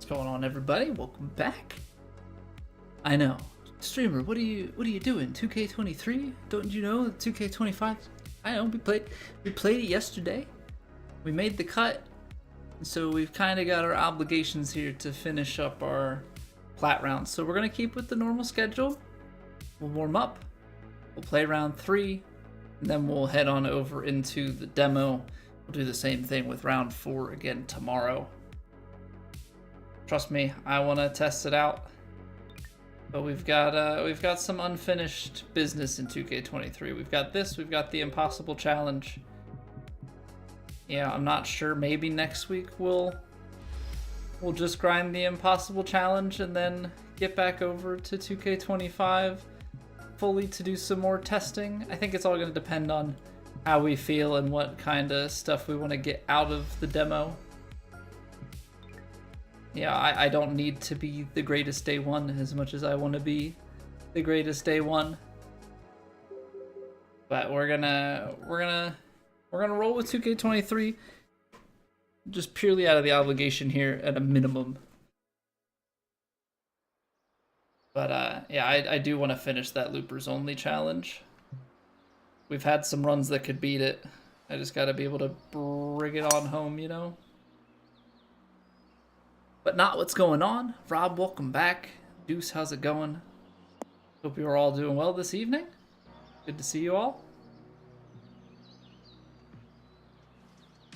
What's going on, everybody? Welcome back. I know, streamer. What are you doing? 2K23? Don't you know 2K25? I know. We played it yesterday. We made the cut, so we've kind of got our obligations here to finish up our Plat Round. So we're gonna keep with the normal schedule. We'll warm up. We'll play round 3, and then we'll head on over into the demo. We'll do the same thing with round 4 again tomorrow. Trust me, I want to test it out. But we've got some unfinished business in 2K23. We've got this. We've got the Impossible Challenge. Yeah, I'm not sure. Maybe next week we'll just grind the Impossible Challenge and then get back over to 2K25 fully to do some more testing. I think it's all going to depend on how we feel and what kind of stuff we want to get out of the demo. Yeah, I don't need to be the greatest day one as much as I want to be the greatest day one. But we're gonna roll with 2K23 just purely out of the obligation here at a minimum. But yeah, I do want to finish that Loopers Only challenge. We've had some runs that could beat it. I just got to be able to bring it on home, you know? But not what's going on. Rob, welcome back. Deuce, how's it going? Hope you're all doing well this evening. Good to see you all.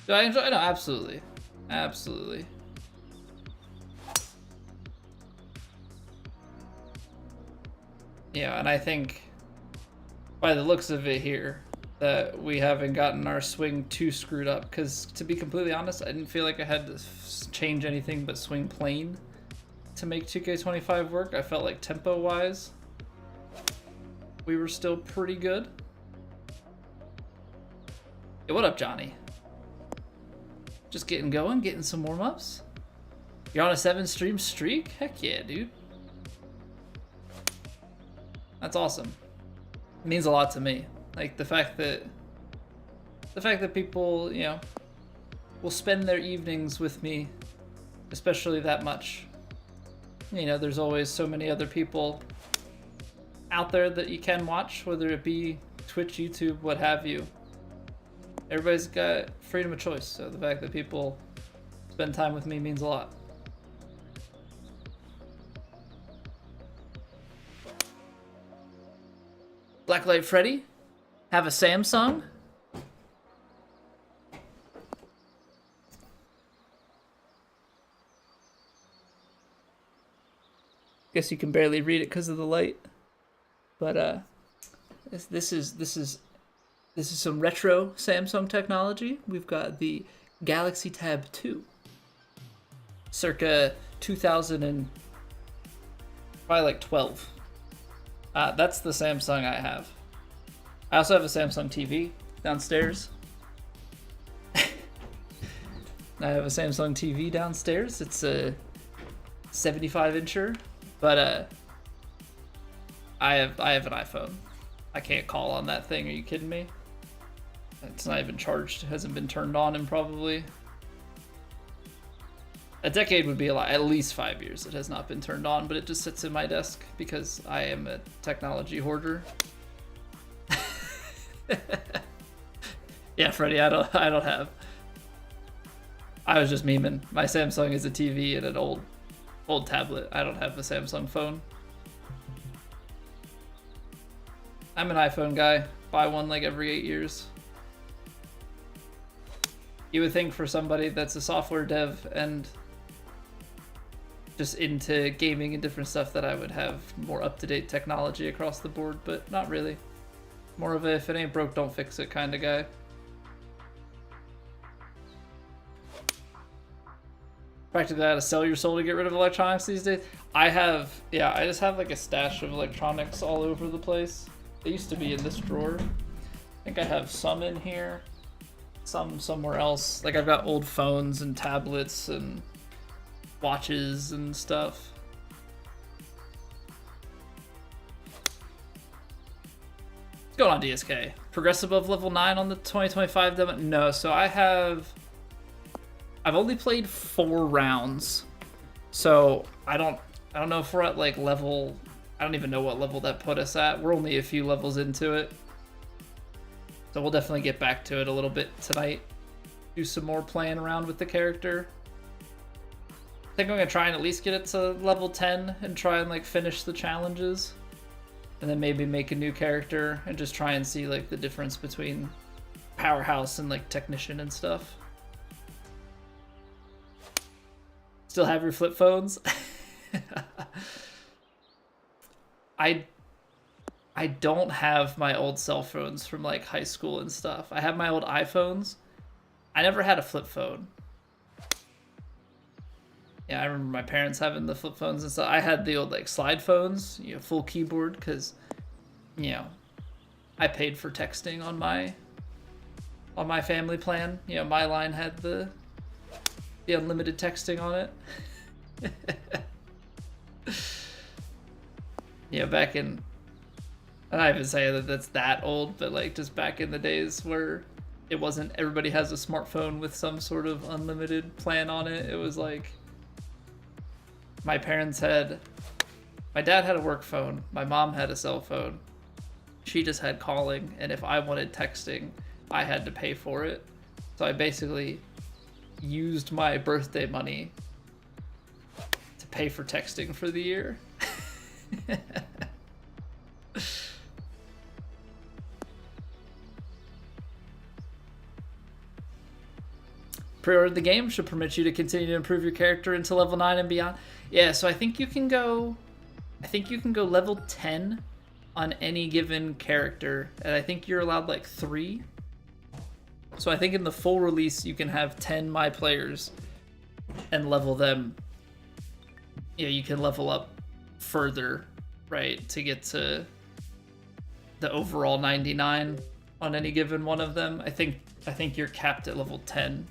Do I enjoy? No, absolutely. Absolutely. Yeah, and I think by the looks of it here that we haven't gotten our swing too screwed up, because to be completely honest, I didn't feel like I had to change anything but swing plane to make 2K25 work. I felt like tempo-wise, we were still pretty good. Hey, what up, Johnny? Just getting going, getting some warm-ups. You're on a 7-stream streak? Heck yeah, dude. That's awesome. It means a lot to me. Like the fact that people, you know, will spend their evenings with me, especially that much. You know, there's always so many other people out there that you can watch, whether it be Twitch, YouTube, what have you. Everybody's got freedom of choice, so the fact that people spend time with me means a lot. Blacklight Freddy, have a Samsung? Guess you can barely read it because of the light. But this is some retro Samsung technology. We've got the Galaxy Tab 2, circa 2000 and probably like 12. That's the Samsung I have. I also have a Samsung TV downstairs. I have a Samsung TV downstairs. It's a 75-incher, but I have an iPhone. I can't call on that thing. Are you kidding me? It's not even charged. It hasn't been turned on in probably a decade. Would be a lot. At least 5 years it has not been turned on, but it just sits in my desk because I am a technology hoarder. Yeah, Freddie, I don't have. I was just memeing. My Samsung is a TV and an old tablet. I don't have a Samsung phone. I'm an iPhone guy. Buy one like every 8 years. You would think for somebody that's a software dev and just into gaming and different stuff that I would have more up-to-date technology across the board, but not really. More of a if it ain't broke, don't fix it kind of guy. Practically how to sell your soul to get rid of electronics these days. I just have like a stash of electronics all over the place. They used to be in this drawer. I think I have some in here, some somewhere else. Like I've got old phones and tablets and watches and stuff. What's going on, DSK? Progress above level 9 on the 2025 demo? No, so I've only played 4 rounds So I don't know if we're at like level. I don't even know what level that put us at. We're only a few levels into it, so we'll definitely get back to it a little bit tonight. Do some more playing around with the character. I think I'm gonna try and at least get it to level 10 and try and like finish the challenges, and then maybe make a new character and just try and see like the difference between powerhouse and like technician and stuff. Still have your flip phones? I don't have my old cell phones from like high school and stuff. I have my old iPhones. I never had a flip phone. Yeah, I remember my parents having the flip phones and stuff. I had the old like slide phones, you know, full keyboard, because, you know, I paid for texting on my family plan. You know, my line had the unlimited texting on it. Yeah, back in, I'm not even saying that that's that old, but like just back in the days where it wasn't everybody has a smartphone with some sort of unlimited plan on it. It was like my dad had a work phone, my mom had a cell phone. She just had calling, and if I wanted texting, I had to pay for it. So I basically used my birthday money to pay for texting for the year. Pre-order the game should permit you to continue to improve your character into level 9 and beyond. Yeah, so I think you can go level 10 on any given character, and I think you're allowed like 3. So I think in the full release you can have 10 my players and level them. You know, you can level up further, right, to get to the overall 99 on any given one of them. I think you're capped at level 10,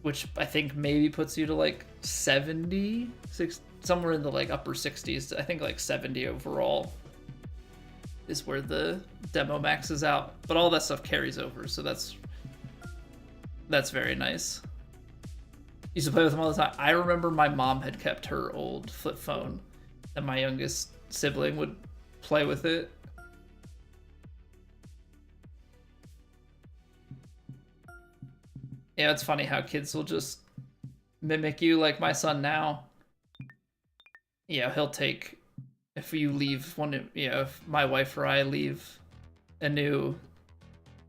which I think maybe puts you to like 70, somewhere in the like upper 60s. I think like 70 overall is where the demo maxes out, but all that stuff carries over, so that's very nice. Used to play with them all the time. I remember my mom had kept her old flip phone, and my youngest sibling would play with it. Yeah, it's funny how kids will just mimic you. Like my son now, yeah, he'll take, if you leave one, you know, if my wife or I leave a new,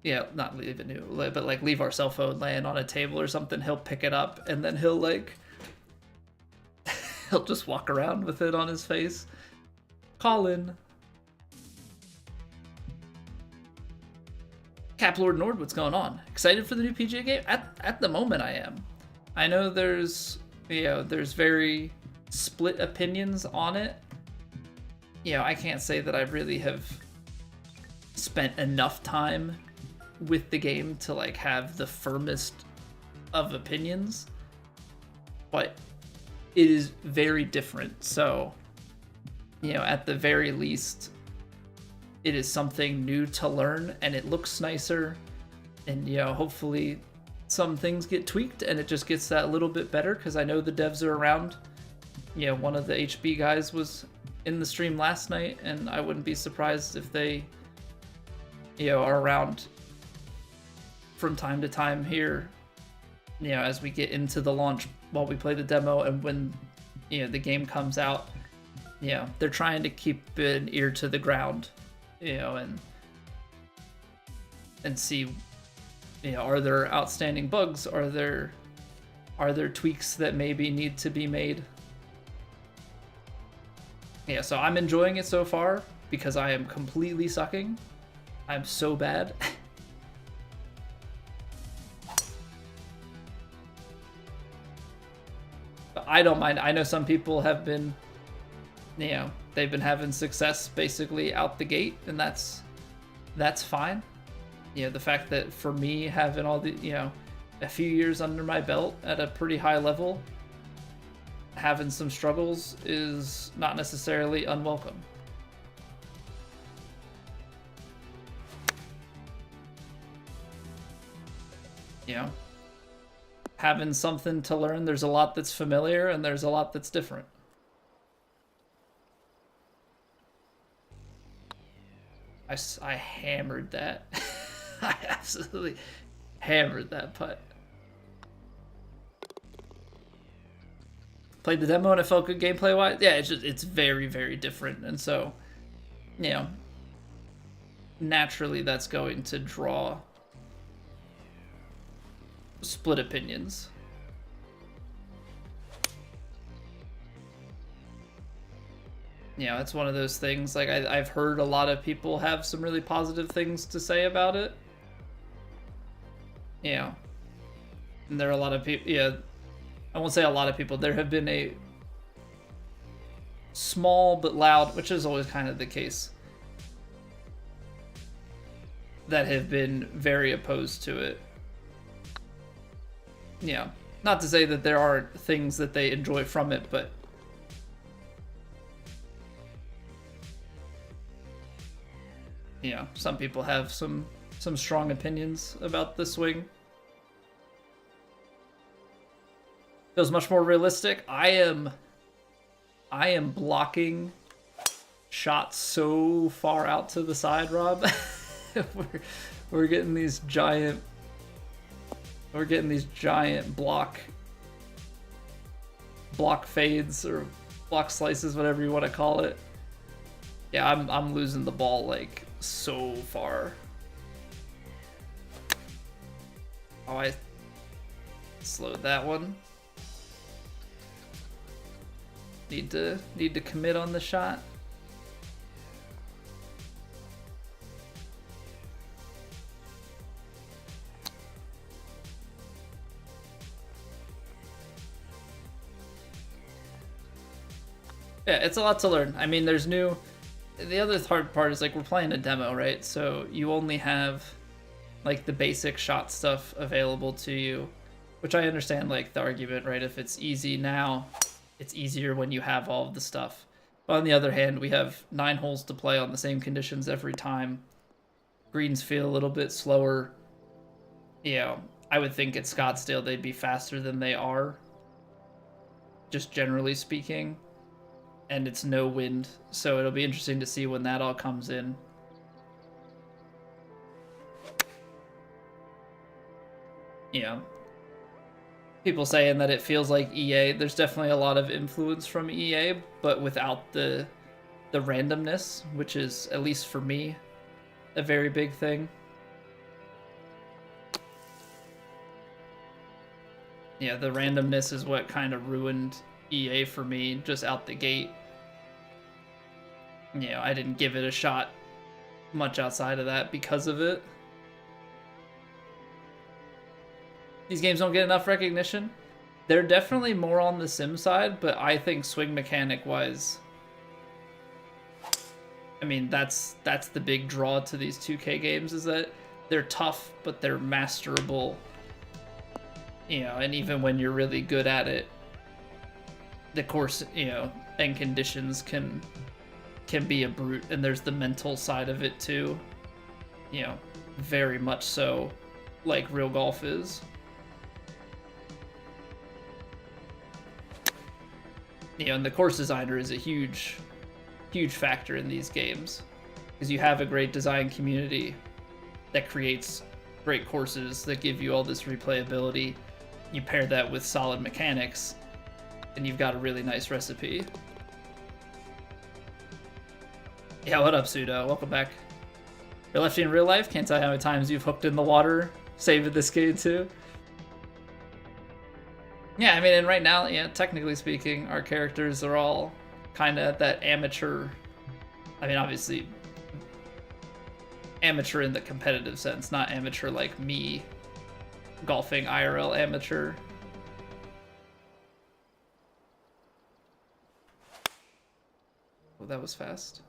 yeah, not leave a new, but like leave our cell phone laying on a table or something, he'll pick it up and then he'll like, he'll just walk around with it on his face. Colin. Cap Lord Nord, what's going on? Excited for the new PGA game? At the moment, I am. I know there's very split opinions on it. You know, I can't say that I really have spent enough time with the game to like have the firmest of opinions, but it is very different. So, you know, at the very least, it is something new to learn, and it looks nicer, and you know, hopefully some things get tweaked and it just gets that little bit better, because I know the devs are around. You know, one of the HB guys was in the stream last night, and I wouldn't be surprised if they, you know, are around from time to time here, you know, as we get into the launch while we play the demo, and when, you know, the game comes out. You know, they're trying to keep an ear to the ground, you know, and see, you know, are there outstanding bugs? Are there tweaks that maybe need to be made? Yeah, so I'm enjoying it so far because I am completely sucking. I'm so bad. But I don't mind. I know some people have been, you know, they've been having success basically out the gate, and that's fine. You know, the fact that for me, having all the, you know, a few years under my belt at a pretty high level, having some struggles is not necessarily unwelcome. You know? having something to learn. There's a lot that's familiar and there's a lot that's different. I hammered that. I absolutely hammered that putt. Played the demo and it felt good gameplay wise. Yeah, it's very, very different. And so, you know, naturally that's going to draw split opinions. You know, it's one of those things, like, I've heard a lot of people have some really positive things to say about it. You know, and there are a lot of people, yeah, I won't say a lot of people, there have been a small but loud, which is always kind of the case, that have been very opposed to it. Yeah, not to say that there aren't things that they enjoy from it, but you know, some people have some strong opinions about the swing. Feels much more realistic. I am blocking shots so far out to the side, Rob. we're getting these giant block fades or block slices, whatever you want to call it. Yeah, I'm losing the ball like so far. Oh, I slowed that one. Need to commit on the shot. Yeah, it's a lot to learn. I mean, there's new. The other hard part is, like, we're playing a demo, right? So you only have like the basic shot stuff available to you, which I understand, like, the argument, right? If it's easy now, it's easier when you have all of the stuff. But on the other hand, we have 9 holes to play on the same conditions every time. Greens feel a little bit slower. You know, I would think at Scottsdale they'd be faster than they are, just generally speaking. And it's no wind, so it'll be interesting to see when that all comes in. You know, people saying that it feels like EA. There's definitely a lot of influence from EA, but without the randomness, which is, at least for me, a very big thing. Yeah, the randomness is what kind of ruined EA for me just out the gate. You know, I didn't give it a shot much outside of that because of it. These games don't get enough recognition. They're definitely more on the sim side, but I think swing mechanic wise, I mean, that's the big draw to these 2K games, is that they're tough, but they're masterable. You know, and even when you're really good at it, the course, you know, and conditions can be a brute, and there's the mental side of it too. You know, very much so, like real golf is. You know, and the course designer is a huge factor in these games, because you have a great design community that creates great courses that give you all this replayability. You pair that with solid mechanics, and you've got a really nice recipe. Yeah, what up, Pseudo? Welcome back. You're lefty in real life? Can't tell you how many times you've hooked in the water, saving this game too. Yeah, I mean, and right now, yeah, technically speaking, our characters are all kind of at that amateur. I mean, obviously, amateur in the competitive sense, not amateur like me, golfing IRL amateur. Oh, that was fast.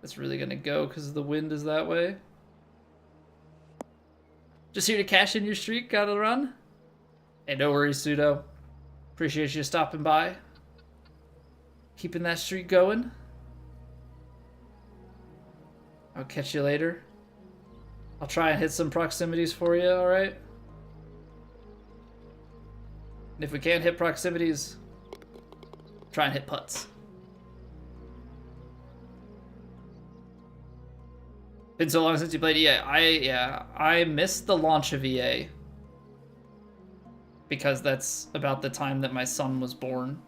That's really gonna go because the wind is that way. Just here to cash in your streak. Gotta run. Hey, no worries, Pseudo. Appreciate you stopping by. Keeping that streak going. I'll catch you later. I'll try and hit some proximities for you, alright? And if we can't hit proximities, try and hit putts. Been so long since you played EA. I missed the launch of EA because that's about the time that my son was born.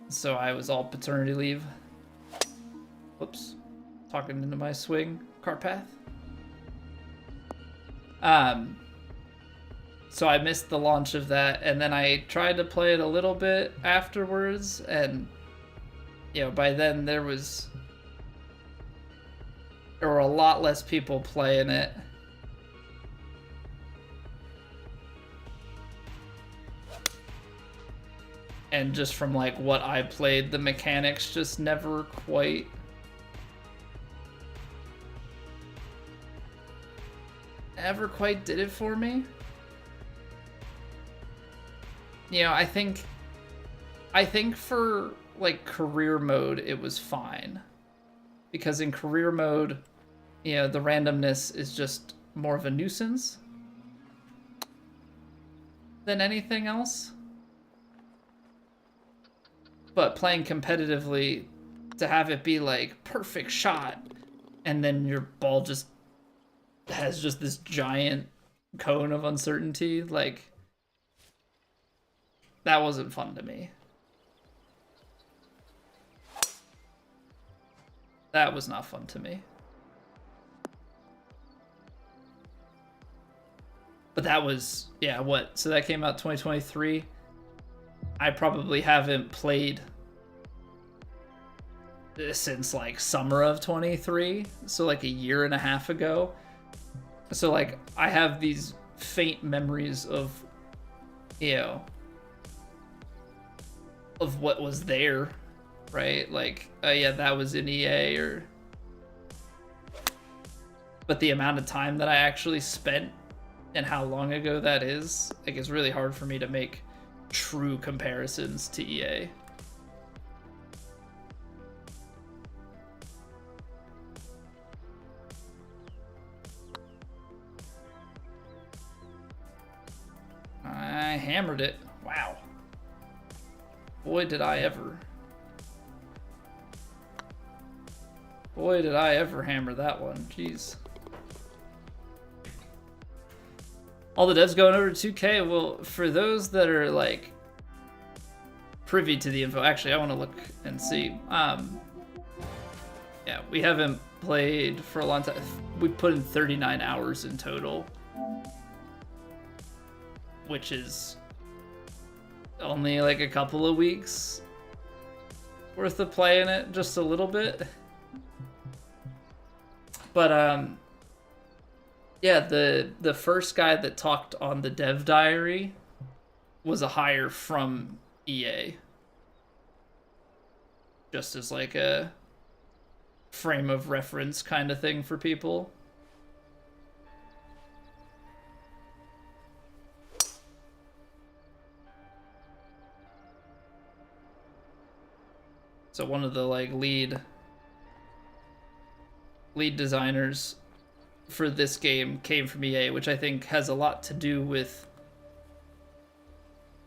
So I was all paternity leave. Whoops. Talking into my swing cart path. So I missed the launch of that, and then I tried to play it a little bit afterwards, and you know, by then there were a lot less people playing it. And just from like what I played, the mechanics just never quite did it for me. You know, I think for like career mode it was fine. Because in career mode, you know, the randomness is just more of a nuisance than anything else. But playing competitively, to have it be like perfect shot and then your ball just has just this giant cone of uncertainty, like, that wasn't fun to me. That was not fun to me. But that was, yeah, what? So that came out 2023. I probably haven't played since like summer of 23. So like a year and a half ago. So like I have these faint memories of, you know, of what was there, right? Like, yeah, that was in EA, or... But the amount of time that I actually spent and how long ago that is, like, it's really hard for me to make true comparisons to EA. I hammered it. Wow. Boy, did I ever. Boy, did I ever hammer that one. Jeez. All the devs going over to 2K. Well, for those that are like privy to the info, actually, I want to look and see. Yeah, we haven't played for a long time. We put in 39 hours in total, which is only like a couple of weeks worth of playing it, just a little bit. But yeah, the first guy that talked on the dev diary was a hire from EA, just as like a frame of reference kind of thing for people. So one of the like lead designers for this game came from EA, which I think has a lot to do with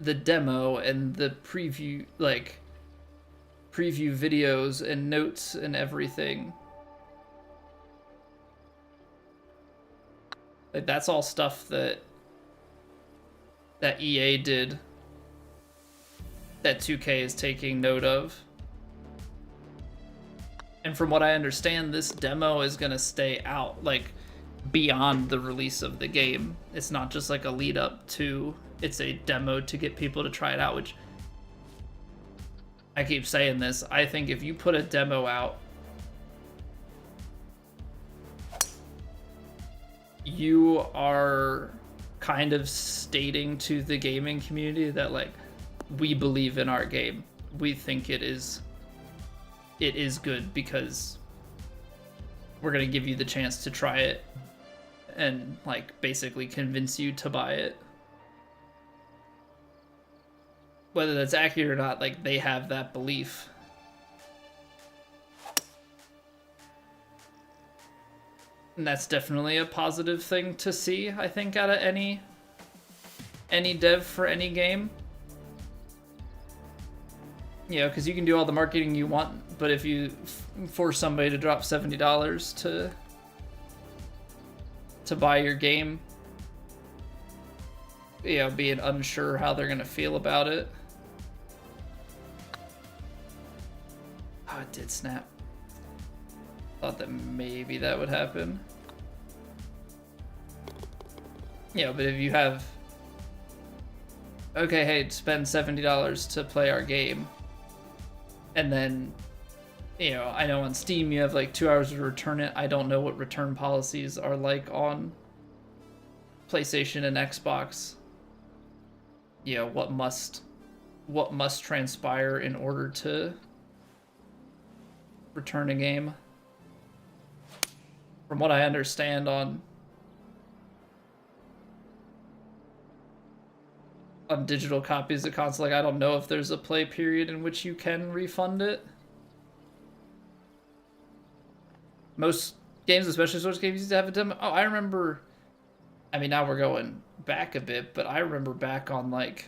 the demo and the preview, like preview videos and notes and everything. Like, that's all stuff that EA did that 2K is taking note of. And from what I understand, this demo is gonna stay out, like, beyond the release of the game. It's not just like a lead up to, it's a demo to get people to try it out, which I keep saying this. I think if you put a demo out, you are kind of stating to the gaming community that, like, we believe in our game. We think it is good because we're gonna give you the chance to try it and like basically convince you to buy it. Whether that's accurate or not, like, they have that belief. And that's definitely a positive thing to see, I think, out of any dev for any game. You know, because you can do all the marketing you want, but if you force somebody to drop $70 to buy your game, you know, being unsure how they're gonna feel about it. Oh, it did snap. Thought that maybe that would happen. Yeah, but if you have, okay, hey, spend $70 to play our game, and then, you know, I know on Steam you have like 2 hours to return it. I don't know what return policies are like on PlayStation and Xbox. You know, what must transpire in order to return a game. From what I understand on digital copies of console, like, I don't know if there's a play period in which you can refund it. Most games, especially Switch games, used to have a demo. Oh, I remember, I mean, now we're going back a bit, but I remember back on like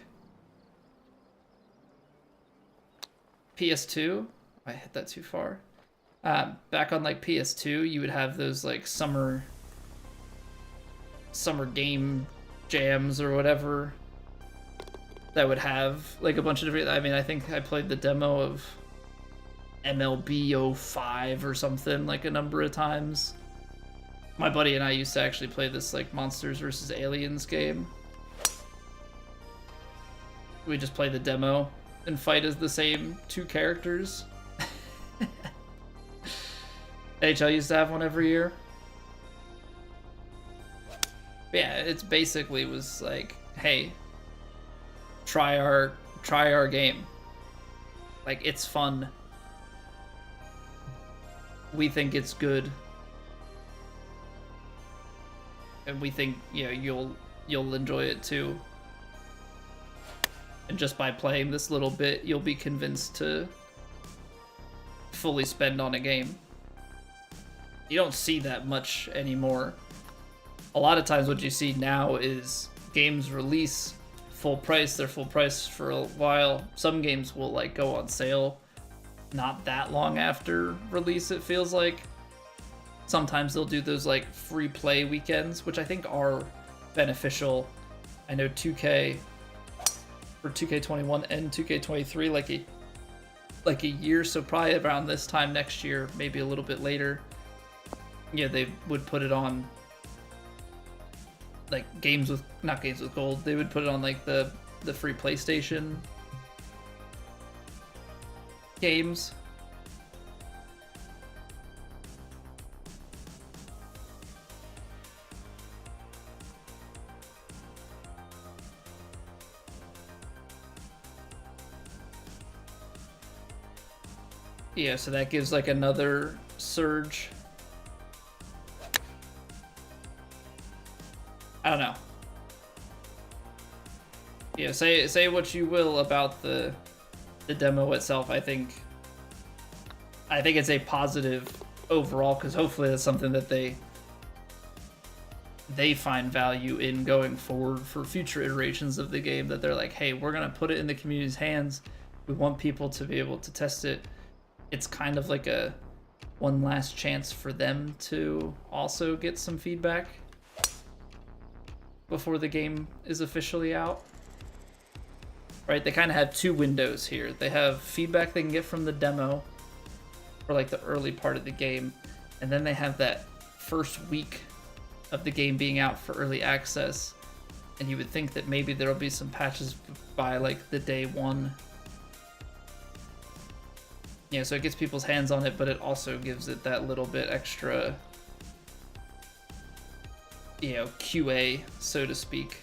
PS2, I hit that too far. Back on like PS2, you would have those like summer game jams or whatever that would have like a bunch of different, I mean, I think I played the demo of MLB 05 or something like a number of times. My buddy and I used to actually play this like Monsters vs. Aliens game. We just play the demo and fight as the same two characters. NHL used to have one every year. But yeah, it's basically was like, hey, try our game. Like, it's fun. We think it's good. And we think, you know, you'll enjoy it too. And just by playing this little bit, you'll be convinced to fully spend on a game. You don't see that much anymore. A lot of times what you see now is games release full price. They're full price for a while. Some games will like go on sale not that long after release, it feels like. Sometimes they'll do those like free play weekends, which I think are beneficial. I know 2K for 2K21 and 2K23 like a year, so probably around this time next year, maybe a little bit later. Yeah, they would put it on like not games with gold. They would put it on like the free PlayStation games. Yeah, so that gives like another surge. I don't know. Yeah, say what you will about the demo itself. I think it's a positive overall, because hopefully that's something that they find value in going forward for future iterations of the game, that they're like, hey, we're gonna put it in the community's hands. We want people to be able to test it. It's kind of like a one last chance for them to also get some feedback before the game is officially out. Right, they kind of have two windows here. They have feedback they can get from the demo for like the early part of the game, and then they have that first week of the game being out for early access, and you would think that maybe there'll be some patches by like the day one. Yeah, so it gets people's hands on it, but it also gives it that little bit extra, you know, QA, so to speak.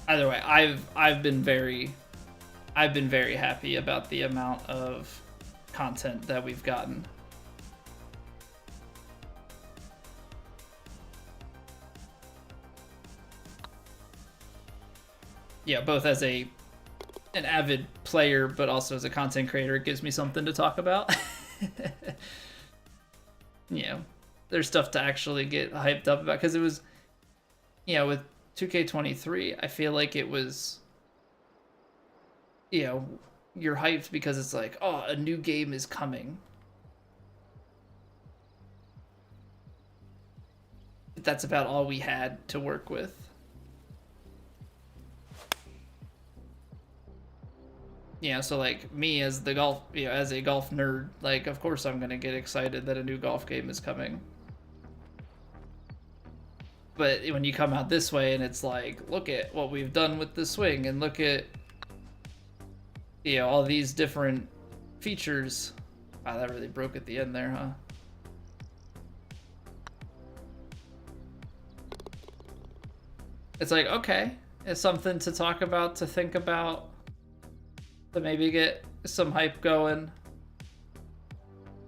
Either way, I've been very happy about the amount of content that we've gotten. Yeah, both as a an avid player, but also as a content creator, it gives me something to talk about. You know, there's stuff to actually get hyped up about, because it was, you know, with 2K23, I feel like it was, you know, you're hyped because it's like, oh, a new game is coming. But that's about all we had to work with. Yeah, so like me as the golf, you know, as a golf nerd, like of course I'm gonna get excited that a new golf game is coming. But when you come out this way and it's like, look at what we've done with the swing, and look at, you know, all these different features. Wow, that really broke at the end there, huh? It's like, okay, it's something to talk about, to think about, to maybe get some hype going,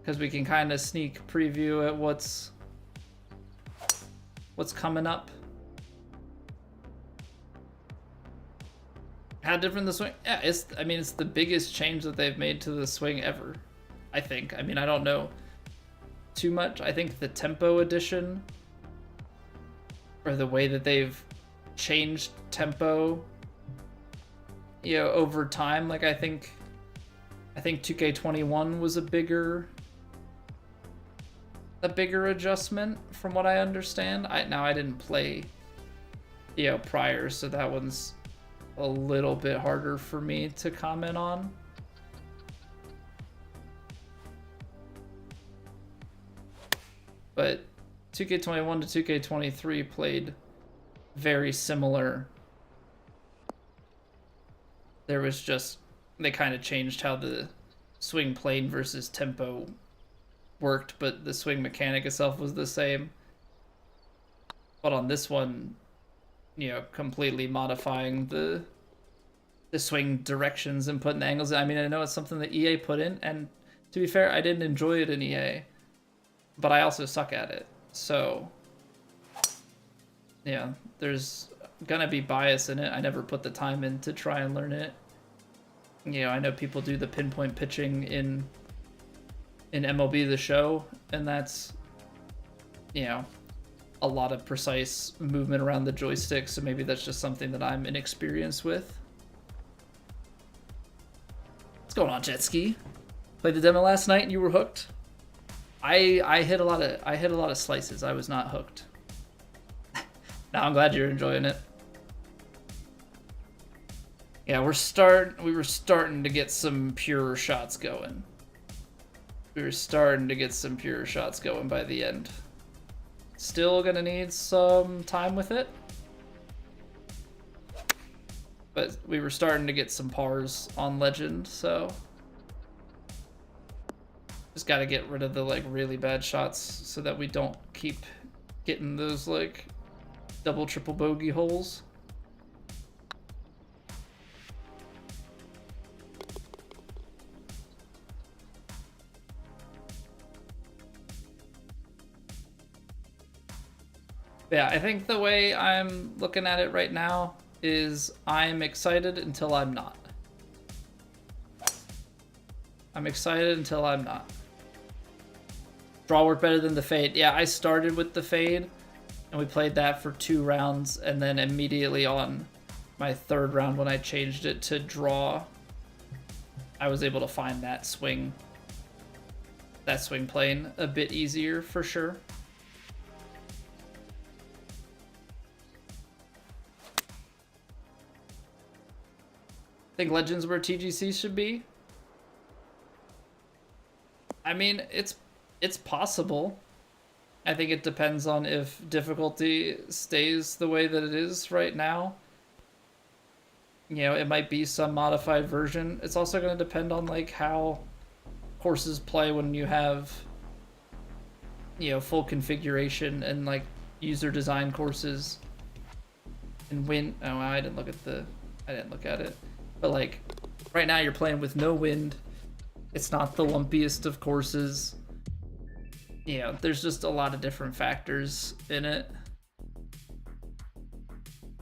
because we can kind of sneak preview at what's coming up. How different the swing? Yeah, I mean, it's the biggest change that they've made to the swing ever, I think. I mean, I don't know too much. I think the tempo edition, or the way that they've changed tempo, you know, over time, like I think 2K21 was a bigger adjustment from what I understand. I didn't play, you know, prior, so that one's a little bit harder for me to comment on. But 2K21 to 2K23 played very similar. There was just, they kind of changed how the swing plane versus tempo worked, but the swing mechanic itself was the same. But on this one, you know, completely modifying the swing directions and putting the angles in. I mean, I know it's something that EA put in, and to be fair, I didn't enjoy it in EA, but I also suck at it. So, yeah, there's gonna be bias in it. I never put the time in to try and learn it. You know, I know people do the pinpoint pitching in MLB The Show, and that's, you know, a lot of precise movement around the joystick, so maybe that's just something that I'm inexperienced with. What's going on, Jet Ski? Played the demo last night and you were hooked? I hit a lot of slices. I was not hooked. Now I'm glad you're enjoying it. Yeah, we were starting to get some pure shots going. We were starting to get some pure shots going by the end. Still gonna need some time with it, but we were starting to get some pars on Legend, so just gotta get rid of the like really bad shots so that we don't keep getting those like double, triple bogey holes. Yeah, I think the way I'm looking at it right now is I'm excited until I'm not. I'm excited until I'm not. Draw worked better than the fade. Yeah, I started with the fade, and we played that for 2 rounds, and then immediately on my 3rd round when I changed it to draw, I was able to find that swing plane a bit easier for sure. Think Legends where TGC should be? I mean, it's possible. I think it depends on if difficulty stays the way that it is right now. You know, it might be some modified version. It's also going to depend on like how courses play when you have, you know, full configuration and like user design courses and wind. Oh, I didn't look at it. But like right now you're playing with no wind. It's not the lumpiest of courses. You know, there's just a lot of different factors in it.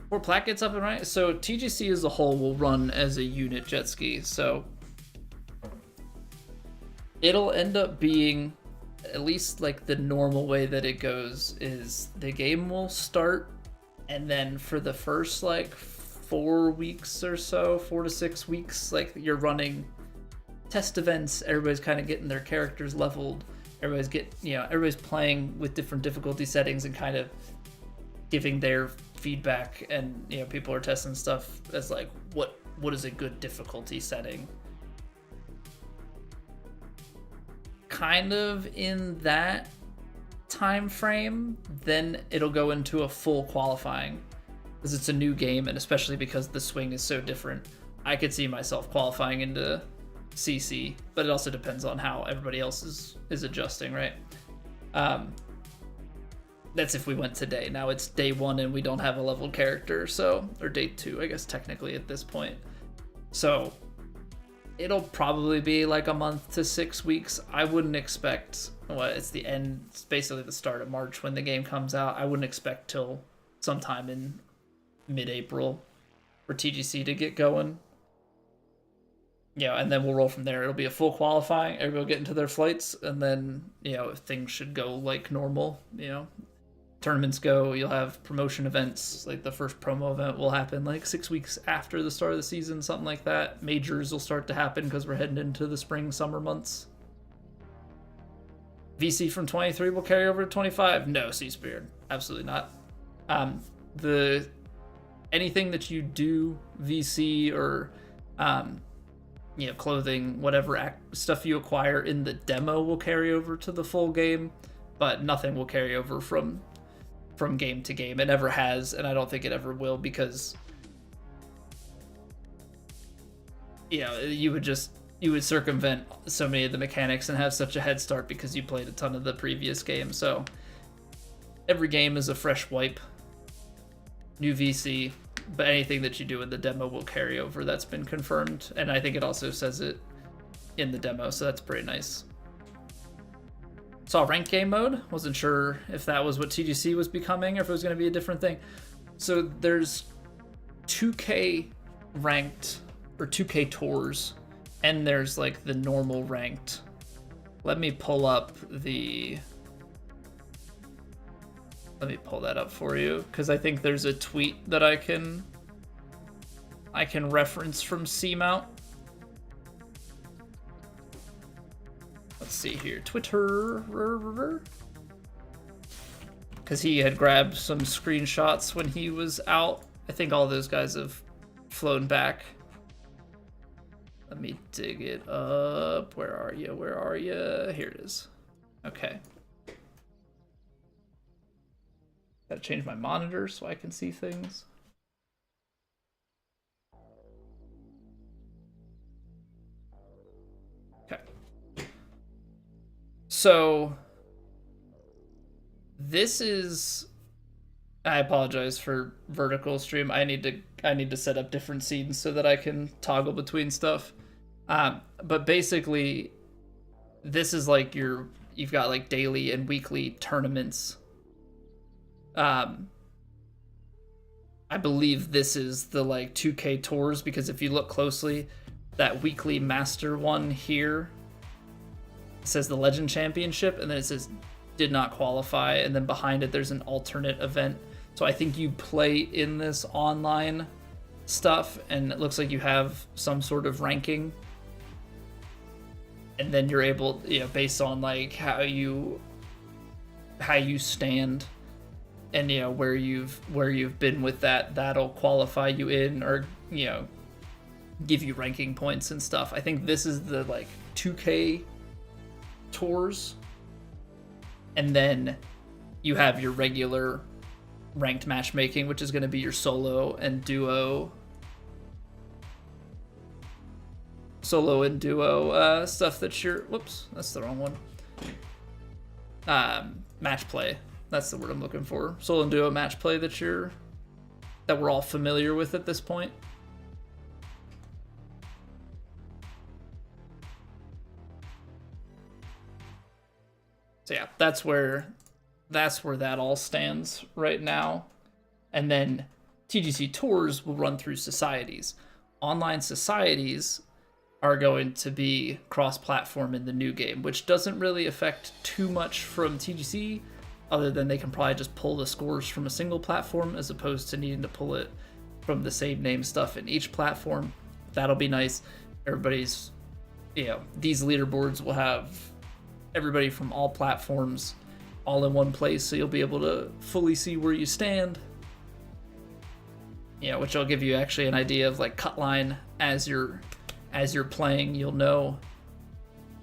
Before Plat gets up and running, so TGC as a whole will run as a unit jet ski, so it'll end up being, at least like the normal way that it goes, is the game will start, and then for the first like 4 weeks or so, 4 to 6 weeks, like you're running test events, everybody's kind of getting their characters leveled, everybody's playing with different difficulty settings and kind of giving their feedback, and people are testing stuff as like what is a good difficulty setting, kind of in that time frame. Then it'll go into a full qualifying, because it's a new game, and especially because the swing is so different. I could see myself qualifying into CC, but it also depends on how everybody else is adjusting, right? That's if we went today. Now it's day 1 and we don't have a leveled character, so, or day 2, I guess technically at this point. So it'll probably be like a month to 6 weeks. I wouldn't expect, it's the end, it's basically the start of March when the game comes out. I wouldn't expect till sometime in mid-April for TGC to get going. And then we'll roll from there. It'll be a full qualifying, everybody will get into their flights, and then, things should go like normal. Tournaments go, you'll have promotion events, like the first promo event will happen like 6 weeks after the start of the season, something like that. Majors will start to happen because we're heading into the spring, summer months. VC from 23 will carry over to 25. No, Seaspear, absolutely not. Anything that you do VC or clothing, whatever stuff you acquire in the demo will carry over to the full game, but nothing will carry over from game to game. It never has, and I don't think it ever will, because you would circumvent so many of the mechanics and have such a head start because you played a ton of the previous game. So every game is a fresh wipe, new VC, but anything that you do in the demo will carry over. That's been confirmed, and I think it also says it in the demo, so that's pretty nice. Saw ranked game mode. Wasn't sure if that was what TGC was becoming or if it was going to be a different thing. So there's 2K ranked, or 2K tours, and there's like the normal ranked. Let me pull that up for you, because I think there's a tweet that I can reference from Seamount. Let's see here, Twitter, because he had grabbed some screenshots when he was out. I think all those guys have flown back. Let me dig it up. Where are you? Here it is. Okay. Gotta change my monitor so I can see things. Okay. So this is, I apologize for vertical stream. I need to set up different scenes so that I can toggle between stuff. But basically this is like you've got like daily and weekly tournaments. I believe this is the like 2K tours, because if you look closely, that weekly master one here says the Legend Championship, and then it says did not qualify, and then behind it there's an alternate event. So I think you play in this online stuff, and it looks like you have some sort of ranking, and then you're able, based on like how you stand, and where you've been with that'll qualify you in, or give you ranking points and stuff. I think this is the like 2K tours, and then you have your regular ranked matchmaking, which is going to be your solo and duo stuff that you're, whoops, that's the wrong one. Match play, that's the word I'm looking for. Solo and duo match play that we're all familiar with at this point. So yeah, that's where that all stands right now. And then TGC Tours will run through societies. Online societies are going to be cross-platform in the new game, which doesn't really affect too much from TGC, other than they can probably just pull the scores from a single platform as opposed to needing to pull it from the same name stuff in each platform. That'll be nice. Everybody's, these leaderboards will have everybody from all platforms all in one place, so you'll be able to fully see where you stand. Which will give you actually an idea of like cut line as you're playing. You'll know,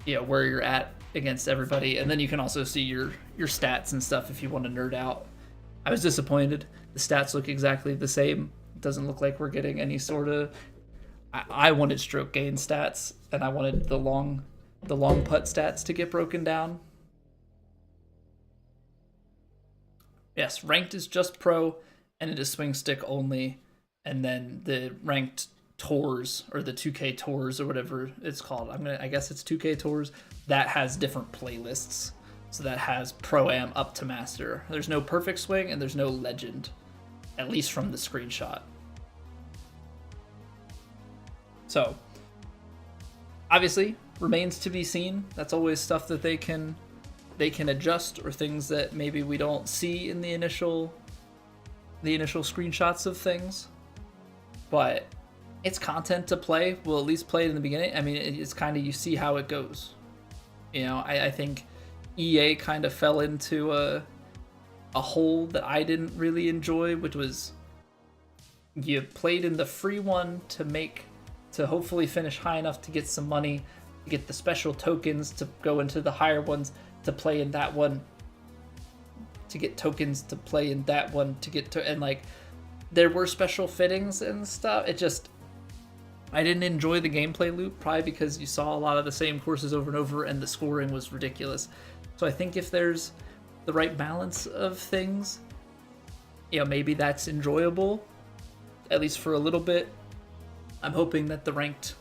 where you're at against everybody, and then you can also see your stats and stuff if you want to nerd out. I was disappointed. The stats look exactly the same. It doesn't look like we're getting any sort of. I wanted stroke gain stats, and I wanted the long putt stats to get broken down. Yes, ranked is just pro, and it is swing stick only. And then the ranked tours, or the 2K tours, or whatever it's called, I guess it's 2K tours, that has different playlists. So that has pro-am up to master. There's no perfect swing and there's no legend, at least from the screenshot. So obviously remains to be seen. That's always stuff that they can adjust, or things that maybe we don't see in the initial screenshots of things. But it's content to play. We'll at least play it in the beginning. I mean, it's kind of, you see how it goes. I think EA kind of fell into a hole that I didn't really enjoy, which was you played in the free one to hopefully finish high enough to get some money, to get the special tokens to go into the higher ones, to play in that one, to get tokens to play in that one, and like there were special fittings and stuff. I didn't enjoy the gameplay loop, probably because you saw a lot of the same courses over and over, and the scoring was ridiculous. So I think if there's the right balance of things, maybe that's enjoyable, at least for a little bit. I'm hoping that the ranked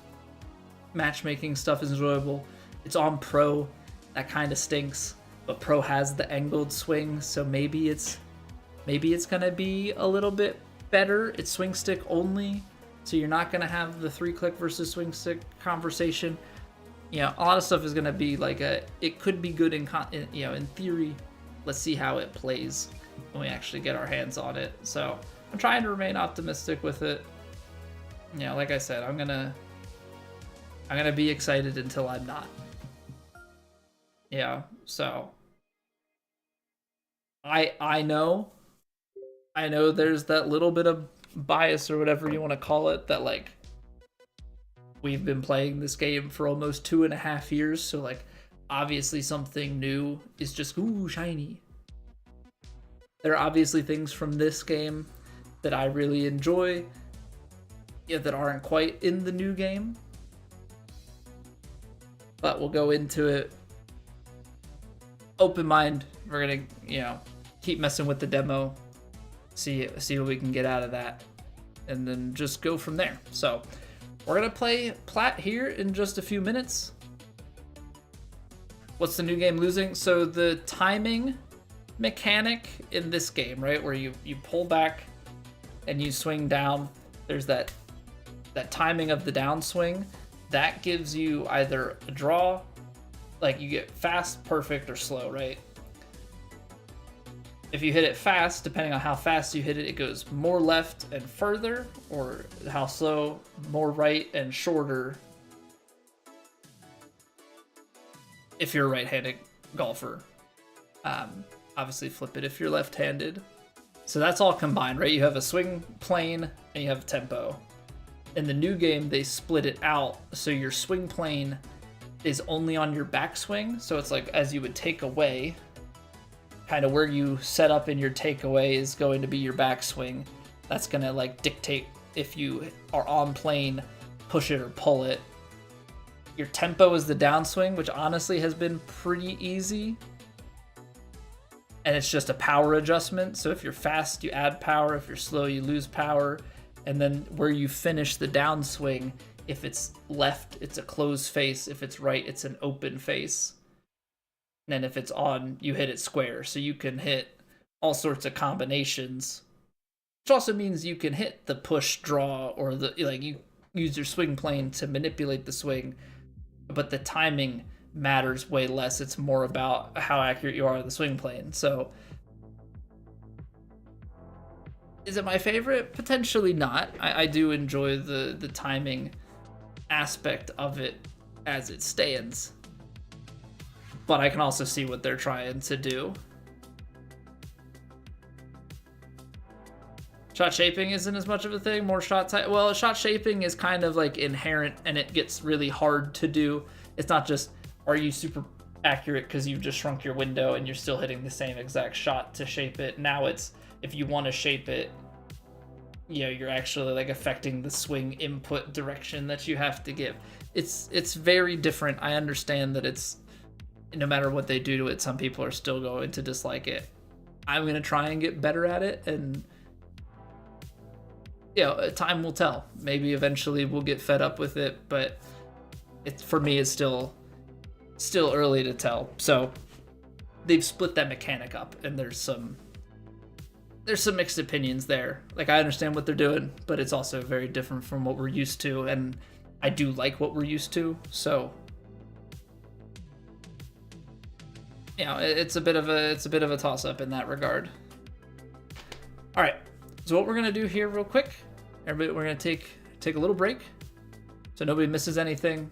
matchmaking stuff is enjoyable. It's on pro, that kind of stinks, but pro has the angled swing, so maybe it's gonna be a little bit better. It's swing stick only, so you're not gonna have the 3-click versus swing stick conversation. A lot of stuff is gonna be like it could be good in theory. Let's see how it plays when we actually get our hands on it. So I'm trying to remain optimistic with it. Like I said, I'm gonna be excited until I'm not. So I know there's that little bit of bias, or whatever you want to call it, that like we've been playing this game for almost 2.5 years, so like obviously something new is just shiny. There are obviously things from this game that I really enjoy, that aren't quite in the new game, but we'll go into it open mind. We're gonna keep messing with the demo, see what we can get out of that, and then just go from there. So we're gonna play Plat here in just a few minutes. What's the new game losing? So the timing mechanic in this game, right, where you pull back and you swing down, there's that timing of the downswing that gives you either a draw, like you get fast, perfect, or slow, right? If you hit it fast, depending on how fast you hit it, it goes more left and further, or how slow, more right and shorter, if you're a right-handed golfer. Obviously flip it if you're left-handed. So that's all combined, right? You have a swing plane and you have tempo. In the new game, they split it out, so your swing plane is only on your backswing. So it's like as you would take away, kind of where you set up in your takeaway is going to be your backswing. That's gonna like dictate if you are on plane, push it or pull it. Your tempo is the downswing, which honestly has been pretty easy. And it's just a power adjustment. So if you're fast, you add power. If you're slow, you lose power. And then where you finish the downswing, if it's left, it's a closed face. If it's right, it's an open face. And if it's on, you hit it square. So you can hit all sorts of combinations which also means you can hit the push draw or the like you use your swing plane to manipulate the swing, but the timing matters way less. It's more about how accurate you are on the swing plane. So is it my favorite? Potentially not. I do enjoy the timing aspect of it as it stands, but I can also see what they're trying to do. Shot shaping isn't as much of a thing. More shot type. Well, shot shaping is kind of like inherent, and it gets really hard to do. It's not just are you super accurate because you've just shrunk your window and you're still hitting the same exact shot to shape it. Now it's if you want to shape it, you know, you're actually like affecting the swing input direction that you have to give. It's very different. I understand that it's no matter what they do to it, some people are still going to dislike it. I'm gonna try and get better at it, and you know, time will tell. Maybe eventually we'll get fed up with it, but it's for me it's still early to tell. So they've split that mechanic up, and there's some mixed opinions there. Like I understand what they're doing, but it's also very different from what we're used to, and I do like what we're used to. So you know, it's a bit of a toss up in that regard. All right. So what we're gonna do here real quick, everybody, we're gonna take a little break so nobody misses anything.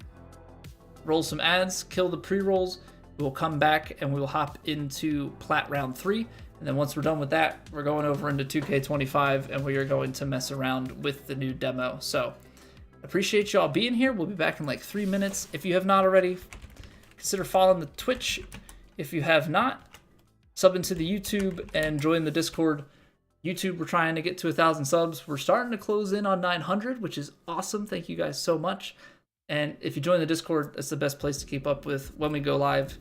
Roll some ads, kill the pre-rolls. We'll come back and we'll hop into Plat Round 3. And then once we're done with that, we're going over into 2K25 and we are going to mess around with the new demo. So appreciate y'all being here. We'll be back in like 3 minutes. If you have not already, consider following the Twitch. If you have not, sub into the YouTube and join the Discord. YouTube, we're trying to get to 1,000 subs. We're starting to close in on 900, which is awesome. Thank you guys so much. And if you join the Discord, that's the best place to keep up with when we go live,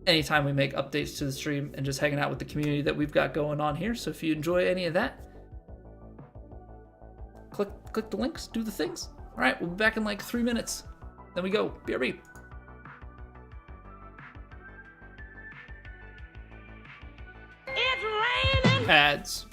anytime we make updates to the stream, and just hanging out with the community that we've got going on here. So if you enjoy any of that, click the links, do the things. All right, we'll be back in like 3 minutes. Then we go. BRB. It's raining. Ads.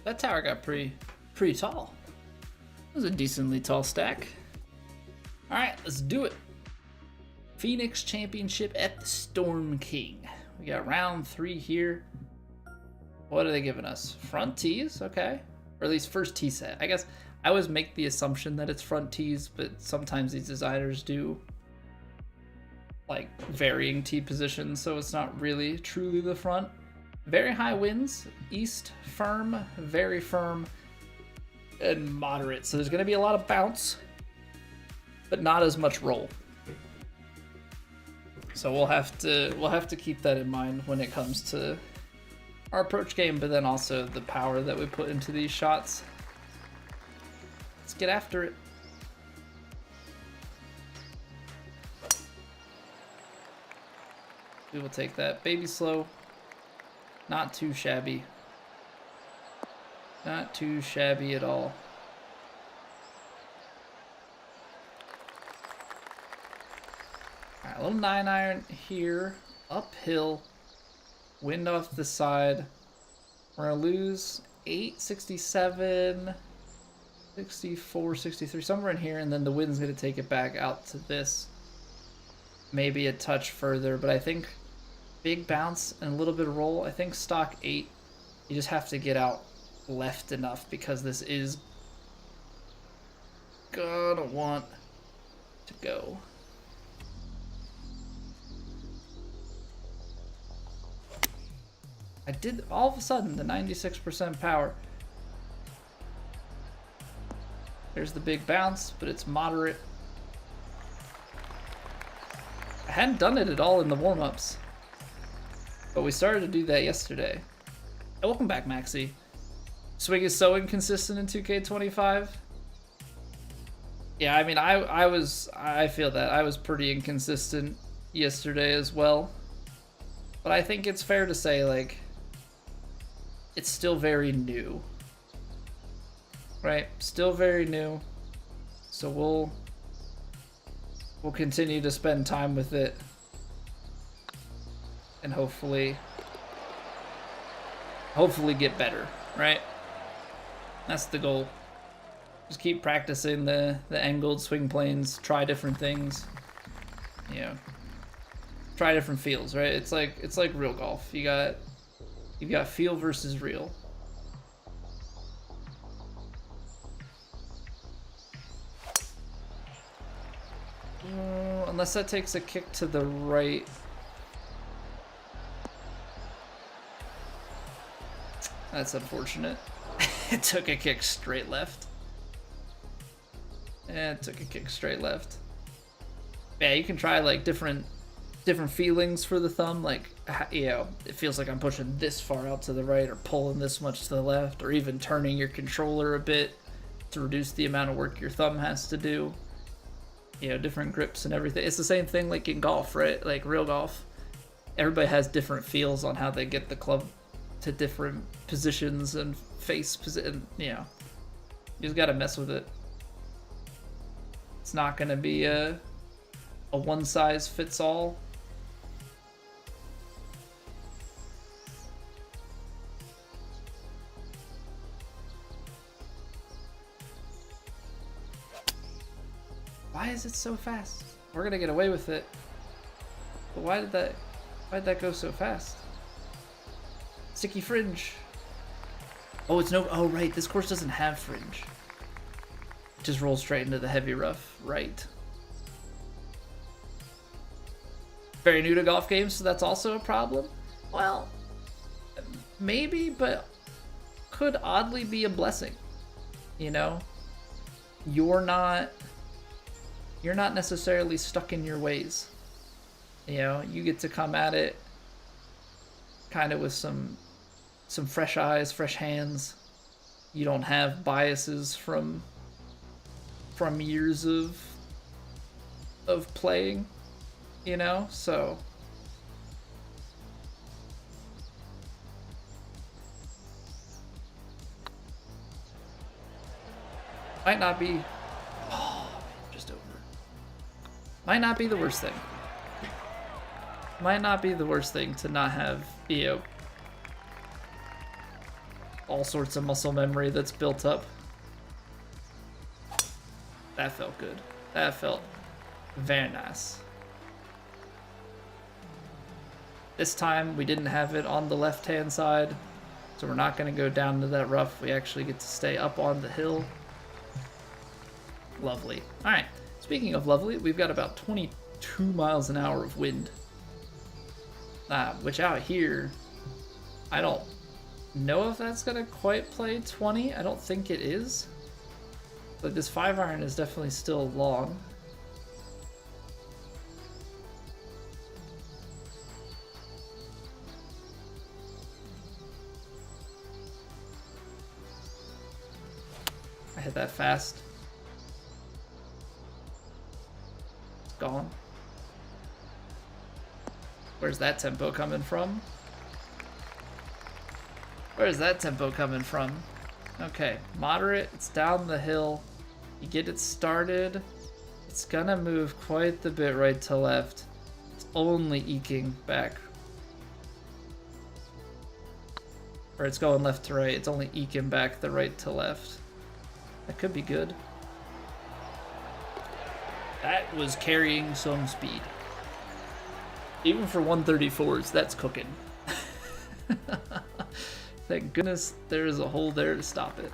That tower got pretty tall. It was a decently tall stack. All right, let's do it. Phoenix Championship at the Storm King. We got round 3 here. What are they giving us? Front tees, okay. Or at least first tee set. I guess I always make the assumption that it's front tees, but sometimes these designers do like varying tee positions, so it's not really truly the front. Very high winds, east firm, very firm, and moderate. So there's gonna be a lot of bounce, but not as much roll. So we'll have to keep that in mind when it comes to our approach game, but then also the power that we put into these shots. Let's get after it. We will take that. Baby slow. Not too shabby. Not too shabby at all. Alright, a little 9-iron here. Uphill. Wind off the side. We're going to lose 8, 67, 64, 63, somewhere in here, and then the wind's going to take it back out to this. Maybe a touch further, but I think big bounce and a little bit of roll. I think stock 8, you just have to get out left enough because this is gonna want to go. I did all of a sudden the 96% power. There's the big bounce, but it's moderate. I hadn't done it at all in the warm-ups, but we started to do that yesterday. Hey, welcome back, Maxi. Swing is so inconsistent in 2K25. Yeah, I mean, I feel that I was pretty inconsistent yesterday as well, but I think it's fair to say, like, it's still very new, right? Still very new, so we'll continue to spend time with it, and hopefully get better, right? That's the goal. Just keep practicing the angled swing planes, try different things, you know, try different feels, right? It's like real golf. You've got feel versus real. Unless that takes a kick to the right. That's unfortunate. It took a kick straight left. Yeah, it took a kick straight left. Yeah, you can try like different feelings for the thumb, like, you know, it feels like I'm pushing this far out to the right or pulling this much to the left, or even turning your controller a bit to reduce the amount of work your thumb has to do. You know, different grips and everything. It's the same thing like in golf, right? Like real golf. Everybody has different feels on how they get the club to different positions and face position. You know, you just gotta mess with it. It's not gonna be a one size fits all. Why is it so fast? We're gonna get away with it. But why'd that go so fast? Sticky fringe. Oh, it's no, oh right, this course doesn't have fringe. It just rolls straight into the heavy rough, right? Very new to golf games, so that's also a problem? Well, maybe, but could oddly be a blessing. You know? You're not necessarily stuck in your ways. You know, you get to come at it kind of with some fresh eyes, fresh hands. You don't have biases from years of playing, you know? So might not be Might not be the worst thing. Might not be the worst thing to not have, you know, all sorts of muscle memory that's built up. That felt good. That felt very nice. This time we didn't have it on the left-hand side, so we're not going to go down to that rough. We actually get to stay up on the hill. Lovely. All right, speaking of lovely, we've got about 22 miles an hour of wind. Which out here, I don't know if that's going to quite play 20. I don't think it is. But this 5-iron is definitely still long. I hit that fast. It's gone. Where's that tempo coming from? Where's that tempo coming from? Okay, moderate, it's down the hill. You get it started. It's gonna move quite the bit right to left. It's only eking back. Or it's going left to right. It's only eking back the right to left. That could be good. That was carrying some speed. Even for 134s, that's cooking. Thank goodness there is a hole there to stop it.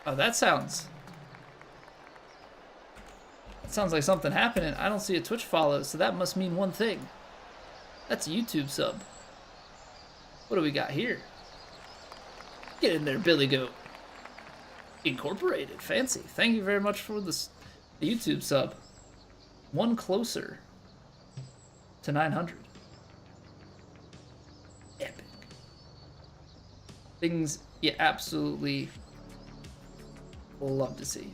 Oh, that sounds like something happening. I don't see a Twitch follow, so that must mean one thing. That's a YouTube sub. What do we got here? Get in there, Billy Goat. Incorporated. Fancy. Thank you very much for the YouTube sub. One closer to 900. Epic. Things you absolutely love to see.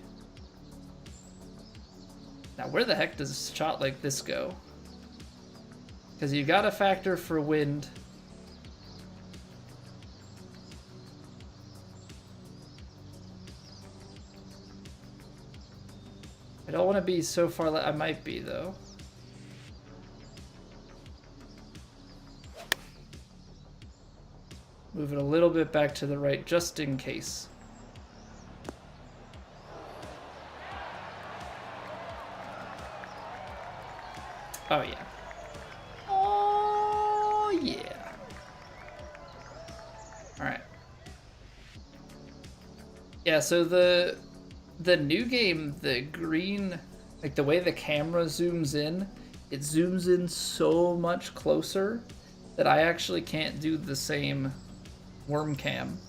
Now, where the heck does a shot like this go? Because you got to factor for wind. I don't want to be so far left. I might be, though. Move it a little bit back to the right, just in case. Oh, yeah. Oh, yeah. All right. Yeah, so the new game, the green, like the way the camera zooms in, it zooms in so much closer that I actually can't do the same worm cam.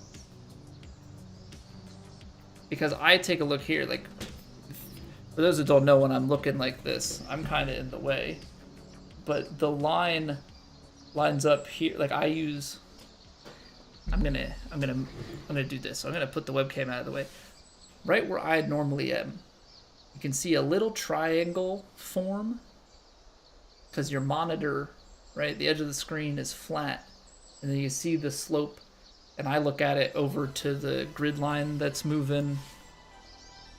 Because I take a look here, like, for those that don't know, when I'm looking like this, I'm kind of in the way. But the line lines up here. Like I use, I'm gonna do this. I'm gonna put the webcam out of the way. Right where I normally am, you can see a little triangle form because your monitor, right, the edge of the screen is flat, and then you see the slope, and I look at it over to the grid line that's moving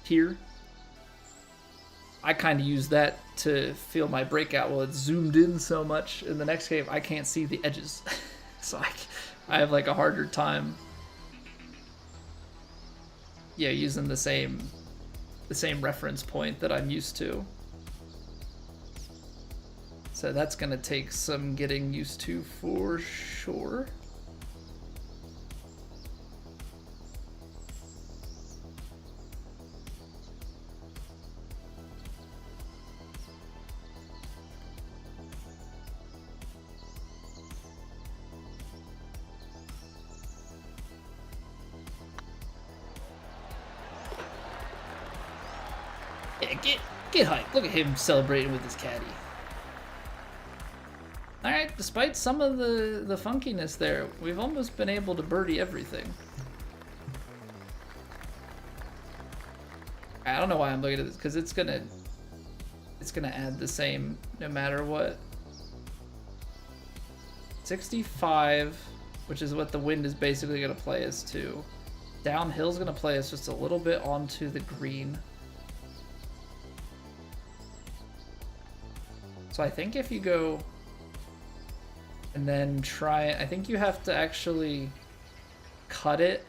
here. I kind of use that to feel my breakout. Well, it's zoomed in so much in the next game, I can't see the edges. So I have like a harder time, yeah, using the same reference point that I'm used to. So that's gonna take some getting used to for sure. Yeah, get hyped. Look at him celebrating with his caddy. Alright, despite some of the funkiness there, we've almost been able to birdie everything. I don't know why I'm looking at this, because it's gonna add the same no matter what. 65, which is what the wind is basically gonna play us to. Downhill's gonna play us just a little bit onto the green. So I think if you go and then try, I think you have to actually cut it.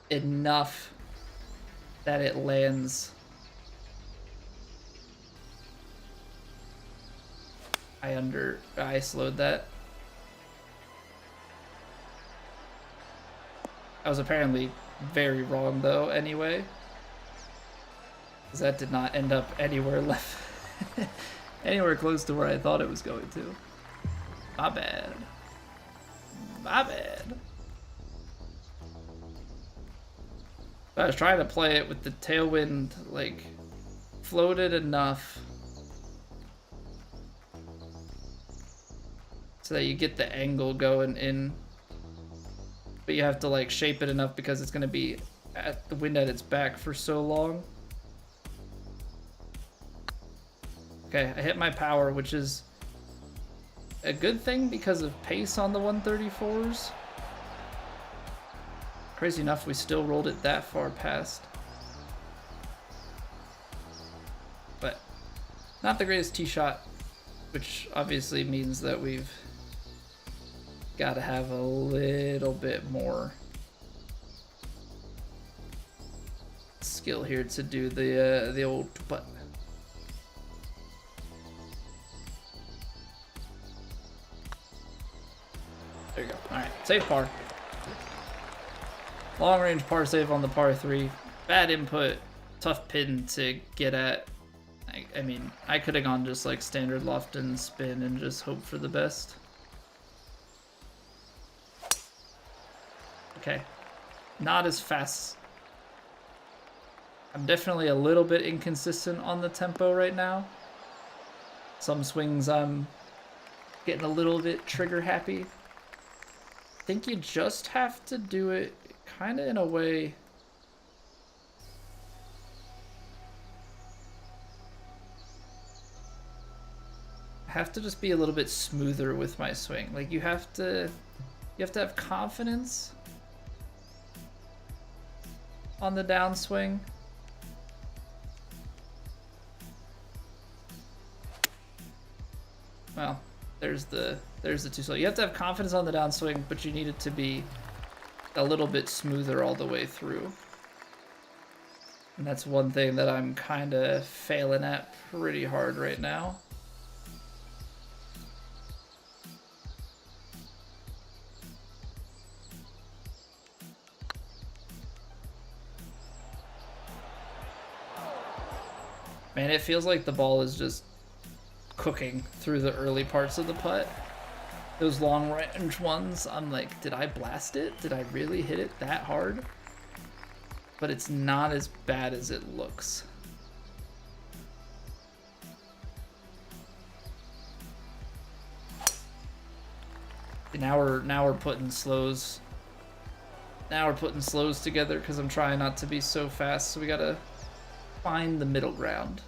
Enough that it lands. I slowed that. I was apparently very wrong though anyway. Because that did not end up anywhere left. Anywhere close to where I thought it was going to. My bad. My bad. I was trying to play it with the tailwind, like, floated enough so that you get the angle going in. But you have to, like, shape it enough because it's going to be at the wind at its back for so long. Okay, I hit my power, which is a good thing because of pace on the 134s. Crazy enough, we still rolled it that far past. But not the greatest tee shot, which obviously means that we've got to have a little bit more skill here to do the old putt. There you go. All right, safe par. Long range par save on the par 3. Bad input, tough pin to get at. I mean, I could have gone just like standard loft and spin and just hope for the best. Okay, not as fast. I'm definitely a little bit inconsistent on the tempo right now. Some swings I'm getting a little bit trigger happy. I think you just have to do it kind of in a way I have to just be a little bit smoother with my swing. Like you have to have confidence on the downswing. Well, there's the two. So you have to have confidence on the downswing, but you need it to be a little bit smoother all the way through. And that's one thing that I'm kind of failing at pretty hard right now. Man, it feels like the ball is just cooking through the early parts of the putt. Those long range ones, I'm like, did I blast it? Did I really hit it that hard? But it's not as bad as it looks. And now we're putting slows. Now we're putting slows together because I'm trying not to be so fast. So we gotta find the middle ground.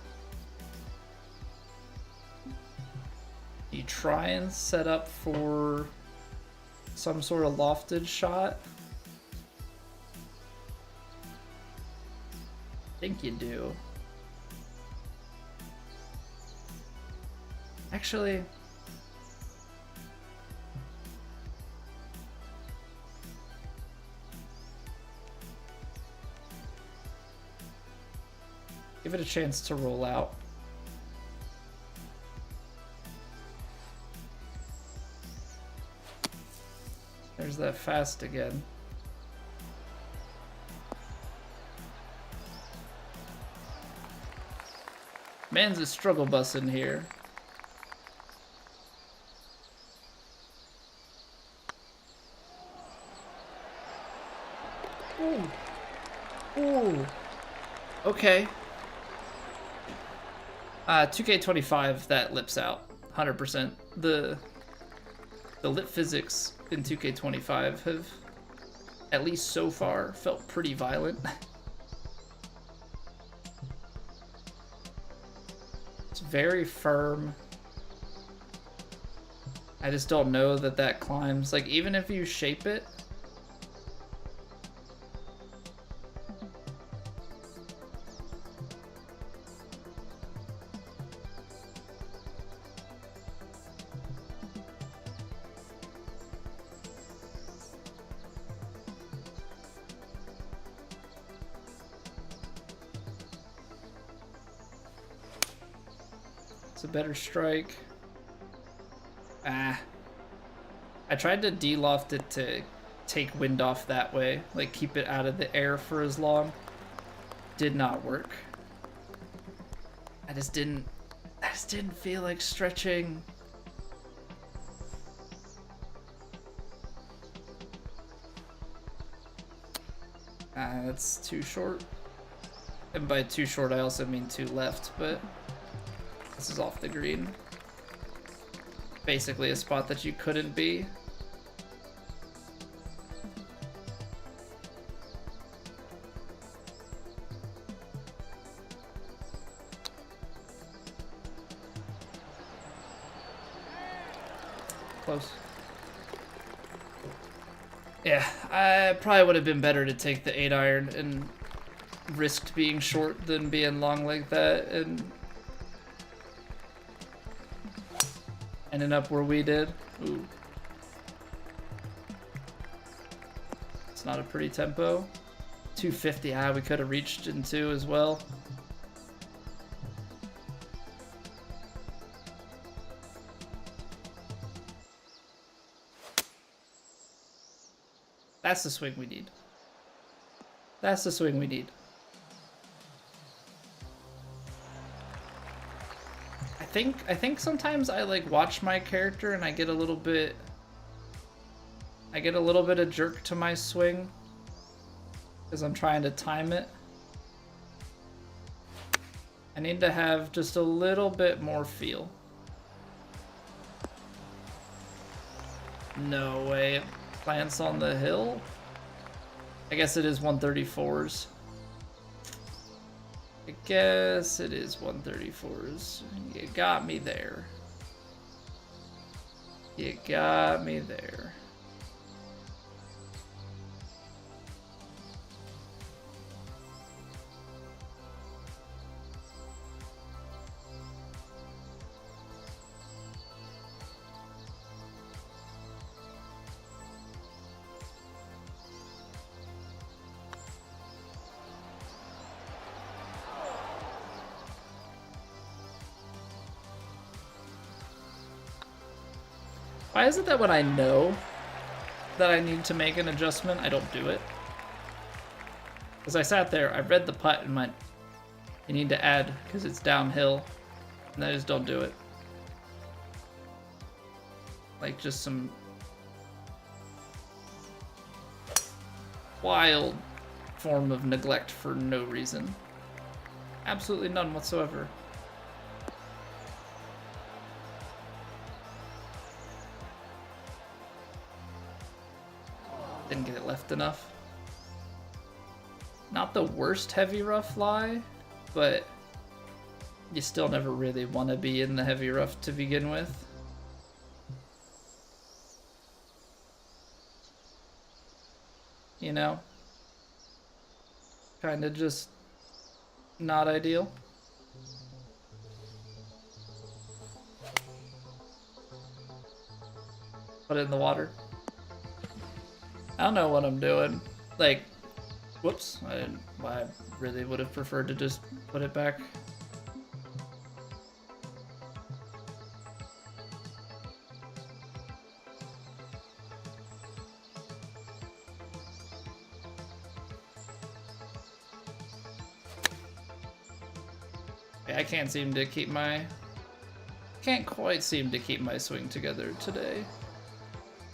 You try and set up for some sort of lofted shot. I think you do. Actually, give it a chance to roll out. There's that fast again. Man's a struggle bus in here. Ooh. Ooh. Okay. 2K25, that lips out 100%. The lip physics in 2K25 have, at least so far, felt pretty violent. It's very firm. I just don't know that that climbs. Like, even if you shape it, it's a better strike. Ah. I tried to de-loft it to take wind off that way, like keep it out of the air for as long. Did not work. I just didn't feel like stretching. That's too short. And by too short, I also mean too left, but this is off the green. Basically a spot that you couldn't be. Close. Yeah, I probably would have been better to take the 8-iron and risked being short than being long like that and ending up where we did. Ooh. It's not a pretty tempo. 250, we could have reached in 2 as well. That's the swing we need. That's the swing we need. I think sometimes I like watch my character and I get a little bit of jerk to my swing because I'm trying to time it. I need to have just a little bit more feel. No way. It plants on the hill? I guess it is 134s. I guess it is 134s. You got me there. You got me there. Why is it that when I know that I need to make an adjustment, I don't do it? Because I sat there, I read the putt and went, you need to add because it's downhill, and I just don't do it. Like just some wild form of neglect for no reason. Absolutely none whatsoever. Didn't get it left enough. Not the worst heavy rough lie, but you still never really want to be in the heavy rough to begin with. You know? Kind of just not ideal. Put it in the water. I don't know what I'm doing. Like, whoops, I really would have preferred to just put it back. I can't seem to keep my... Can't quite seem to keep my swing together today.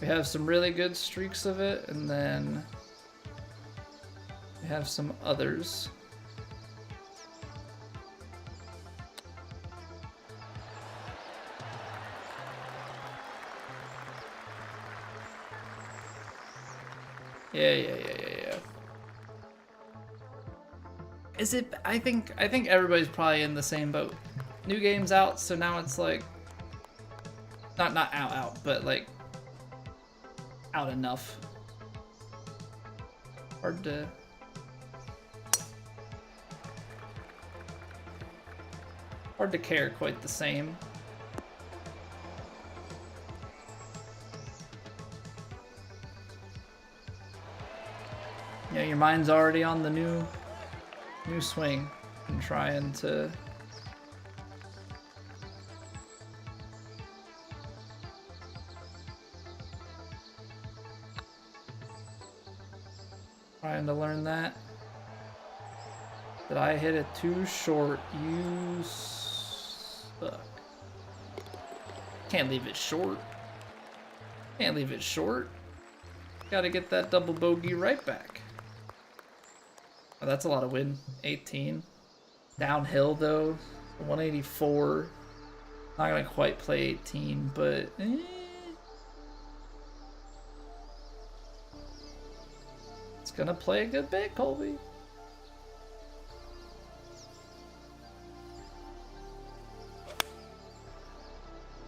We have some really good streaks of it, and then we have some others. Yeah. Is it? I think everybody's probably in the same boat. New game's out, so now it's like Not out, but like out enough. Hard to. Hard to care quite the same. Yeah, your mind's already on the new swing and trying to learn that. Did I hit it too short? You suck. Can't leave it short. Can't leave it short. Gotta get that double bogey right back. Oh, that's a lot of wind. 18. Downhill though. 184. Not gonna quite play 18, but it's gonna play a good bit, Colby.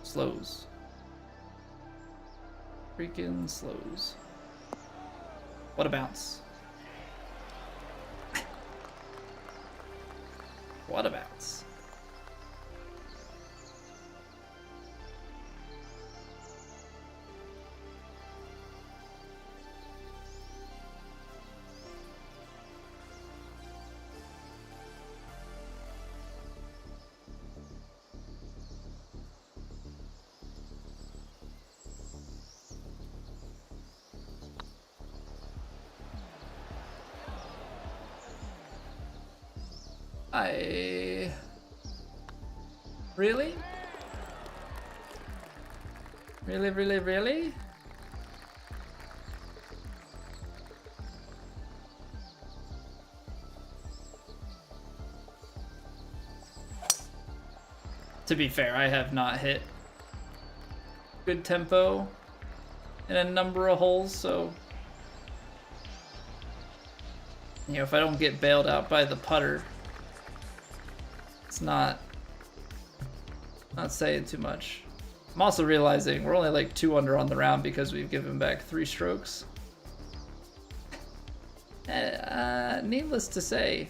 Slows. Freaking slows. What a bounce. What a bounce. Really? Really? To be fair, I have not hit good tempo in a number of holes, so you know, if I don't get bailed out by the putter, it's not saying too much. I'm also realizing we're only like 2 under on the round because we've given back 3 strokes. Needless to say,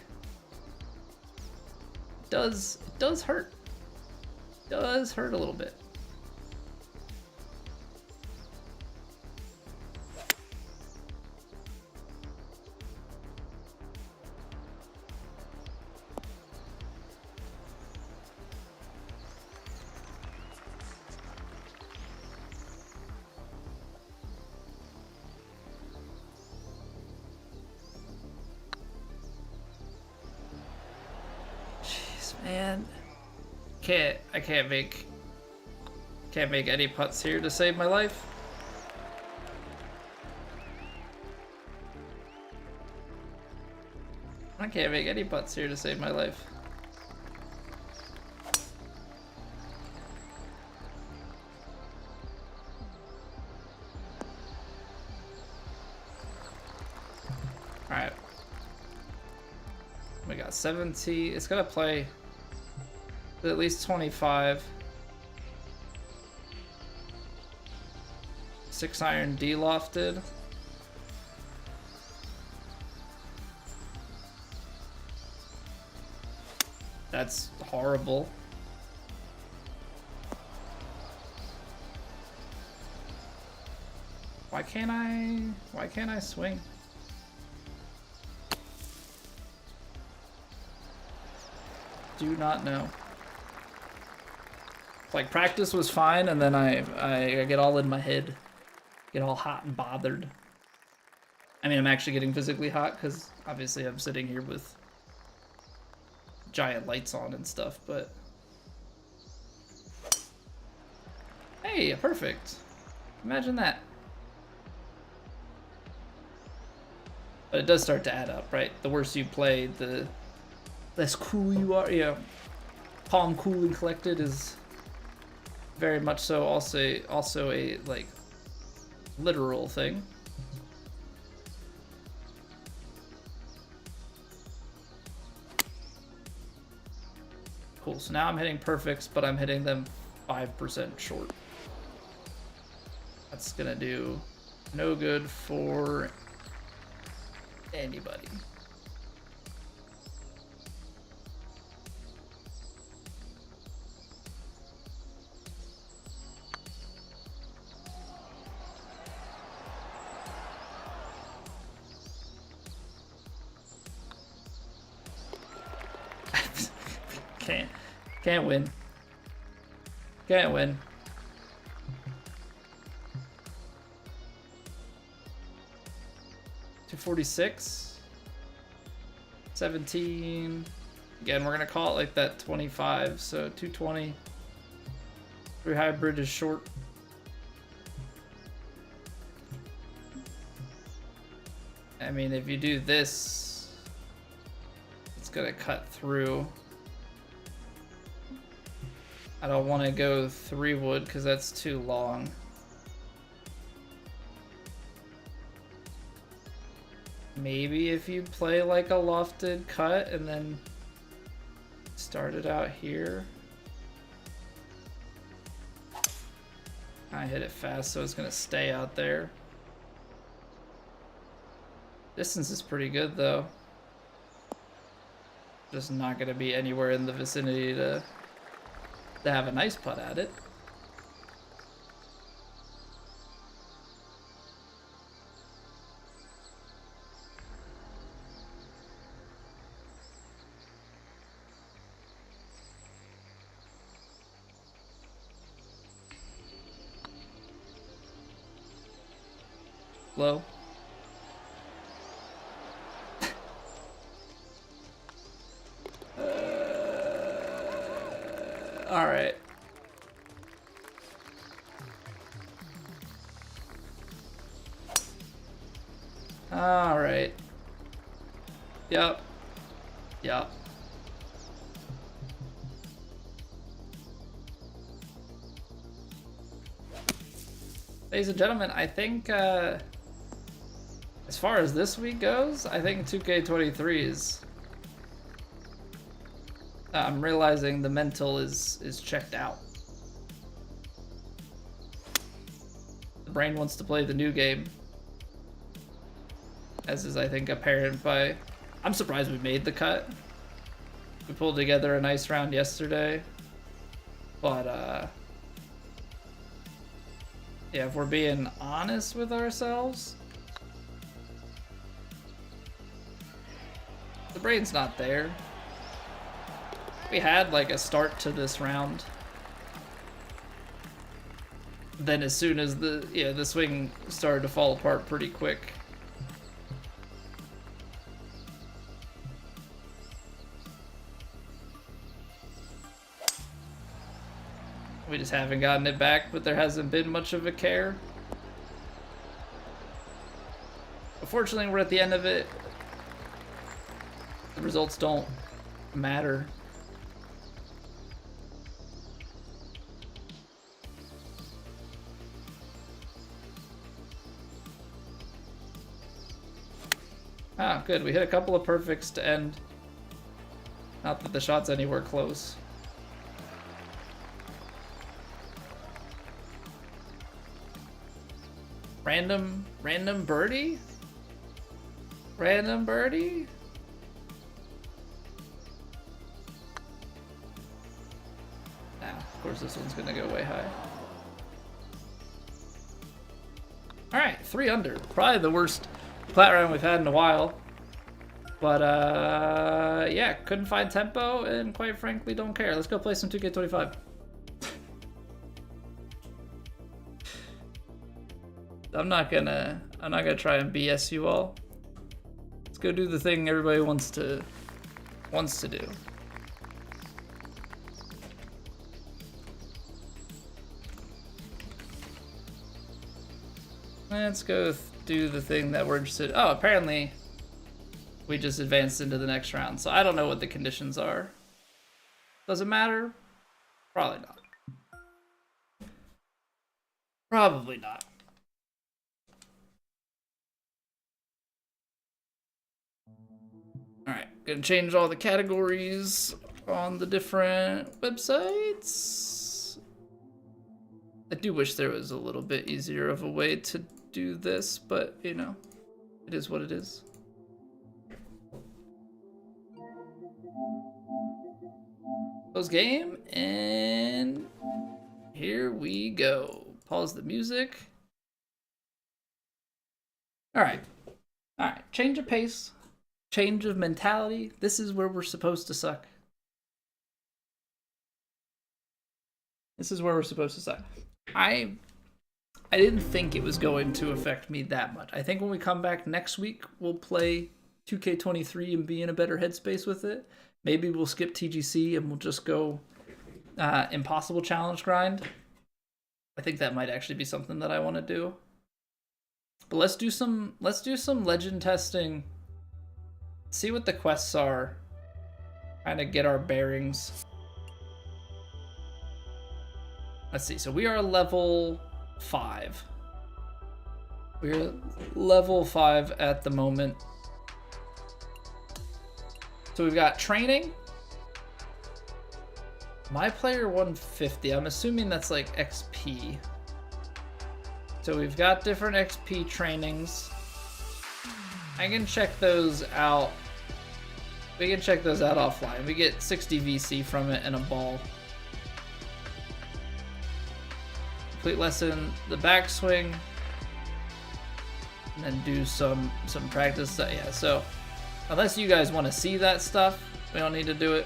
it does hurt. It does hurt a little bit. Man, I can't make any putts here to save my life. I can't make any putts here to save my life. All right, we got 70. It's gonna play at least 25. 6 iron de-lofted. That's horrible. Why can't I swing? Do not know. Like, practice was fine, and then I get all in my head, get all hot and bothered. I mean, I'm actually getting physically hot because obviously I'm sitting here with giant lights on and stuff, but hey, perfect. Imagine that. But it does start to add up, right? The worse you play, the less cool you are. Yeah, calm, cool, and collected is very much so also a like literal thing. Cool, so now I'm hitting perfects, but I'm hitting them 5% short. That's gonna do no good for anybody. Can't win. Can't win. $246. 17. Again, we're gonna call it like that 25, so 220. 3 hybrid is short. I mean, if you do this, it's gonna cut through. I don't want to go 3 wood because that's too long. Maybe if you play like a lofted cut and then start it out here. I hit it fast, so it's gonna stay out there. Distance is pretty good though. Just not gonna be anywhere in the vicinity to have a nice putt at it. Low. All right. All right. Yep. Yep. Ladies and gentlemen, I think as far as this week goes, I think 2K23 is I'm realizing the mental is checked out. The brain wants to play the new game. As is, I think, apparent by... I'm surprised we made the cut. We pulled together a nice round yesterday. But, yeah, if we're being honest with ourselves, the brain's not there. We had like a start to this round. Then as soon as the swing started to fall apart pretty quick. We just haven't gotten it back, but there hasn't been much of a care. Unfortunately, we're at the end of it. The results don't matter. Ah, good. We hit a couple of perfects to end. Not that the shot's anywhere close. Random birdie? Random birdie? Nah, of course this one's gonna go way high. Alright, 3 under. Probably the worst Plat Round we've had in a while. But, yeah, couldn't find tempo, and quite frankly, don't care. Let's go play some 2K25. I'm not gonna try and BS you all. Let's go do the thing everybody wants to do. Let's go do the thing that we're interested in. Oh, apparently we just advanced into the next round, so I don't know what the conditions are. Does it matter? Probably not. Probably not. Alright, gonna change all the categories on the different websites. I do wish there was a little bit easier of a way to do this, but you know, it is what it is. Close game, and here we go. Pause the music. All right. Change of pace, change of mentality. This is where we're supposed to suck. This is where we're supposed to suck. I didn't think it was going to affect me that much. I think when we come back next week, we'll play 2K23 and be in a better headspace with it. Maybe we'll skip TGC and we'll just go impossible challenge grind. I think that might actually be something that I want to do. But let's do some legend testing. See what the quests are. Kind of get our bearings. Let's see. So we are level 5. We're level 5 at the moment. So we've got training. My player 150. I'm assuming that's like XP. So we've got different XP trainings. I can check those out. We can check those out offline. We get 60 VC from it and a ball. Complete lesson, the backswing, and then do some practice. Yeah, so unless you guys want to see that stuff, we don't need to do it.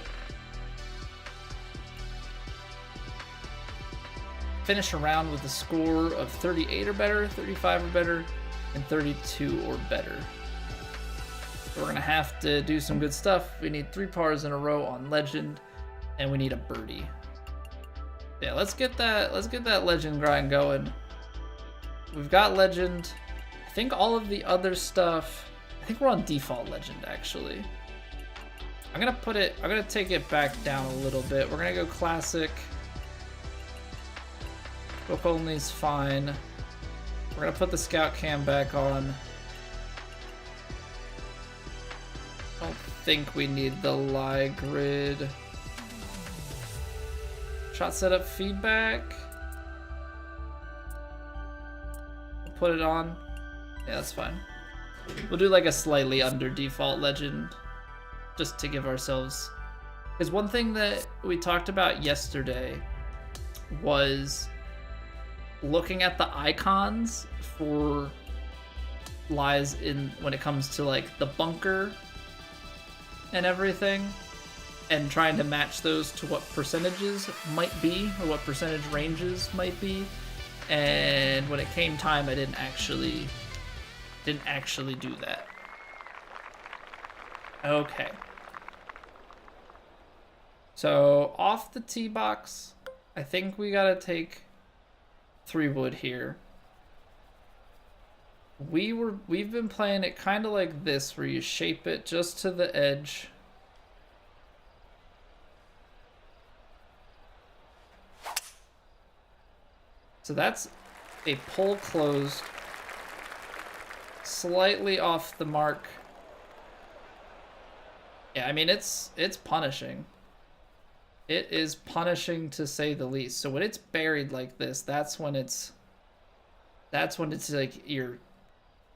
Finish a round with a score of 38 or better, 35 or better, and 32 or better. So we're gonna have to do some good stuff. We need 3 pars in a row on legend, and we need a birdie. Yeah, let's get that legend grind going. We've got legend. I think all of the other stuff, I think we're on default legend actually. I'm gonna take it back down a little bit. We're gonna go classic. Book only is fine. We're gonna put the scout cam back on. I don't think we need the lie grid. Shot setup feedback. We'll put it on. Yeah, that's fine. We'll do like a slightly under default legend just to give ourselves. Because one thing that we talked about yesterday was looking at the icons for lies in when it comes to like the bunker and everything, and trying to match those to what percentages might be or what percentage ranges might be. And when it came time, I didn't actually do that. Okay. So off the tee box, I think we gotta take 3 wood here. We've been playing it kind of like this, where you shape it just to the edge. So that's a pull closed, slightly off the mark. Yeah, I mean it's punishing. It is punishing to say the least. So when it's buried like this, that's when it's like your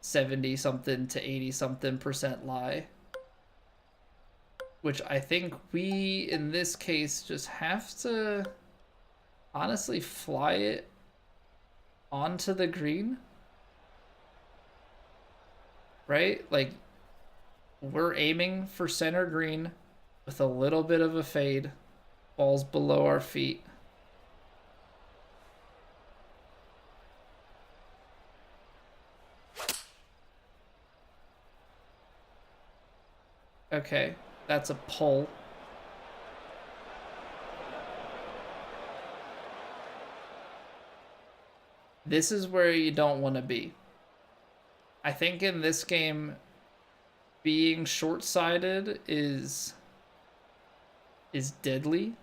70 something to 80 something % lie. Which I think we in this case just have to honestly fly it onto the green. Right? Like we're aiming for center green with a little bit of a fade. Ball's below our feet. Okay, that's a pull. This is where you don't want to be. I think in this game, being short-sighted is deadly,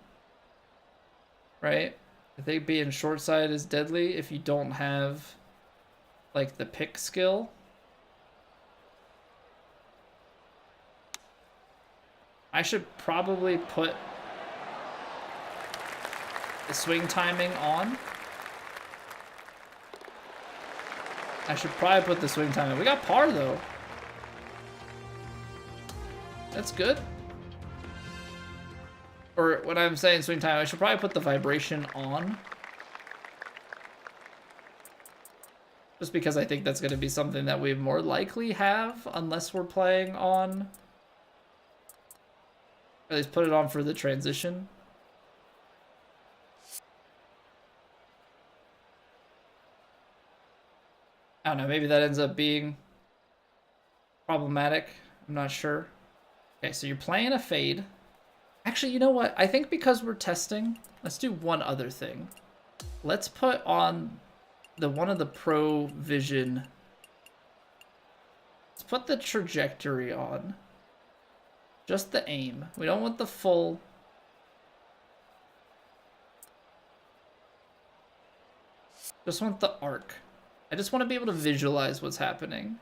right? I think being short-sighted is deadly if you don't have like the pick skill. I should probably put the swing timing on I should probably put the swing time in. We got par though. That's good. Or when I'm saying swing time, I should probably put the vibration on. Just because I think that's going to be something that we more likely have unless we're playing on. Or at least put it on for the transition. I don't know, maybe that ends up being problematic. I'm not sure. Okay, so you're playing a fade. Actually, you know what? I think because we're testing, let's do one other thing. Let's put on the one of the Pro Vision. Let's put the trajectory on. Just the aim. We don't want the full. Just want the arc. I just want to be able to visualize what's happening.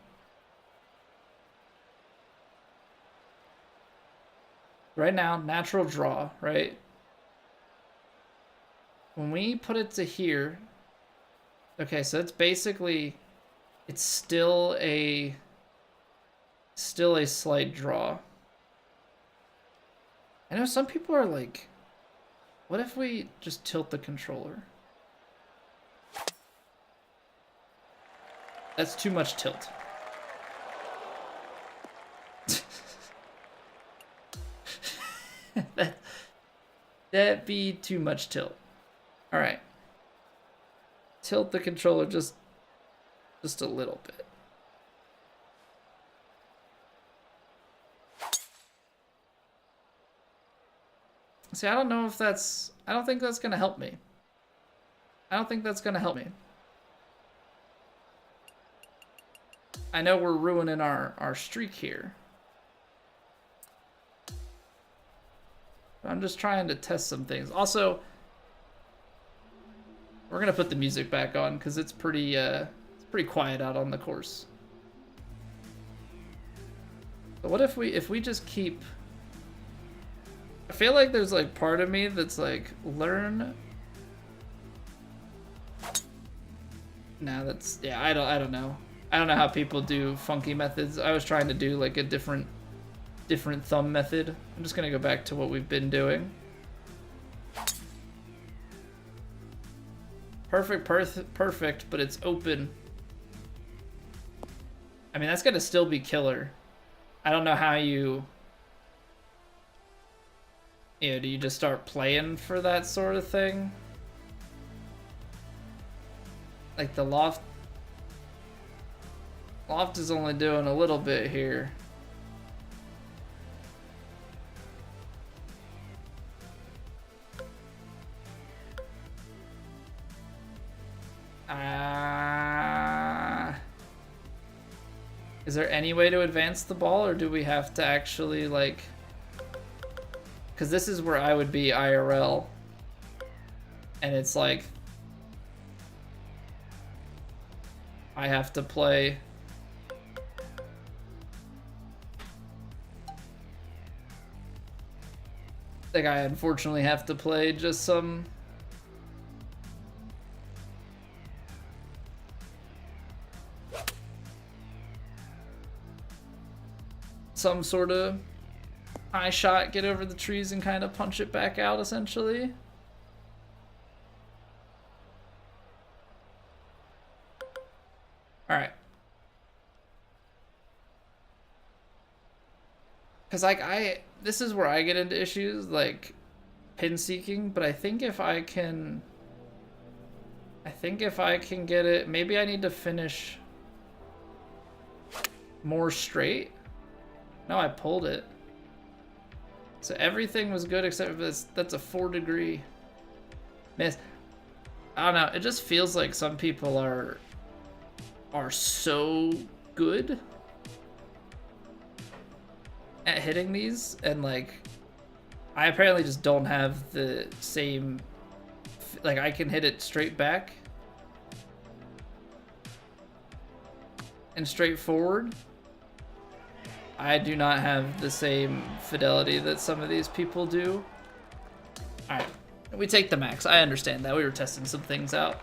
Right now, natural draw, right? When we put it to here, okay, so it's basically, it's still a slight draw. I know some people are like, what if we just tilt the controller? That's too much tilt. That'd be too much tilt. All right. Tilt the controller just a little bit. See, I don't know if that's, I don't think that's gonna help me. I don't think that's gonna help me. I know we're ruining our streak here. But I'm just trying to test some things. Also, we're gonna put the music back on because it's pretty quiet out on the course. But what if we just keep? I feel like there's like part of me that's like learn. Nah, that's yeah. I don't know. I don't know how people do funky methods. I was trying to do like a different thumb method. I'm just gonna go back to what we've been doing. Perfect, but it's open. I mean, that's gonna still be killer. I don't know how you know, do you just start playing for that sort of thing? Like the loft is only doing a little bit here. Is there any way to advance the ball, or do we have to actually like, because this is where I would be IRL, and it's like I have to play like I unfortunately have to play just some sort of high shot, get over the trees and kind of punch it back out essentially. All right. Cause like this is where I get into issues like pin seeking, but I think if I can get it, maybe I need to finish more straight. No, I pulled it. So everything was good except for this. That's a 4-degree miss. I don't know. It just feels like some people are so good at hitting these, and like I apparently just don't have the same. Like I can hit it straight back and straight forward. I do not have the same fidelity that some of these people do. All right, we take the max. I understand that. We were testing some things out.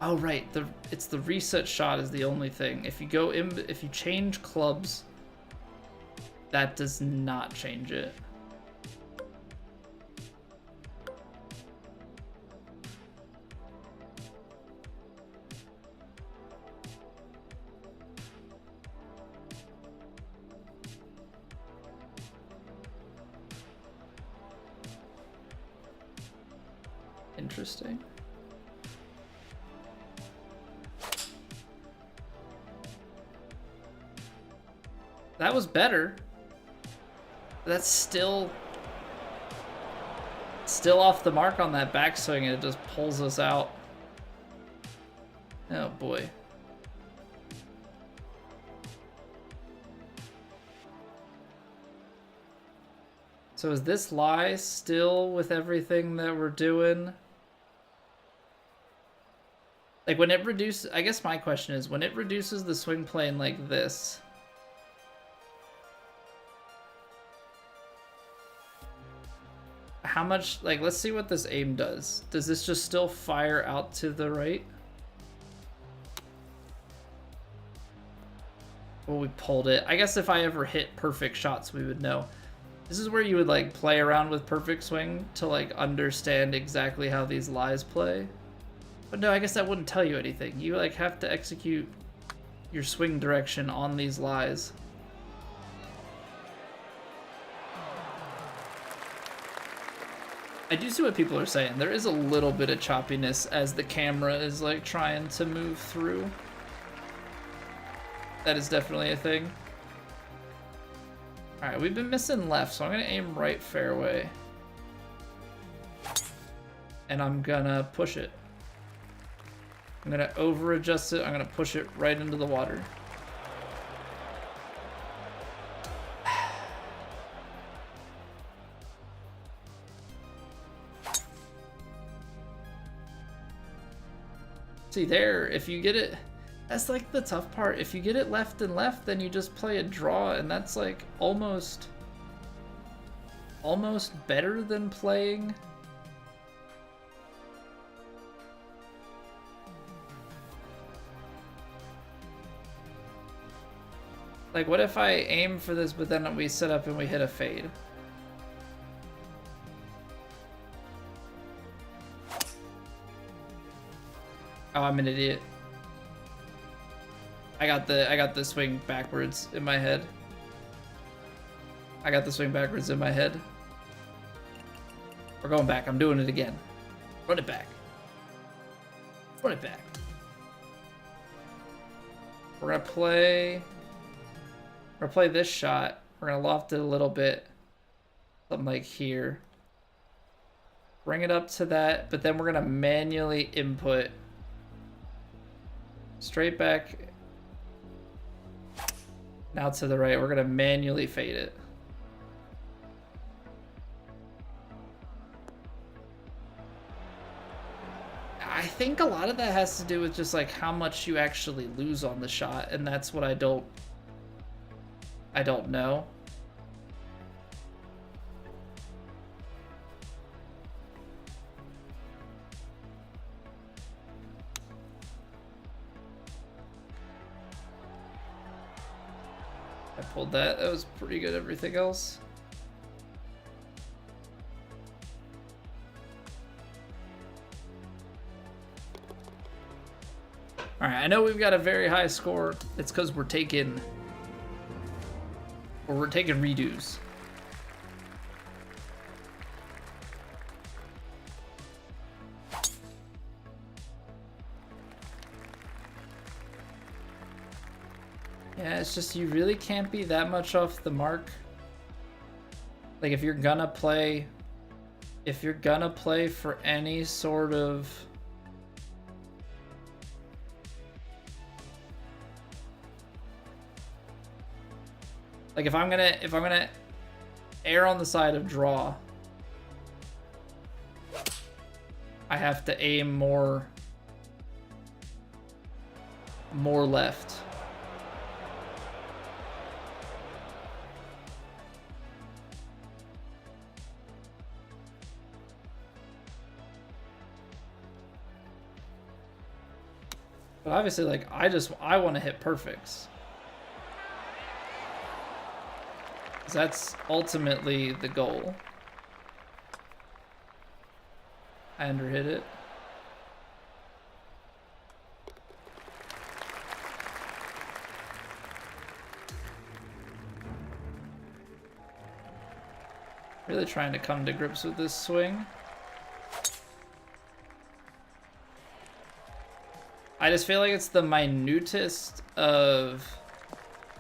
Oh right, it's the reset shot is the only thing. If you go in, if you change clubs, that does not change it. Interesting. That was better. That's still off the mark on that backswing, and it just pulls us out. Oh boy. So is this lie still with everything that we're doing? Like when it reduces, I guess my question is, when it reduces the swing plane like this, how much, like, let's see what this aim does. Does this just still fire out to the right? Well, we pulled it. I guess if I ever hit perfect shots, we would know. This is where you would like play around with perfect swing to like understand exactly how these lies play. But no, I guess that wouldn't tell you anything. You like have to execute your swing direction on these lies. I do see what people are saying. There is a little bit of choppiness as the camera is like trying to move through. That is definitely a thing. All right, we've been missing left, so I'm gonna aim right fairway. And I'm gonna push it. I'm gonna over adjust it. I'm gonna push it right into the water. See there, if you get it, that's like the tough part. If you get it left and left, then you just play a draw, and that's like almost better than playing. Like, what if I aim for this, but then we set up and we hit a fade? Oh, I'm an idiot. I got the swing backwards in my head. I got the swing backwards in my head. We're going back. I'm doing it again. Run it back. Run it back. We're gonna play this shot. We're gonna loft it a little bit. Something like here. Bring it up to that, but then we're gonna manually input. Straight back. Now to the right, we're gonna manually fade it. I think a lot of that has to do with just like how much you actually lose on the shot, and that's what I don't know. I pulled that. That was pretty good. Everything else. All right, I know we've got a very high score. It's because we're taking redos. Yeah, it's just you really can't be that much off the mark. Like if you're gonna play for any sort of like if I'm gonna err on the side of draw, I have to aim more left. But obviously, like, I want to hit perfects. 'Cause that's ultimately the goal. I underhit it. Really trying to come to grips with this swing. I just feel like it's the minutest of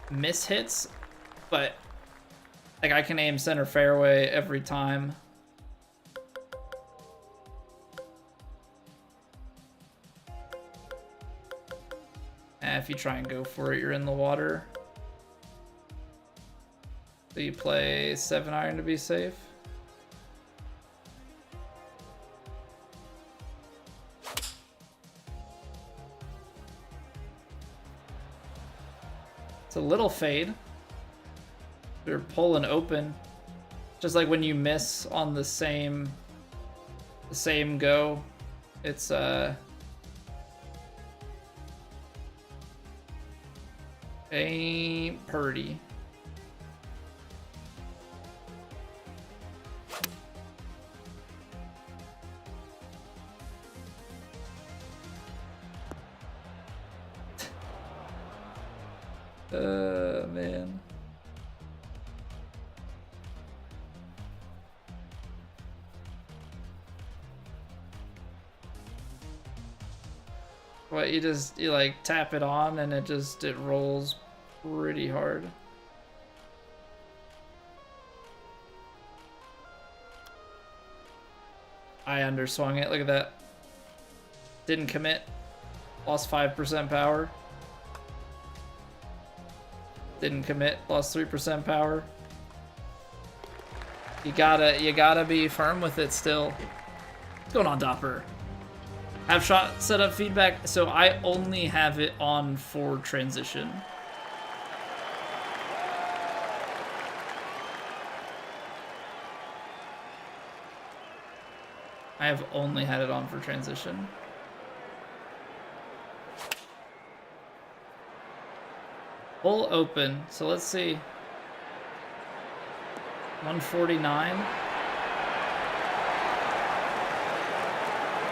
mishits, but like I can aim center fairway every time. And if you try and go for it, you're in the water. So you play 7-iron to be safe. It's a little fade. They're pulling open. Just like when you miss on the same go, it's ain't purty. Man. What, you like tap it on and it rolls pretty hard. I underswung it, look at that. Didn't commit. Lost 5% power. Didn't commit, lost 3% power. You gotta be firm with it still. What's going on, Dopper? Have shot setup feedback, so I only have it on for transition. I have only had it on for transition. Full open, so let's see. 149.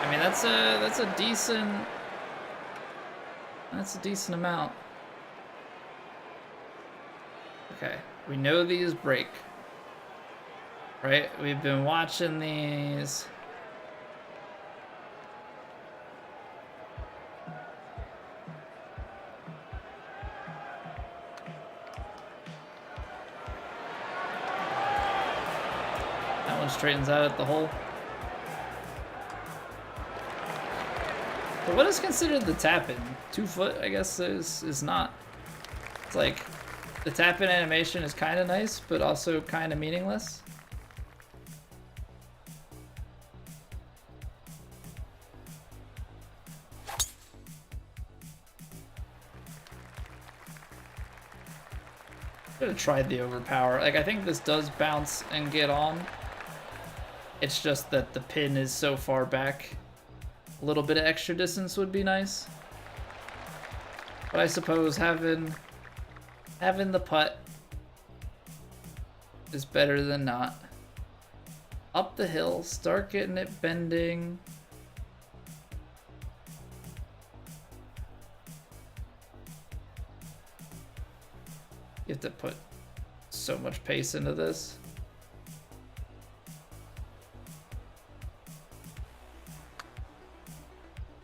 I mean, that's a decent amount. Okay, we know these break, right? We've been watching these. Straightens out at the hole. But what is considered the tap-in? 2 foot, I guess, is not. It's like the tap-in animation is kind of nice, but also kind of meaningless. Should have tried the overpower. Like, I think this does bounce and get on. It's just that the pin is so far back. A little bit of extra distance would be nice. But I suppose having the putt is better than not. Up the hill, start getting it bending. You have to put so much pace into this.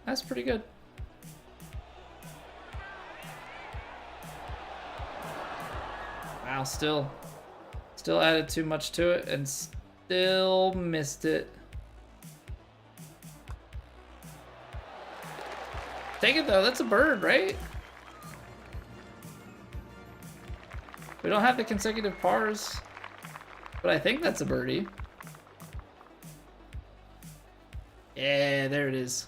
That's pretty good. Wow, still added too much to it and still missed it. Take it though, that's a bird, right? We don't have the consecutive pars, but I think that's a birdie. Yeah, there it is.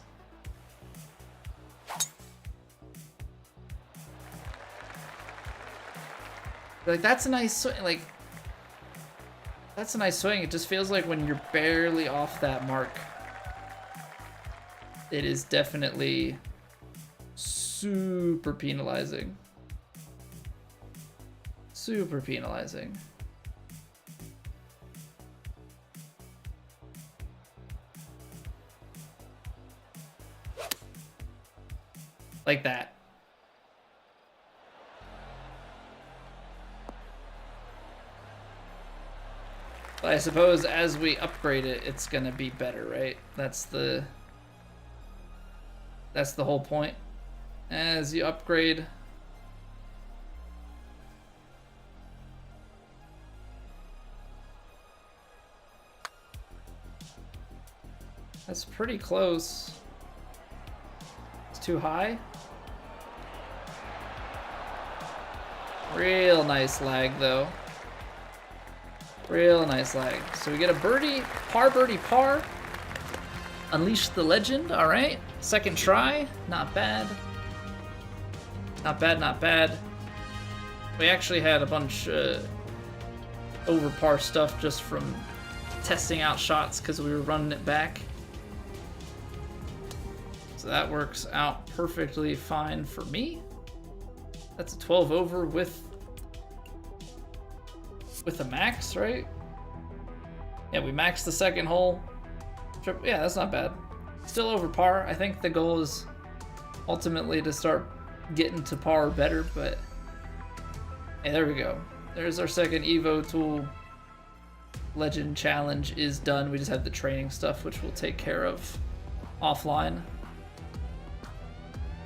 Like, that's a nice swing. Like, that's a nice swing. It just feels like when you're barely off that mark, it is definitely super penalizing. Super penalizing. Like that. But I suppose as we upgrade it, it's gonna be better, right? That's the whole point. As you upgrade, that's pretty close. It's too high. Real nice lag though. Real nice lag. So we get a birdie, par. Unleash the legend, all right. Second try, not bad. Not bad, not bad. We actually had a bunch over par stuff just from testing out shots because we were running it back. So that works out perfectly fine for me. That's a 12 over with a max, right? Yeah, we maxed the second hole. Yeah, that's not bad. Still over par. I think the goal is ultimately to start getting to par better, but hey, there we go. There's our second Evo Tool Legend Challenge is done. We just have the training stuff, which we'll take care of offline.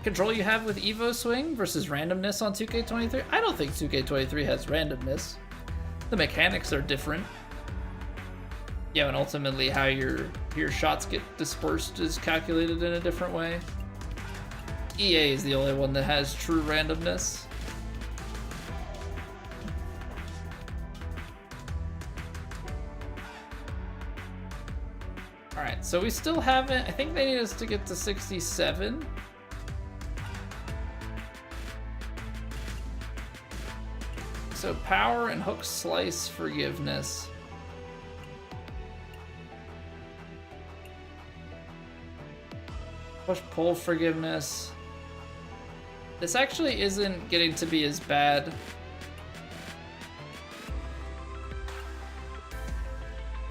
Control you have with Evo Swing versus randomness on 2K23? I don't think 2K23 has randomness. The mechanics are different. Yeah, and ultimately how your shots get dispersed is calculated in a different way. EA is the only one that has true randomness. Alright, so we still haven't... I think they need us to get to 67. So power and hook slice forgiveness. Push pull forgiveness. This actually isn't getting to be as bad.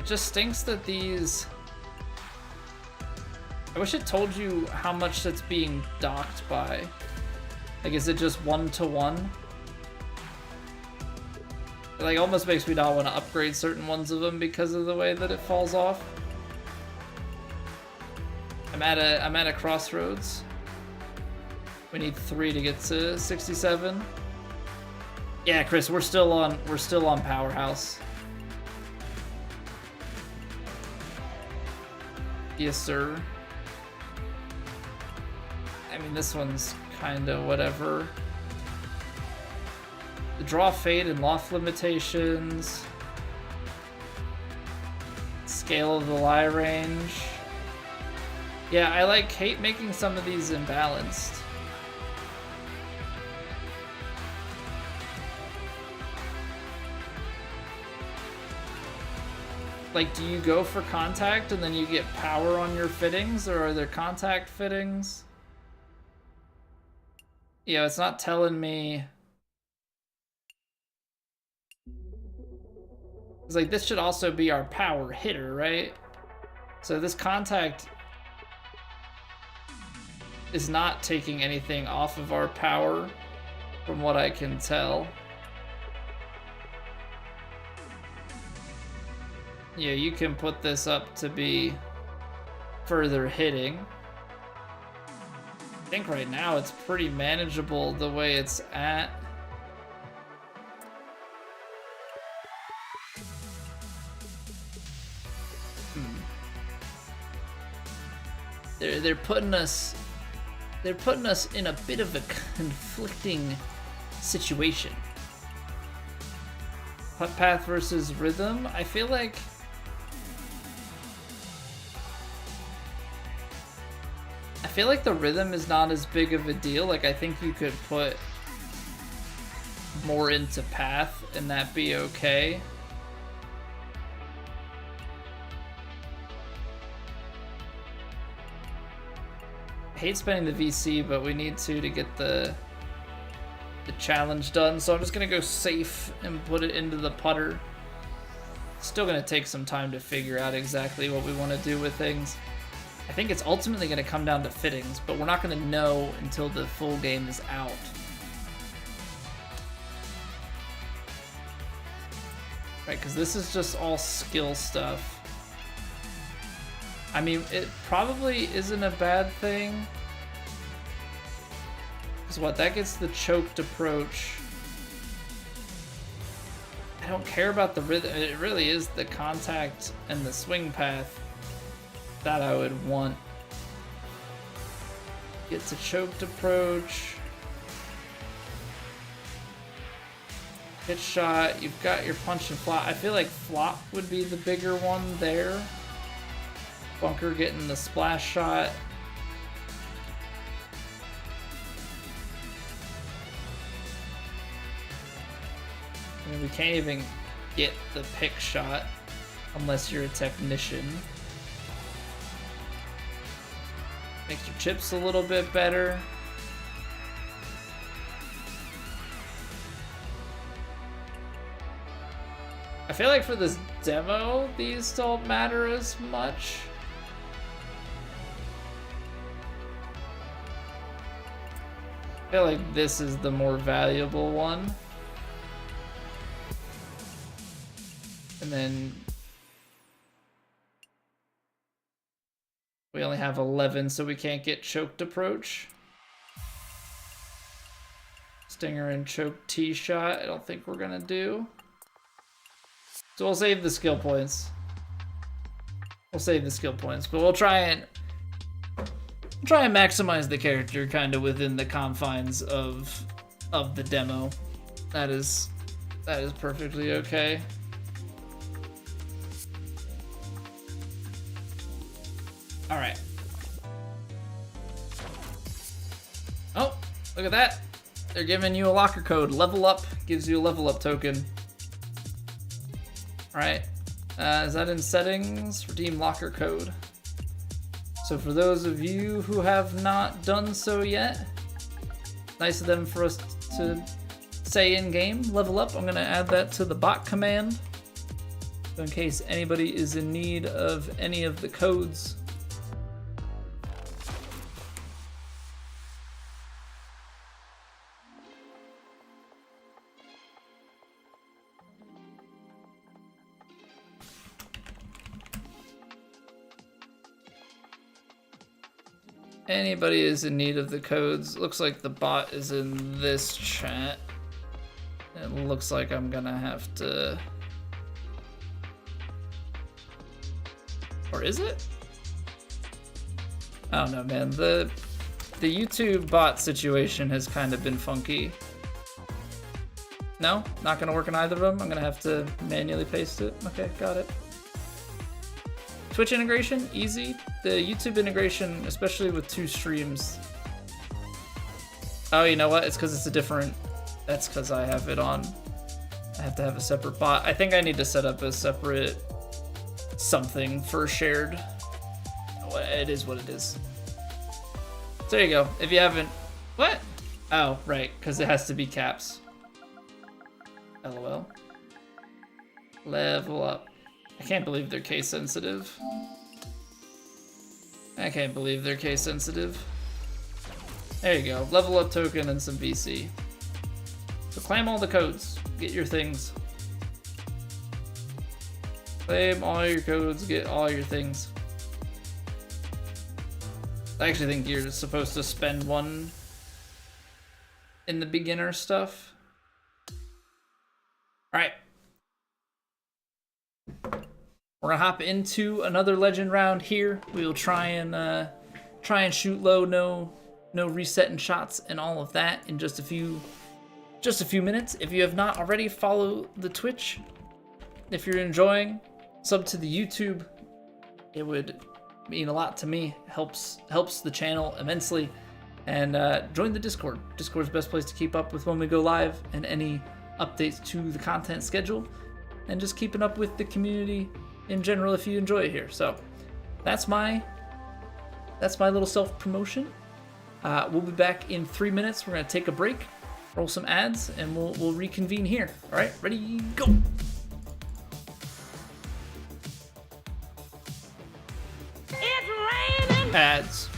It just stinks that these... I wish it told you how much that's being docked by. Like, is it just 1-to-1? It like almost makes me not want to upgrade certain ones of them because of the way that it falls off. I'm at a crossroads. We need 3 to get to 67. Yeah, Chris, we're still on Powerhouse. Yes, sir. I mean, this one's kind of whatever. The draw fade and loft limitations. Scale of the lie range. Yeah, I hate making some of these imbalanced. Like, do you go for contact and then you get power on your fittings, or are there contact fittings? Yeah, it's not telling me. It's like, this should also be our power hitter, right? So this contact is not taking anything off of our power, from what I can tell. Yeah, you can put this up to be further hitting. I think right now it's pretty manageable the way it's at. They're putting us in a bit of a conflicting situation. Putt path versus rhythm. I feel like the rhythm is not as big of a deal. Like, I think you could put more into path and that be okay. I hate spending the VC, but we need to get the challenge done. So I'm just gonna go safe and put it into the putter. Still gonna take some time to figure out exactly what we want to do with things. I think it's ultimately gonna come down to fittings, but we're not gonna know until the full game is out. Right, because this is just all skill stuff. I mean, it probably isn't a bad thing. Because what, that gets the choked approach. I don't care about the rhythm. It really is the contact and the swing path that I would want. Gets a choked approach. Pitch shot, you've got your punch and flop. I feel like flop would be the bigger one there. Bunker getting the splash shot. I mean, we can't even get the pick shot unless you're a technician. Makes your chips a little bit better. I feel like for this demo, these don't matter as much. I feel like this is the more valuable one. And then we only have 11, so we can't get choked approach. Stinger and choked tee shot, I don't think we're gonna do. So we'll save the skill points. We'll save the skill points, but we'll try and maximize the character kind of within the confines of the demo. That is perfectly okay. All right. Oh, look at that. They're giving you a locker code. Level up gives you a level up token. All right. Is that in settings? Redeem locker code. So for those of you who have not done so yet, nice of them for us to say in game, level up. I'm gonna add that to the bot command. So in case anybody is in need of any of the codes. Anybody is in need of the codes. Looks like the bot is in this chat. It looks like I'm gonna have to... Or is it? I don't know, man. The YouTube bot situation has kind of been funky. No? Not gonna work on either of them? I'm gonna have to manually paste it. Okay, got it. Twitch integration, easy. The YouTube integration, especially with 2 streams. Oh, you know what? It's because it's a different... That's because I have it on. I have to have a separate bot. I think I need to set up a separate something for shared. It is what it is. So there you go. If you haven't... What? Oh, right. Because it has to be caps. LOL. Level up. I can't believe they're case sensitive. I can't believe they're case sensitive. There you go. Level up token and some VC. So claim all the codes. Get your things. Claim all your codes. Get all your things. I actually think you're supposed to spend one in the beginner stuff. All right. We're gonna hop into another legend round here. We'll try and shoot low, no resetting shots and all of that in just a few minutes. If you have not already, follow the Twitch. If you're enjoying, sub to the YouTube. It would mean a lot to me. Helps the channel immensely. And join the Discord. Discord's the best place to keep up with when we go live and any updates to the content schedule. And just keeping up with the community in general if you enjoy it here. So that's my little self-promotion. We'll be back in 3 minutes. We're gonna take a break, roll some ads, and we'll reconvene here. All right, ready, go. It's raining. Ads.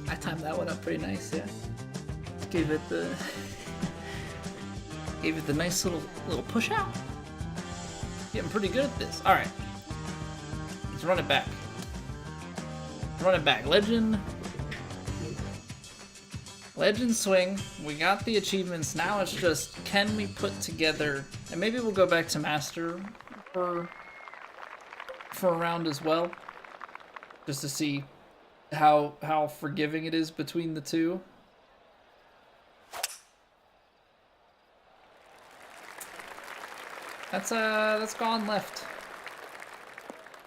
I timed that one up pretty nice, yeah. Gave it the nice little push out. Getting pretty good at this. All right, let's run it back. Run it back. Legend swing. We got the achievements. Now it's just, can we put together, and maybe we'll go back to master for a round as well, just to see how forgiving it is between the two. That's gone left.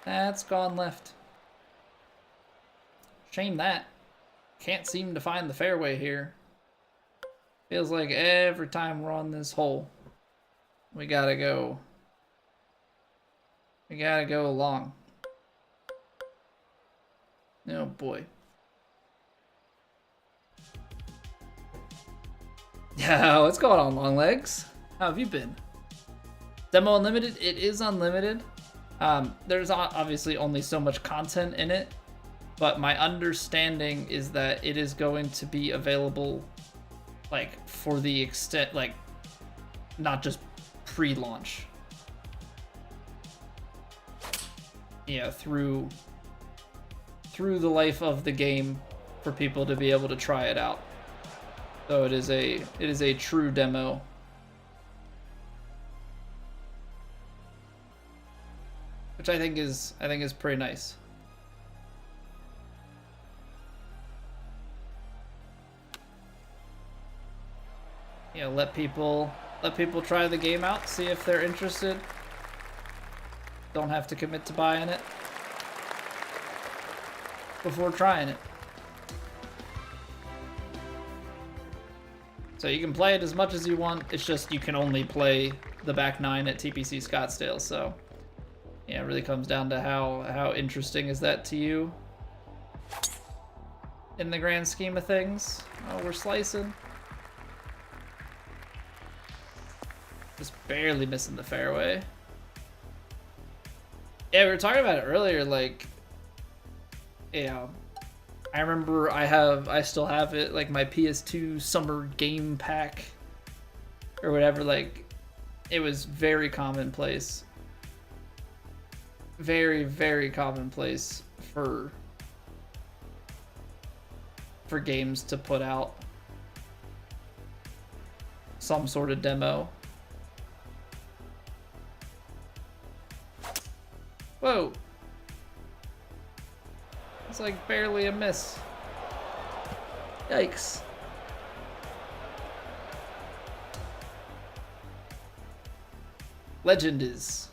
That's gone left. Shame that. Can't seem to find the fairway here. Feels like every time we're on this hole, we gotta go long. Oh boy. Yeah, what's going on, long legs? How have you been? Demo unlimited? It is unlimited. There's obviously only so much content in it, but my understanding is that it is going to be available, like, for the extent, like, not just pre-launch. Yeah, through the life of the game for people to be able to try it out. So it is a true demo. Which I think is pretty nice. let people try the game out, see if they're interested. Don't have to commit to buying it before trying it. So you can play it as much as you want, it's just you can only play the back 9 at TPC Scottsdale, so yeah, it really comes down to how interesting is that to you in the grand scheme of things. Oh, we're slicing. Just barely missing the fairway. Yeah, we were talking about it earlier, like, yeah, I remember I still have it, like my PS2 summer game pack or whatever, like it was very commonplace. Very, very commonplace for games to put out some sort of demo. Whoa. It's like barely a miss. Yikes. Legend is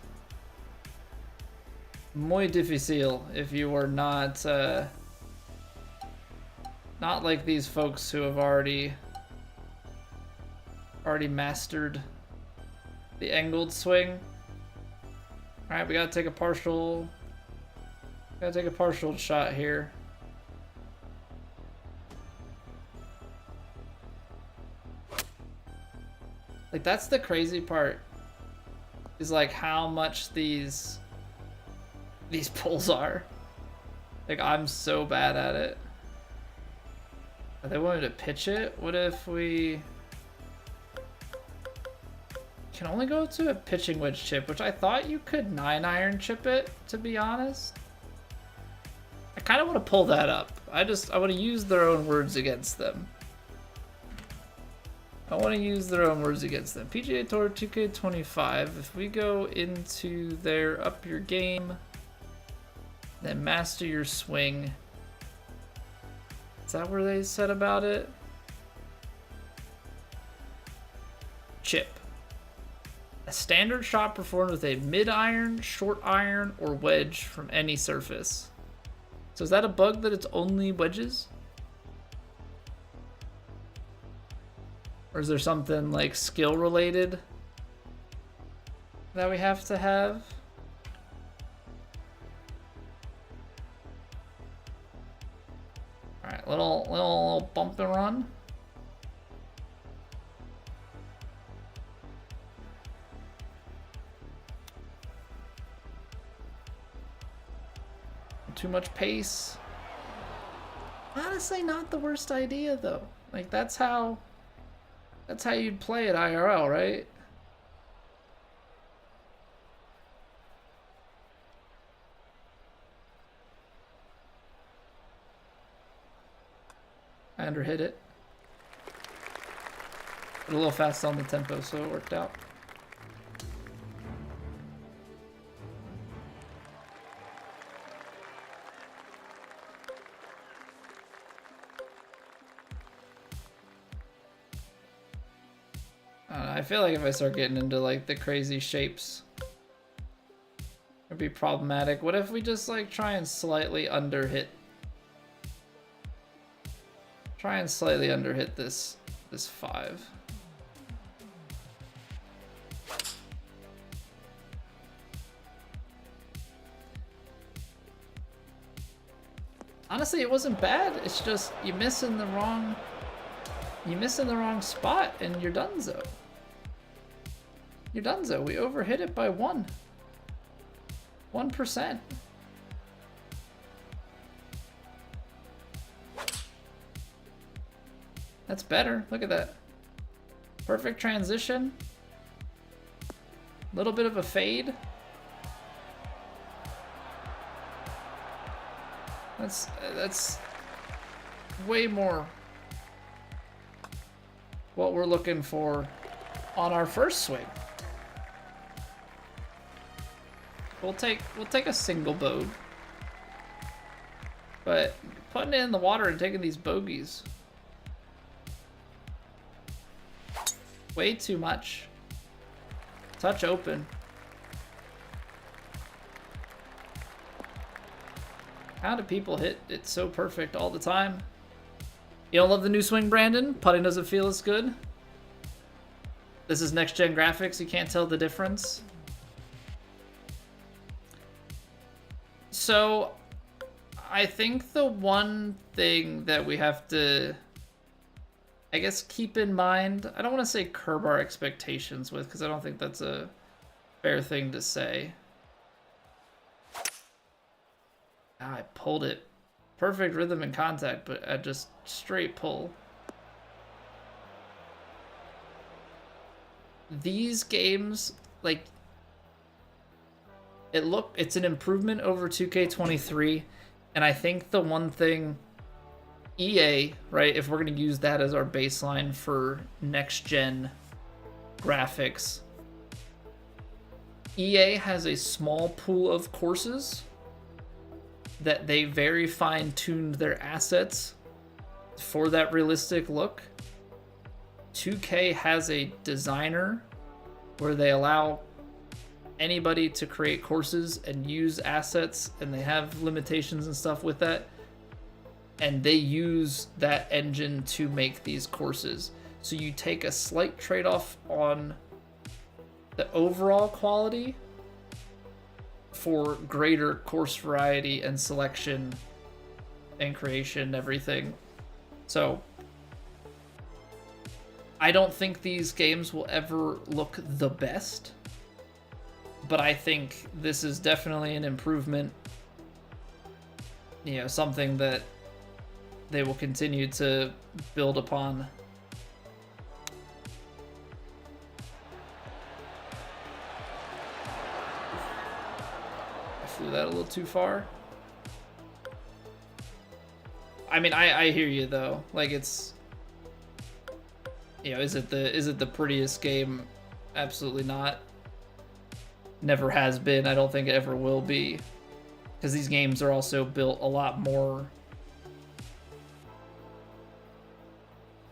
muy difícil if you are not like these folks who have already mastered the angled swing. All right, we gotta take a partial shot here. Like, that's the crazy part, is like how much these pulls are. Like, I'm so bad at it. Are they wanting to pitch it? What if we can only go to a pitching wedge chip, which I thought you could 9-iron chip it, to be honest. I kind of want to pull that up. I want to use their own words against them. I want to use their own words against them. PGA Tour 2K25, if we go into their up your game, then master your swing. Is that where they said about it? Chip. A standard shot performed with a mid-iron, short iron, or wedge from any surface. So is that a bug that it's only wedges? Or is there something like skill related that we have to have? All right, little bump and run. Too much pace. Honestly, not the worst idea though. Like, that's how you'd play it IRL, right? I underhit it. But a little fast on the tempo, so it worked out. I feel like if I start getting into like the crazy shapes, it'd be problematic. What if we just like try and slightly underhit this 5? Honestly, it wasn't bad. It's just you miss in the wrong spot and you're donezo. You're donezo. We overhit it by 1%. That's better. Look at that. Perfect transition. Little bit of a fade. That's way more what we're looking for on our first swing. We'll take a single bogey, but putting it in the water and taking these bogeys. Way too much. Touch open. How do people hit it so perfect all the time? You don't love the new swing, Brandon? Putting doesn't feel as good? This is next-gen graphics. You can't tell the difference. So, I think the one thing that we have to, I guess, keep in mind, I don't want to say curb our expectations with, because I don't think that's a fair thing to say. I pulled it. Perfect rhythm and contact, but I just straight pull. These games, like, it's an improvement over 2K23, and I think the one thing EA, right, if we're going to use that as our baseline for next-gen graphics, EA has a small pool of courses that they very fine-tuned their assets for that realistic look. 2K has a designer where they allow anybody to create courses and use assets, and they have limitations and stuff with that, and they use that engine to make these courses. So you take a slight trade-off on the overall quality for greater course variety and selection and creation and everything. So I don't think these games will ever look the best, but I think this is definitely an improvement, you know, something that they will continue to build upon. Flew that a little too far. I mean, I hear you though. Like, it's, you know, is it the prettiest game? Absolutely not. Never has been. I don't think it ever will be, because these games are also built a lot more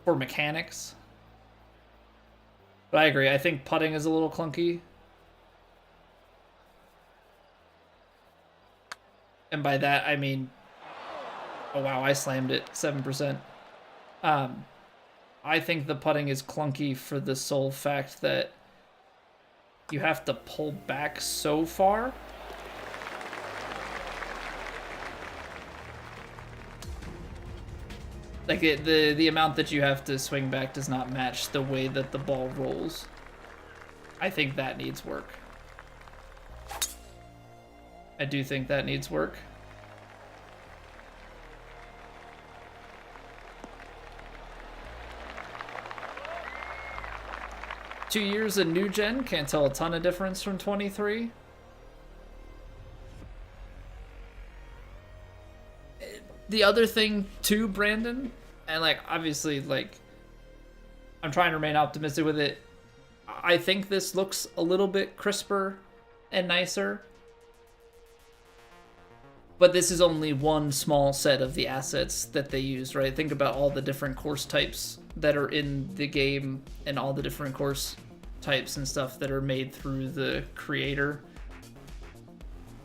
for mechanics. But I agree. I think putting is a little clunky. And by that, I mean, oh wow, I slammed it, 7%. I think the putting is clunky for the sole fact that you have to pull back so far. Like, the amount that you have to swing back does not match the way that the ball rolls. I think that needs work. I do think that needs work. Two years in new gen, can't tell a ton of difference from 23. The other thing too, Brandon, and like obviously, like, I'm trying to remain optimistic with it. I think this looks a little bit crisper and nicer. But this is only one small set of the assets that they use, right? Think about all the different course types that are in the game and all the different course types and stuff that are made through the creator.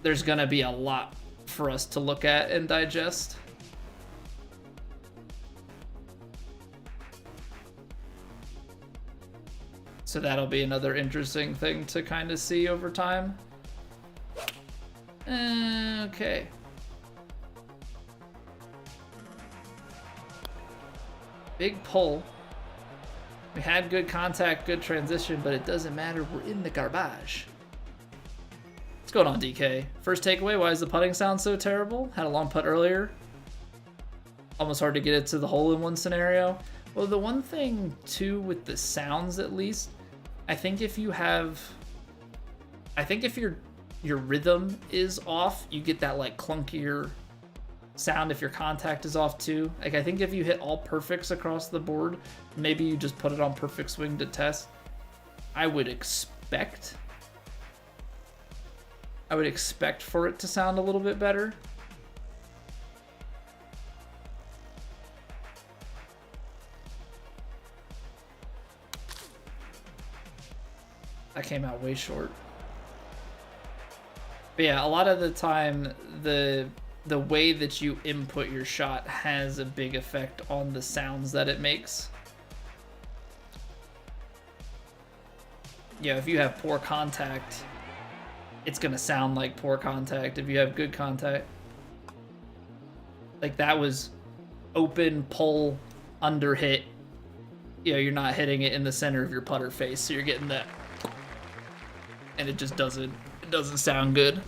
There's gonna be a lot for us to look at and digest. So that'll be another interesting thing to kind of see over time. Okay. Big pull. We had good contact, good transition, but it doesn't matter. We're in the garbage. What's going on, DK? First takeaway, why does the putting sound so terrible? Had a long putt earlier. Almost hard to get it to the hole in one scenario. Well, the one thing, too, with the sounds at least, I think if you have... I think if your rhythm is off, you get that, like, clunkier sound if your contact is off too. Like, I think if you hit all perfects across the board, maybe you just put it on perfect swing to test, I would expect for it to sound a little bit better. That came out way short. But yeah, a lot of the time, the way that you input your shot has a big effect on the sounds that it makes. Yeah, if you have poor contact, it's gonna sound like poor contact. If you have good contact, like that was open, pull, under hit. You know, you're not hitting it in the center of your putter face, so you're getting that, and it just doesn't sound good.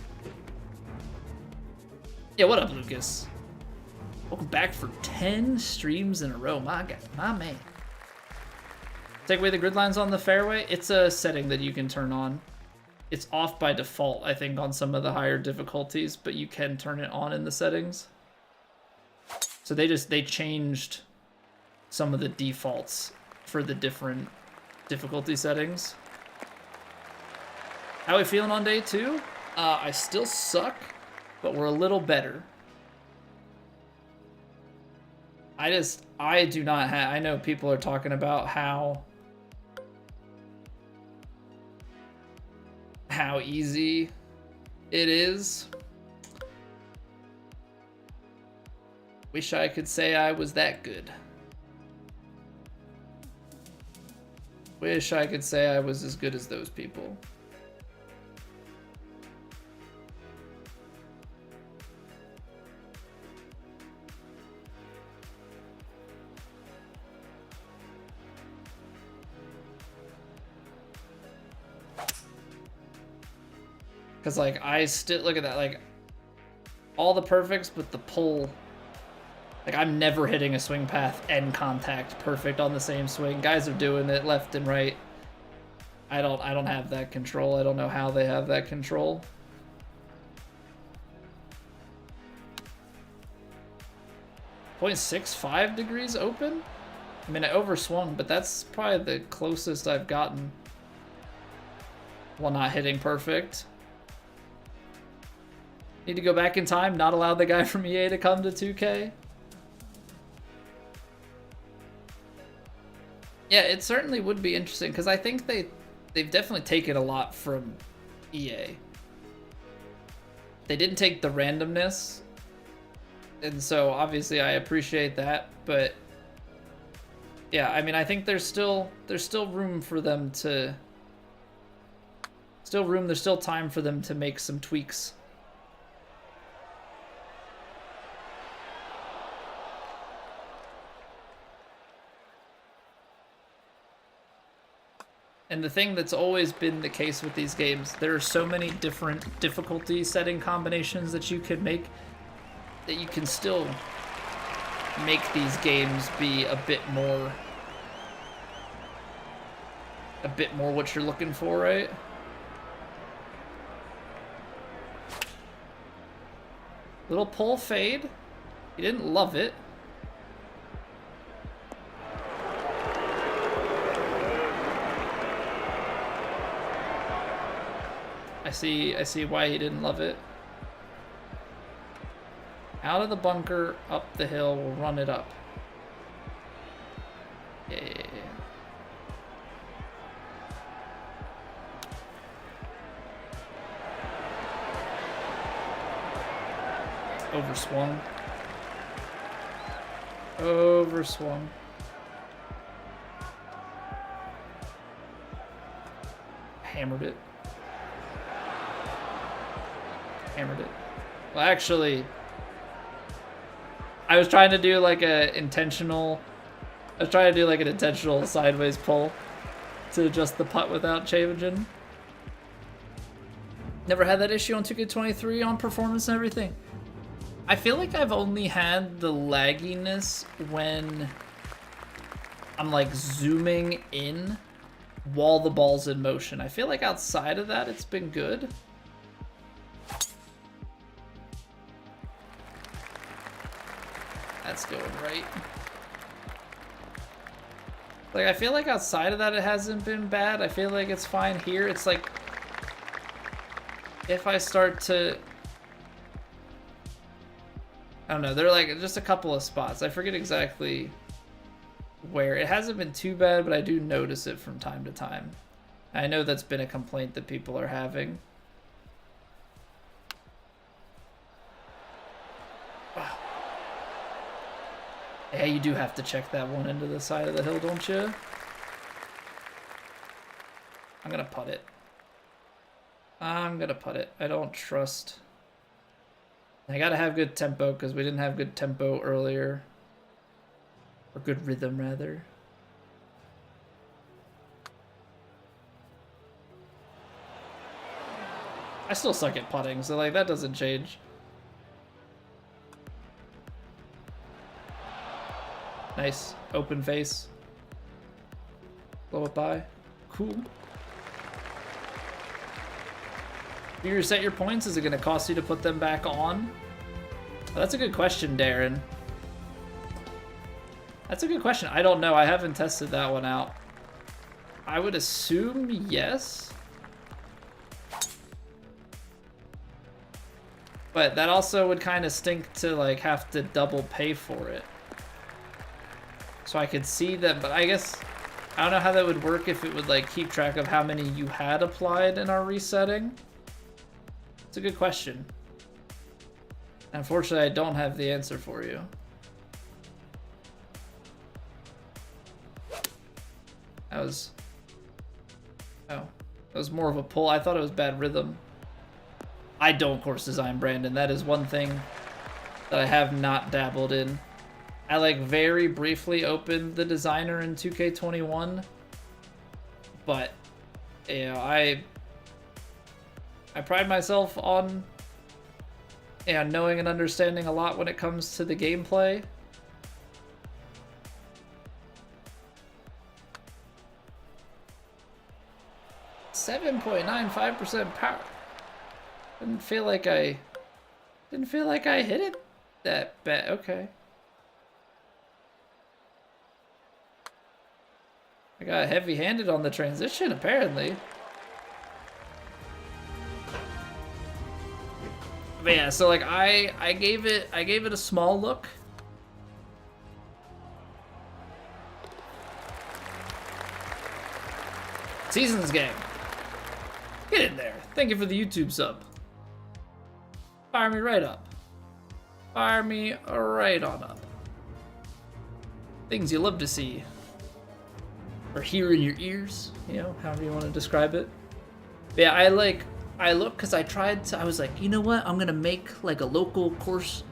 Yeah, what up, Lucas? Welcome back for 10 streams in a row. My God, my man. Take away the grid lines on the fairway. It's a setting that you can turn on. It's off by default, I think, on some of the higher difficulties, but you can turn it on in the settings. So they changed some of the defaults for the different difficulty settings. How are we feeling on day 2? I still suck, but we're a little better. I do not have, I know people are talking about how easy it is. Wish I could say I was that good. Wish I could say I was as good as those people. Because, like, I still, look at that, like, all the perfects, but the pull, like, I'm never hitting a swing path and contact perfect on the same swing. Guys are doing it left and right. I don't have that control. I don't know how they have that control. .65 degrees open? I mean, I overswung, but that's probably the closest I've gotten while not hitting perfect. Need to go back in time, not allow the guy from EA to come to 2K. Yeah, it certainly would be interesting, because I think they've definitely taken a lot from EA. They didn't take the randomness, and so obviously I appreciate that, but yeah, I mean, I think there's still room for them to there's still time for them to make some tweaks. And the thing that's always been the case with these games, there are so many different difficulty setting combinations that you could make that you can still make these games be a bit more what you're looking for, right? Little pull fade. You didn't love it. I see why he didn't love it. Out of the bunker, up the hill, we'll run it up. Yeah. Overswung. Overswung. Hammered it. Hammered it. Well, actually, I was trying to do like an intentional sideways pull to adjust the putt without changing. Never had that issue on 2K23 on performance and everything. I feel like I've only had the lagginess when I'm like zooming in while the ball's in motion. I feel like outside of that, it's been good. That's going right. Like, I feel like outside of that, it hasn't been bad. I feel like it's fine here. It's like, if I start to, I don't know, there are like just a couple of spots. I forget exactly where. It hasn't been too bad, but I do notice it from time to time. I know that's been a complaint that people are having. Wow. Yeah, you do have to check that one into the side of the hill, don't you? I'm gonna putt it. I'm gonna putt it. I don't trust. I gotta have good tempo because we didn't have good tempo earlier. Or good rhythm, rather. I still suck at putting, so like that doesn't change. Nice. Open face. Blow it by. Cool. Do you reset your points? Is it going to cost you to put them back on? Oh, that's a good question, Darren. That's a good question. I don't know. I haven't tested that one out. I would assume yes. But that also would kind of stink to like have to double pay for it. So I could see that, but I guess I don't know how that would work if it would like keep track of how many you had applied in our resetting. It's a good question. Unfortunately, I don't have the answer for you. That was... Oh. That was more of a pull. I thought it was bad rhythm. I don't course design, Brandon. That is one thing that I have not dabbled in. I like very briefly opened the designer in 2K21. But, you know, I pride myself on knowing and understanding a lot when it comes to the gameplay. .95% power. Didn't feel like I hit it that bad. Okay. I got heavy-handed on the transition apparently. But yeah, so like I gave it a small look. Seasons game. Get in there. Thank you for the YouTube sub. Fire me right up. Fire me right on up. Things you love to see. Or hear in your ears, you know, however you want to describe it. But yeah, I look because I was like, you know what? I'm gonna make like a local course.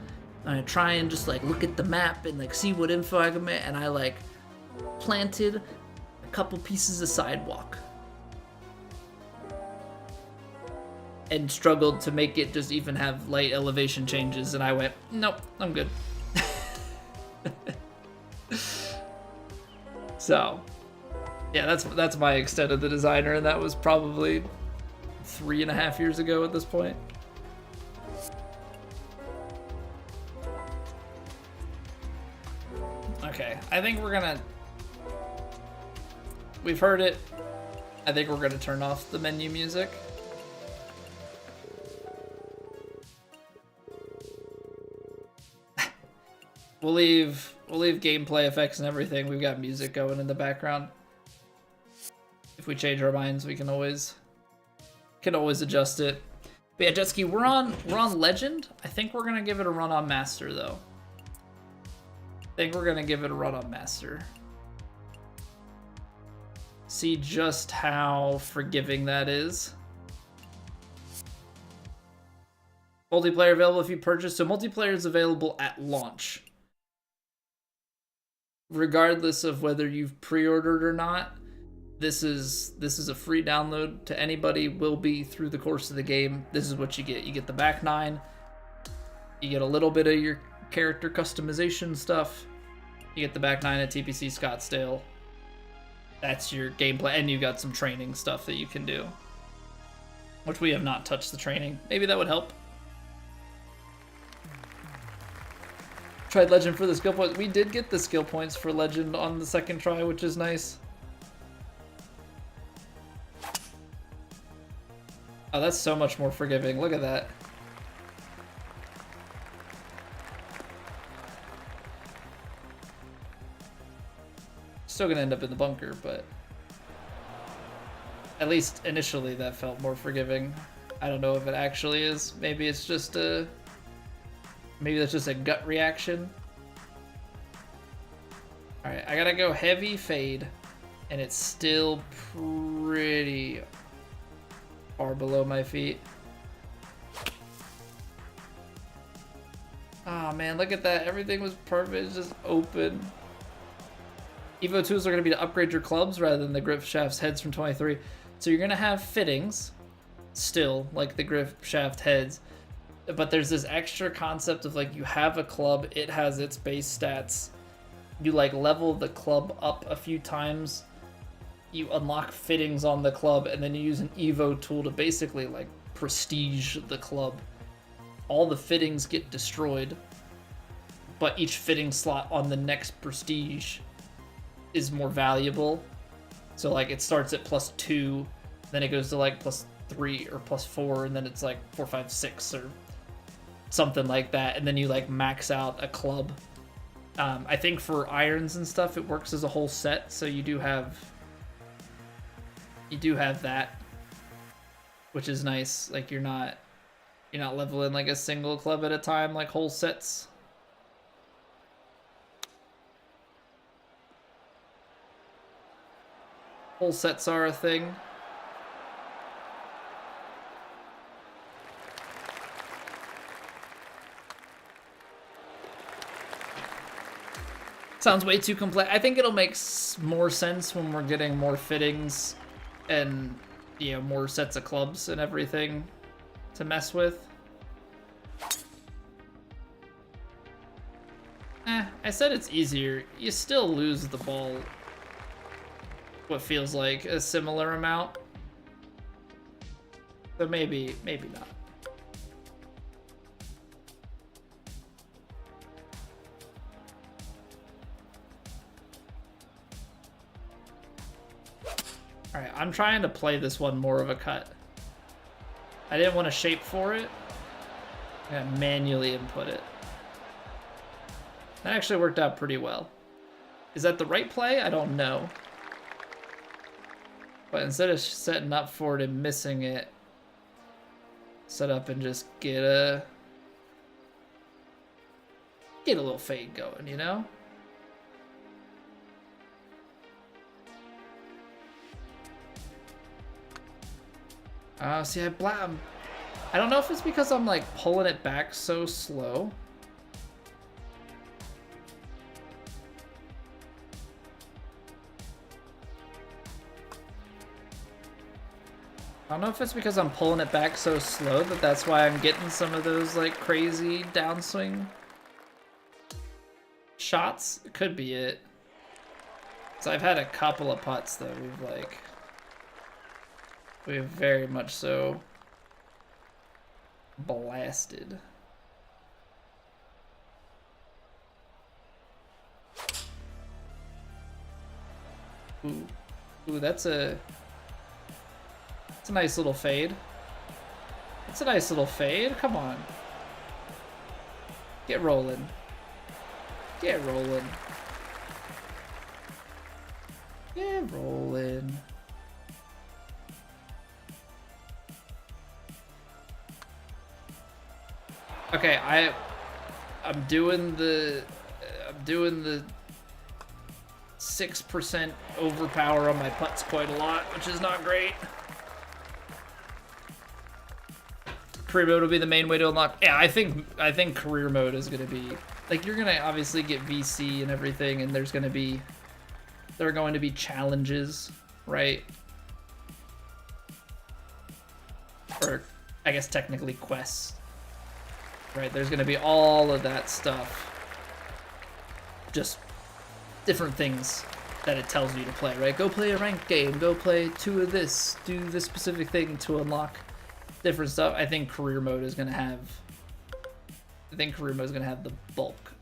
I'm gonna try and just like look at the map and like see what info I can make. And I like planted a couple pieces of sidewalk and struggled to make it just even have light elevation changes. And I went, nope, I'm good. So yeah, that's my extent of the designer, and that was probably 3.5 years ago at this point. Okay, I think we've heard it. I think we're gonna turn off the menu music. We'll leave gameplay effects and everything. We've got music going in the background. If we change our minds, we can always adjust it. But yeah, Jetski, we're on Legend. I think we're gonna give it a run on Master though. See just how forgiving that is. Multiplayer available if you purchase. So multiplayer is available at launch. Regardless of whether you've pre-ordered or not, this is a free download to anybody, will be through the course of the game. This is what you get. You get the back 9. You get a little bit of your character customization stuff. You get the back 9 at TPC Scottsdale. That's your gameplay, and you got some training stuff that you can do. Which we have not touched the training. Maybe that would help. Tried Legend for the skill points. We did get the skill points for Legend on the second try, which is nice. Oh, that's so much more forgiving. Look at that. Still gonna end up in the bunker, but At least initially that felt more forgiving. I don't know if it actually is. Maybe it's just a... Maybe that's just a gut reaction. Alright, I gotta go heavy fade. And it's still pretty far below my feet. Oh man, look at that. Everything was perfect. It's just open. Evo 2s are going to be to upgrade your clubs rather than the grip shafts heads from 23. So you're going to have fittings still, like the grip shaft heads. But there's this extra concept of like you have a club, it has its base stats. You like level the club up a few times. You unlock fittings on the club, and then you use an Evo tool to basically like prestige the club. All the fittings get destroyed, but each fitting slot on the next prestige is more valuable. So like it starts at +2, then it goes to like +3 or +4, and then it's like 4, 5, 6 or something like that, and then you like max out a club. I think for irons and stuff it works as a whole set, so you do have that, which is nice. Like you're not leveling like a single club at a time, like whole sets. Whole sets are a thing. Sounds way too complex. I think it'll make more sense when we're getting more fittings and, you know, more sets of clubs and everything to mess with. I said it's easier. You still lose the ball what feels like a similar amount. So maybe not. Alright, I'm trying to play this one more of a cut. I didn't want to shape for it. I gotta manually input it. That actually worked out pretty well. Is that the right play? I don't know. But instead of setting up for it and missing it, set up and just get a little fade going, you know? See, I don't know if it's because I'm like pulling it back so slow. I don't know if it's because I'm pulling it back so slow that's why I'm getting some of those like crazy downswing shots. It could be it. So I've had a couple of putts that we've very much so blasted. Ooh, that's a nice little fade. It's a nice little fade. Come on. Get rolling. Get rolling. Get rolling. Okay, I'm doing the 6% overpower on my putts quite a lot, which is not great. Career mode will be the main way to unlock. Yeah, I think career mode is gonna be like, you're gonna obviously get VC and everything, and there are going to be challenges, right? Or I guess technically quests, right? There's gonna be all of that stuff. Just different things that it tells you to play, right? Go play a ranked game, go play 2 of this, do this specific thing to unlock different stuff. I think career mode is gonna have the bulk.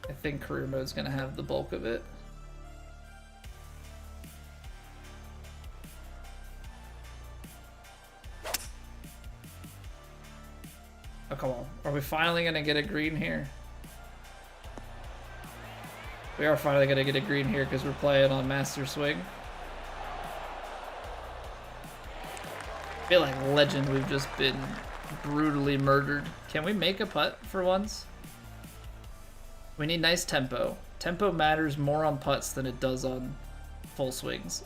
I think career mode is gonna have the bulk of it. Oh, come on. Are we finally gonna get a green here? We are finally gonna get a green here because we're playing on Master Swing. I feel like Legend, we've just been brutally murdered. Can we make a putt for once? We need nice tempo. Tempo matters more on putts than it does on full swings.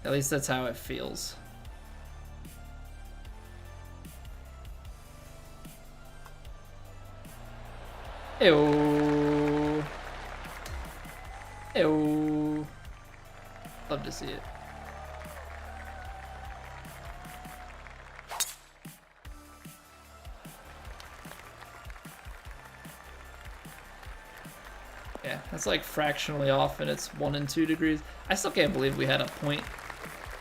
At least that's how it feels. Ew. Ew. Love to see it. Yeah, that's like fractionally off and it's 1 and 2 degrees. I still can't believe we had a point.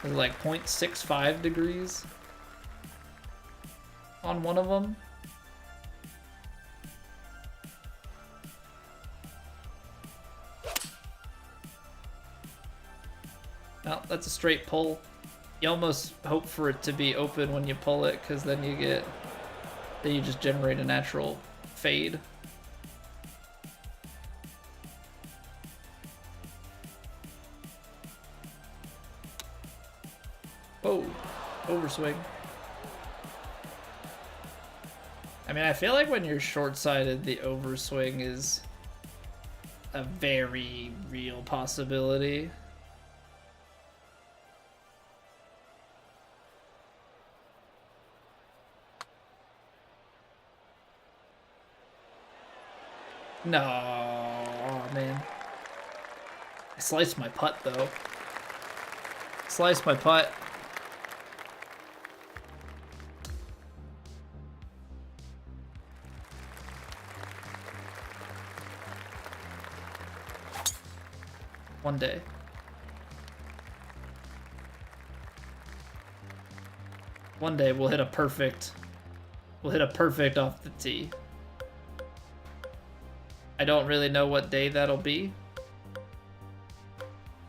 It was like 0.65 degrees on one of them. No, that's a straight pull. You almost hope for it to be open when you pull it, because then you just generate a natural fade. Whoa, overswing. I mean, I feel like when you're short-sighted, the overswing is a very real possibility. No, oh, man. I sliced my putt, though. Sliced my putt. One day. One day we'll hit a perfect. We'll hit a perfect off the tee. I don't really know what day that'll be,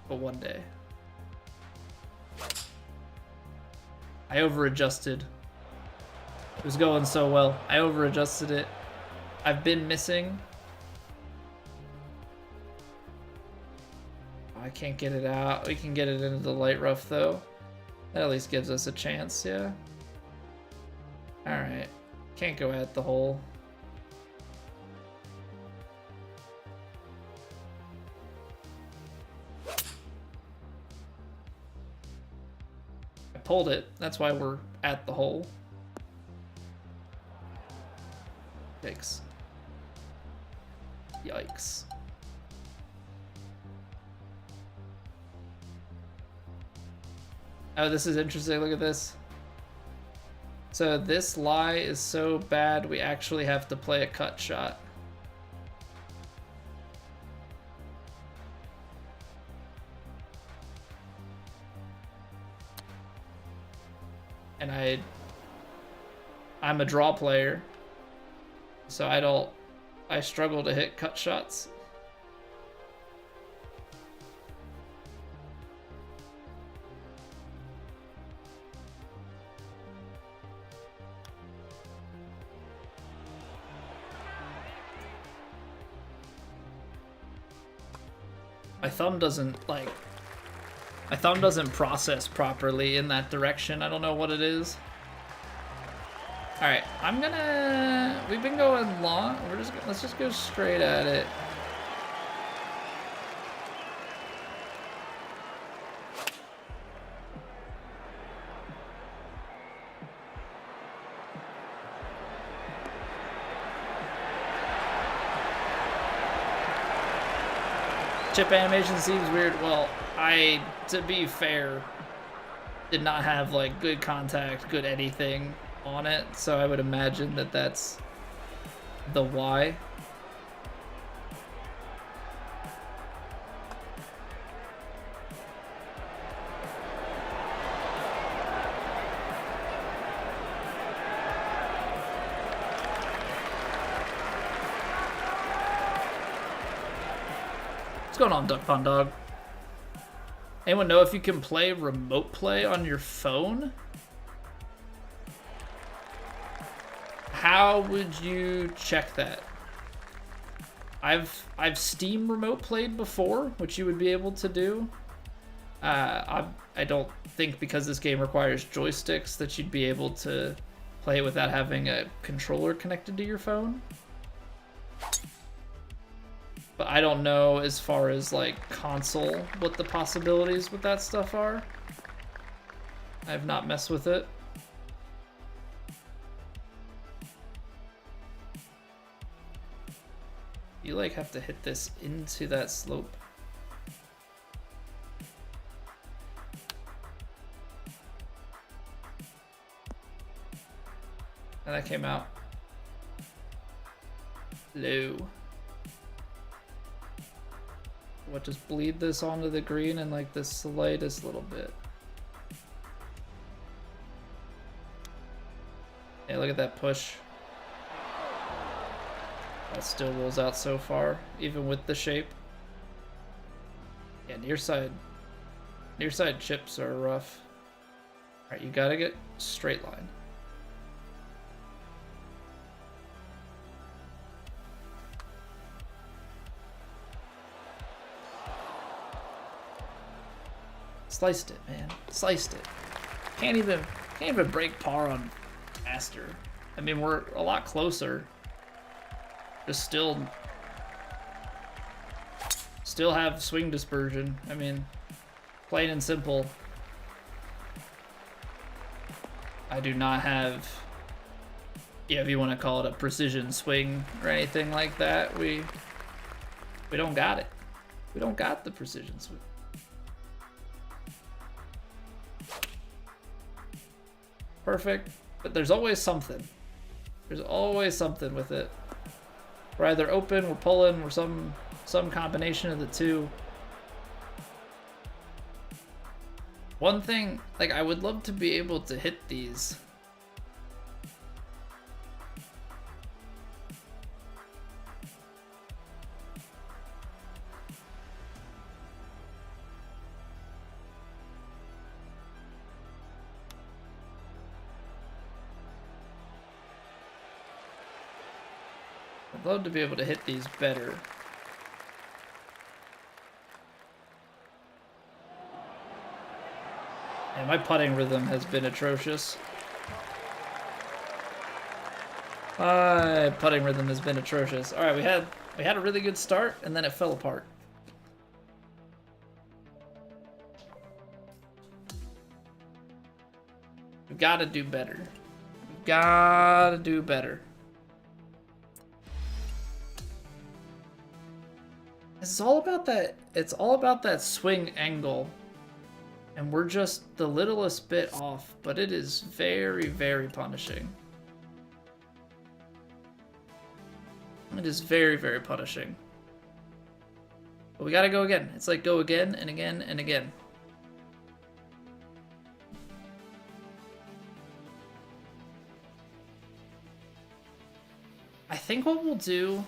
but one day. I over-adjusted. It was going so well. I over-adjusted it. I've been missing. I can't get it out. We can get it into the light rough though. That at least gives us a chance, yeah. Alright. Can't go at the hole. Pulled it. That's why we're at the hole. Yikes. Yikes. Oh, this is interesting. Look at this. So this lie is so bad, we actually have to play a cut shot. And I'm a draw player, so I struggle to hit cut shots. My thumb doesn't process properly in that direction. I don't know what it is. All right, we've been going long. Let's just go straight at it. Chip animation seems weird. Well, to be fair, did not have like good contact, good anything on it, so I would imagine that that's the why. What's going on, Duck Pond Dog? Anyone know if you can play remote play on your phone? How would you check that? I've Steam remote played before, which you would be able to do. I don't think because this game requires joysticks that you'd be able to play it without having a controller connected to your phone. But I don't know as far as like console what the possibilities with that stuff are. I have not messed with it. You like have to hit this into that slope. And that came out low. What, just bleed this onto the green in like the slightest little bit. Yeah, look at that push. That still rolls out so far, even with the shape. Yeah, near side chips are rough. Alright, you gotta get straight line. Sliced it, man. Sliced it. Can't even break par on faster. I mean, we're a lot closer. Just still have swing dispersion. I mean, plain and simple. I do not have, yeah, if you want to call it a precision swing or anything like that, we don't got it. We don't got the precision swing. Perfect, but there's always something. There's always something with it. We're either open, we're pulling, we're some combination of the two. One thing, like, I would love to be able to hit these. I'd love to be able to hit these better. Yeah, my putting rhythm has been atrocious. My putting rhythm has been atrocious. All right, we had a really good start, and then it fell apart. We've got to do better. We've got to do better. It's all about that. It's all about that swing angle. And we're just the littlest bit off, but it is very, very punishing. It is very, very punishing. But we gotta go again. It's like go again and again and again. I think what we'll do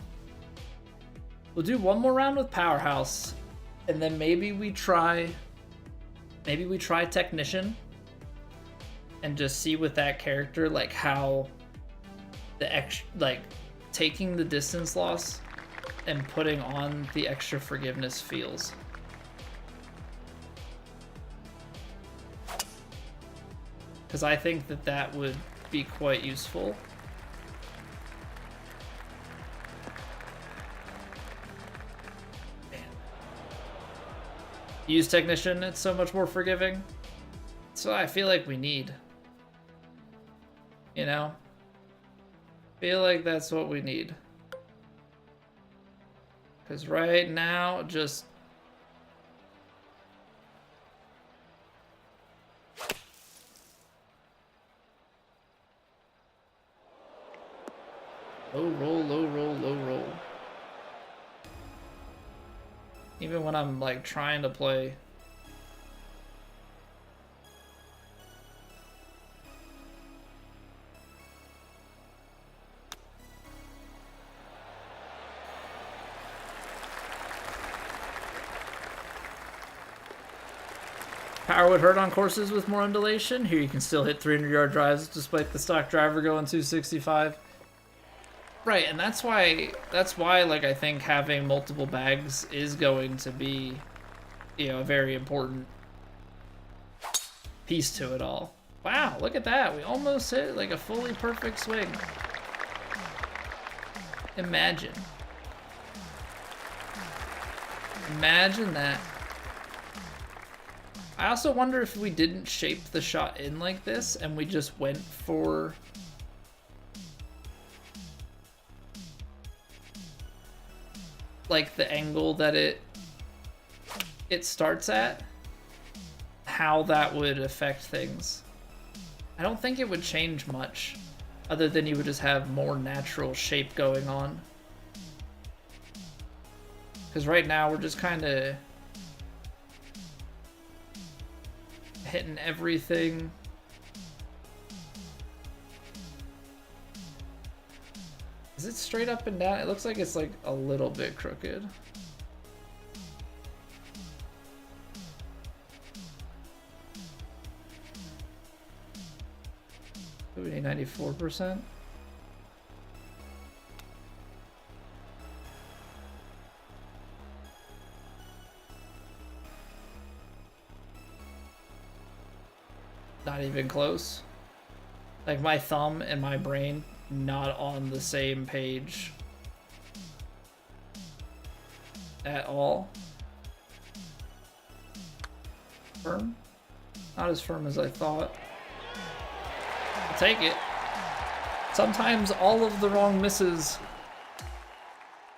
one more round with Powerhouse, and then maybe we try Technician and just see with that character like how the taking the distance loss and putting on the extra forgiveness feels. Because I think that would be quite useful. Use Technician, it's so much more forgiving. So I feel like we need. You know? Feel like that's what we need. Because right now, just... low roll, low roll, low roll. Even when I'm like trying to play. Power would hurt on courses with more undulation. Here you can still hit 300-yard drives despite the stock driver going 265. Right, and that's why like I think having multiple bags is going to be, you know, a very important piece to it all. Wow, look at that. We almost hit like a fully perfect swing. Imagine. Imagine that. I also wonder if we didn't shape the shot in like this and we just went for like the angle that it starts at, how that would affect things. I don't think it would change much other than you would just have more natural shape going on. Because right now we're just kind of hitting everything. Is it straight up and down? It looks like it's like a little bit crooked. We need 94%. Not even close. Like my thumb and my brain not on the same page at all. Firm? Not as firm as I thought. I'll take it. Sometimes all of the wrong misses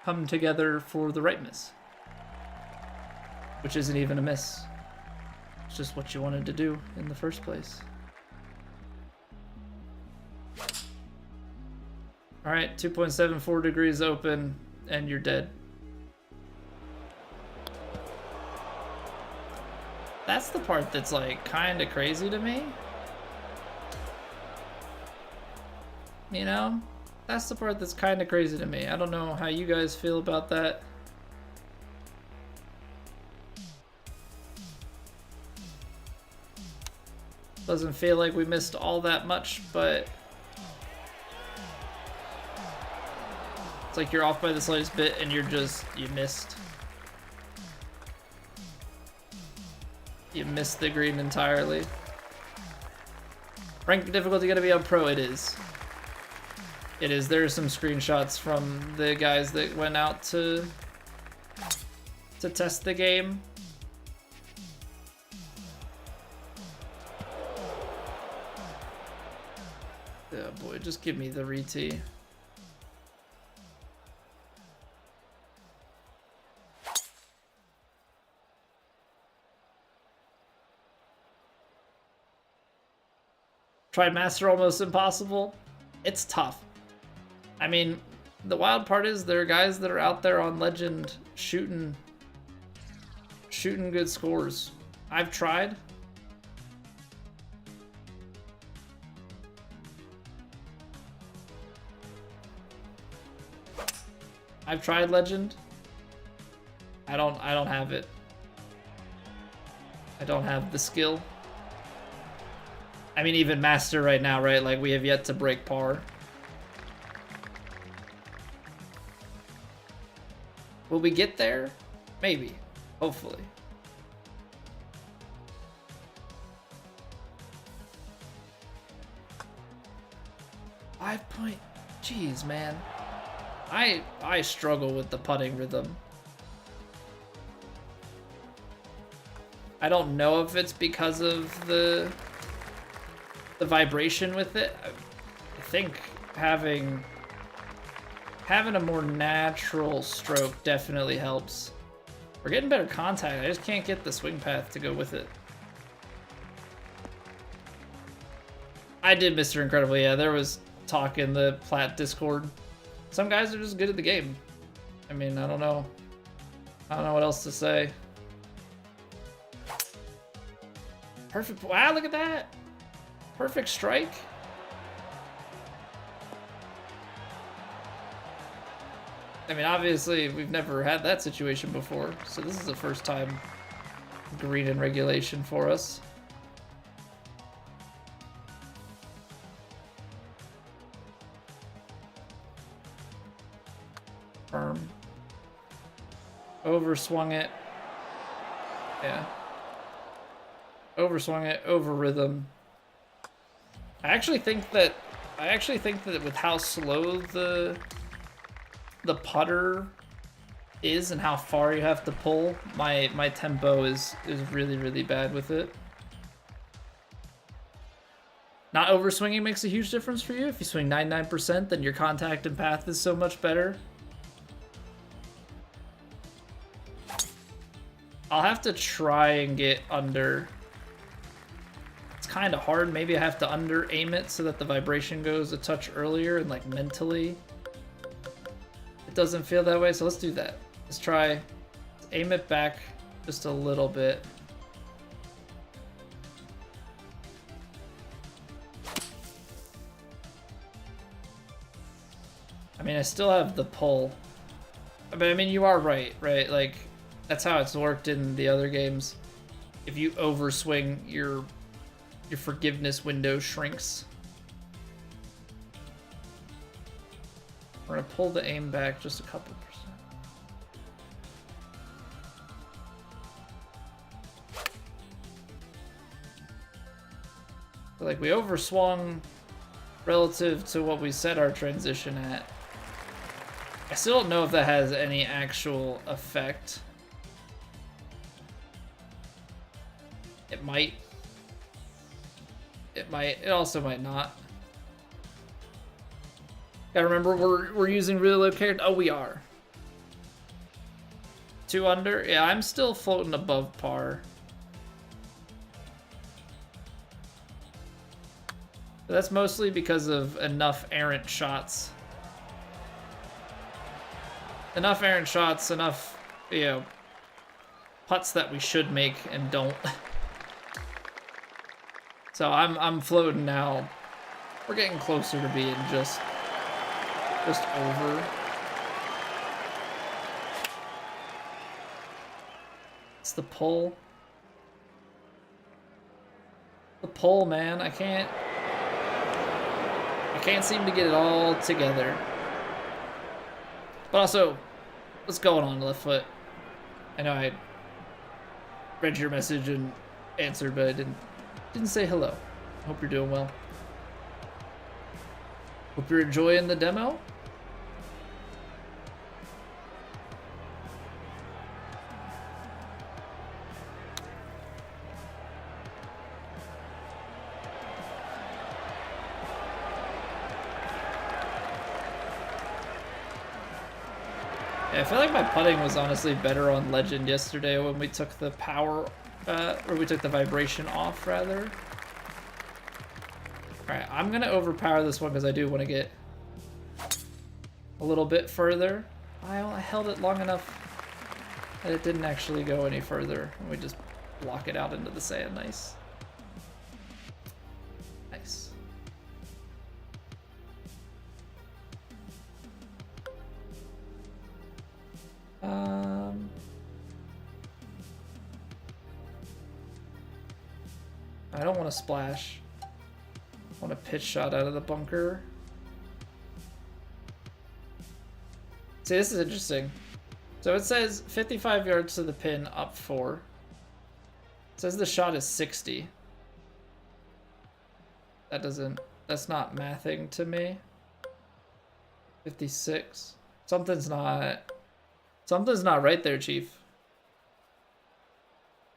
come together for the right miss, which isn't even a miss. It's just what you wanted to do in the first place. All right, 2.74 degrees open, and you're dead. That's the part that's like kind of crazy to me. You know? That's the part that's kind of crazy to me. I don't know how you guys feel about that. Doesn't feel like we missed all that much, but it's like you're off by the slightest bit and you missed. You missed the green entirely. Rank difficulty gonna be on pro? It is. It is. There are some screenshots from the guys that went out to test the game. Oh boy, just give me the re-tee. Tried master almost impossible. It's tough. I mean, the wild part is there are guys that are out there on Legend shooting good scores. I've tried. I've tried Legend. I don't have it. I don't have the skill. I mean, even Master right now, right? Like, we have yet to break par. Will we get there? Maybe. Hopefully. Jeez, man. I struggle with the putting rhythm. I don't know if it's because of the vibration with it. I think having a more natural stroke definitely helps. We're getting better contact. I just can't get the swing path to go with it. I did Mr. Incredible. Yeah, there was talk in the Plat Discord. Some guys are just good at the game. I mean, I don't know what else to say. Perfect. Wow, look at that. Perfect strike. I mean, obviously, we've never had that situation before, so this is the first time green in regulation for us. overswung it. Yeah. Overswung it, over rhythm. I actually think that with how slow the putter is and how far you have to pull, my tempo is really, really bad with it. Not overswinging makes a huge difference for you. If you swing 99%, then your contact and path is so much better. I'll have to try and get under. It's kind of hard. Maybe I have to under aim it so that the vibration goes a touch earlier and like mentally it doesn't feel that way. So let's do that. Let's try. Let's aim it back just a little bit. I mean, I still have the pull. But I mean, you are right? Like, that's how it's worked in the other games. If you overswing, your forgiveness window shrinks. We're gonna pull the aim back just a couple percent. So like, we overswung relative to what we set our transition at. I still don't know if that has any actual effect. It might. It might. It also might not. Gotta remember, we're using really low character. Oh, we are. 2 under? Yeah, I'm still floating above par. But that's mostly because of enough errant shots. Enough errant shots, enough, you know, putts that we should make and don't. So I'm floating now. We're getting closer to being just over. It's the pull. The pull, man. I can't seem to get it all together. But also, what's going on, left foot? I know I read your message and answered, but I didn't say hello. Hope you're doing well. Hope you're enjoying the demo. I feel like my putting was honestly better on Legend yesterday when we took the power, or we took the vibration off, rather. Alright, I'm gonna overpower this one because I do want to get a little bit further. I held it long enough that it didn't actually go any further. We just block it out into the sand. Nice. Nice. I don't want to splash. I want a pitch shot out of the bunker. See, this is interesting. So it says 55 yards to the pin, up 4. It says the shot is 60. That's not mathing to me. 56. Something's not right there, Chief.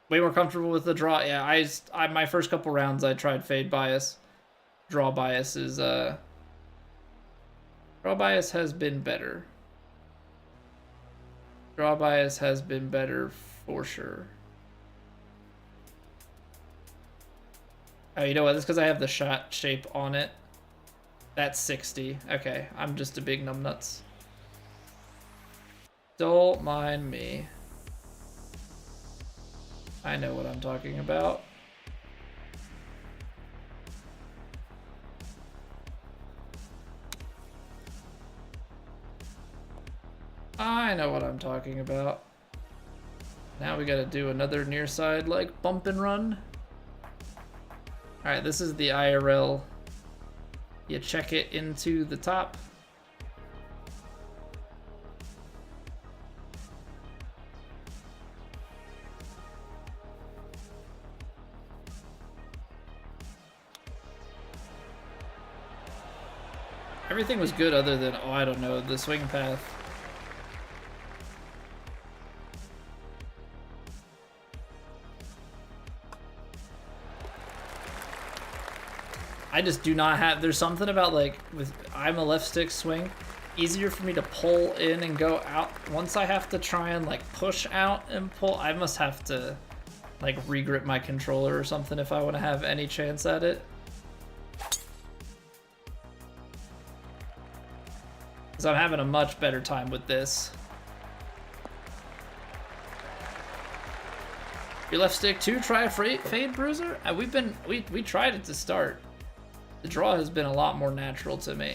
Way more comfortable with the draw. Yeah, I my first couple rounds I tried fade bias. Draw bias is draw bias has been better. Draw bias has been better for sure. Oh, you know what? That's because I have the shot shape on it. That's 60. Okay, I'm just a big numbnuts. Don't mind me. I know what I'm talking about. I know what I'm talking about. Now we gotta do another near side like bump and run. Alright, this is the IRL. You check it into the top. Everything was good other than, oh, I don't know, the swing path. I just do not have, there's something about like, I'm a left stick swing, easier for me to pull in and go out. Once I have to try and like push out and pull, I must have to like regrip my controller or something if I want to have any chance at it. Because I'm having a much better time with this. Your left stick too? Try a fade bruiser? We tried it to start. The draw has been a lot more natural to me.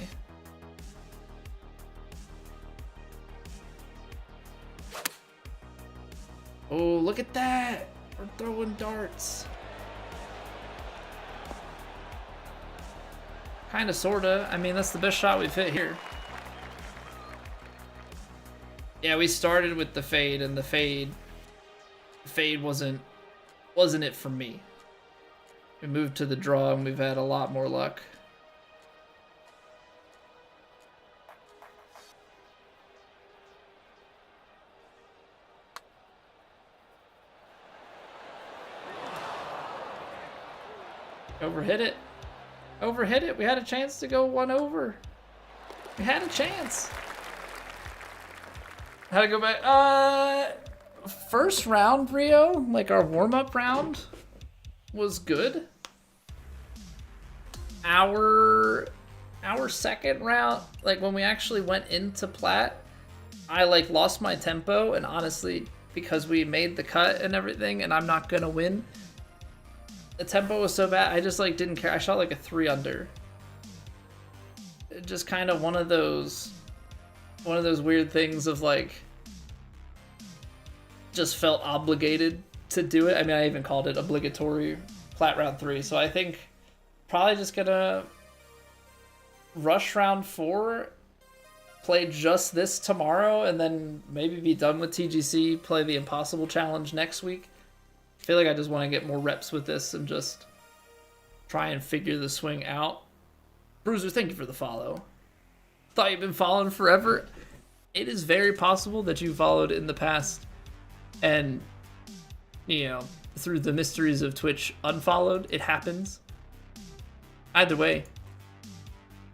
Oh, look at that! We're throwing darts. Kinda, sorta. I mean, that's the best shot we've hit here. Yeah, we started with the fade, and the fade wasn't it for me. We moved to the draw, and we've had a lot more luck. Overhit it. Overhit it. We had a chance to go one over. We had a chance. How to go back? First round, Rio, like our warm-up round, was good. Our second round, like when we actually went into Plat, I like lost my tempo, and honestly, because we made the cut and everything, and I'm not gonna win, the tempo was so bad, I just like didn't care. I shot like a 3 under. It just kind of one of those weird things of like, just felt obligated to do it. I mean, I even called it obligatory Plat round 3. So I think probably just gonna rush round 4, play just this tomorrow, and then maybe be done with TGC, play the Impossible Challenge next week. I feel like I just want to get more reps with this and just try and figure the swing out. Bruiser, thank you for the follow. Thought you've been following forever. It is very possible that you followed in the past and, you know, through the mysteries of Twitch, unfollowed. It happens. Either way,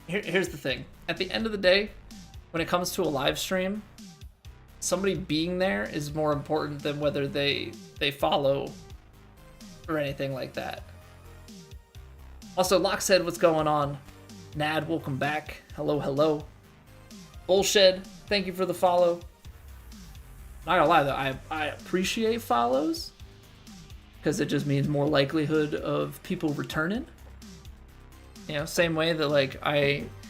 here's the thing. At the end of the day, when it comes to a live stream, somebody being there is more important than whether they follow or anything like that. Also, Locke said, what's going on? Nad, welcome back. Hello, hello. Bullshed, thank you for the follow. Not gonna lie though, I appreciate follows because it just means more likelihood of people returning. You know, same way that like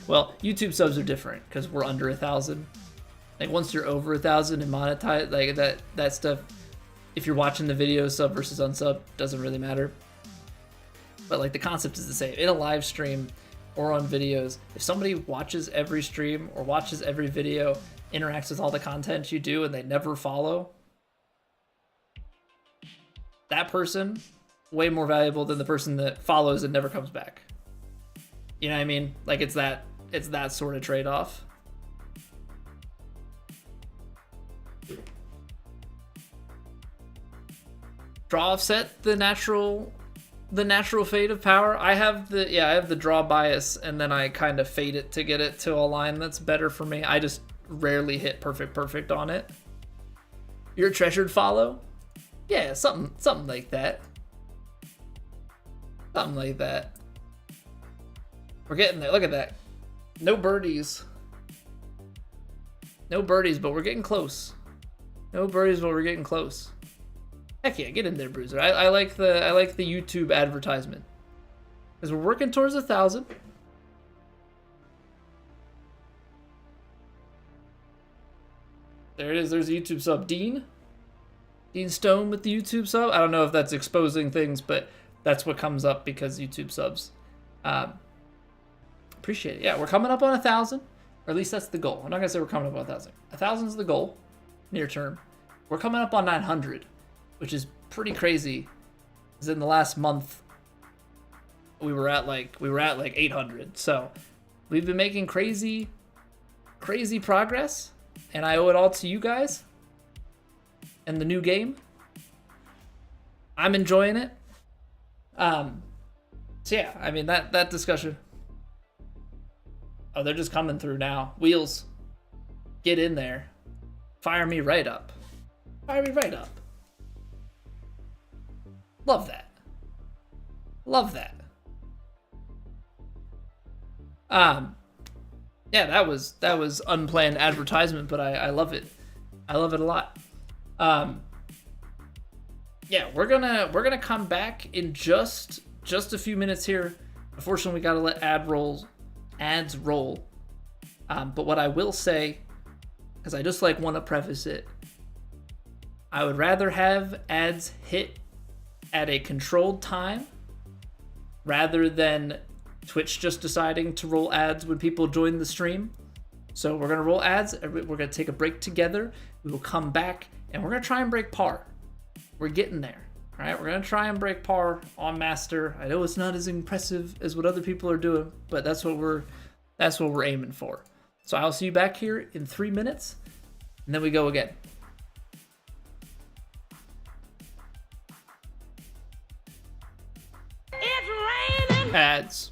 well, YouTube subs are different because we're under 1,000. Like once you're over 1,000 and monetize, like that stuff, if you're watching the video, sub versus unsub doesn't really matter. But like the concept is the same. In a live stream or on videos, if somebody watches every stream or watches every video, interacts with all the content you do, and they never follow, that person way more valuable than the person that follows and never comes back. You know what I mean? Like it's that sort of trade-off. Draw offset, the natural fade of power. I have the draw bias, and then I kind of fade it to get it to a line that's better for me. I just rarely hit perfect on it. Your treasured follow? Yeah, something like that. Something like that. We're getting there. Look at that. No birdies. No birdies, but we're getting close. No birdies, but we're getting close. Heck yeah, get in there, Bruiser. I like the YouTube advertisement. Because we're working towards 1,000. There it is. There's a YouTube sub. Dean Stone with the YouTube sub. I don't know if that's exposing things, but that's what comes up because YouTube subs. Appreciate it. Yeah, we're coming up on 1,000. Or at least that's the goal. I'm not going to say we're coming up on 1,000. 1,000 is the goal, near term. We're coming up on 900. Which is pretty crazy, because in the last month we were at like 800. So We've been making crazy progress, and I owe it all to you guys and the new game. I'm enjoying it. So yeah, I mean that discussion. Oh, they're just coming through now. Wheels, get in there. Fire me right up. Fire me right up. Love that. Love that. Yeah, that was unplanned advertisement, but I love it. I love it a lot. Yeah, we're gonna come back in just a few minutes here. Unfortunately, we gotta let ads roll. But what I will say, because I just want to preface it, I would rather have ads hit at a controlled time rather than Twitch just deciding to roll ads when people join the stream. So we're gonna roll ads. We're gonna take a break together. We will come back and we're gonna try and break par. We're getting there. All right, we're gonna try and break par on Master. I know it's not as impressive as what other people are doing, but that's what we're aiming for. So I'll see you back here in 3 minutes, and then we go again. It's raining. Ads.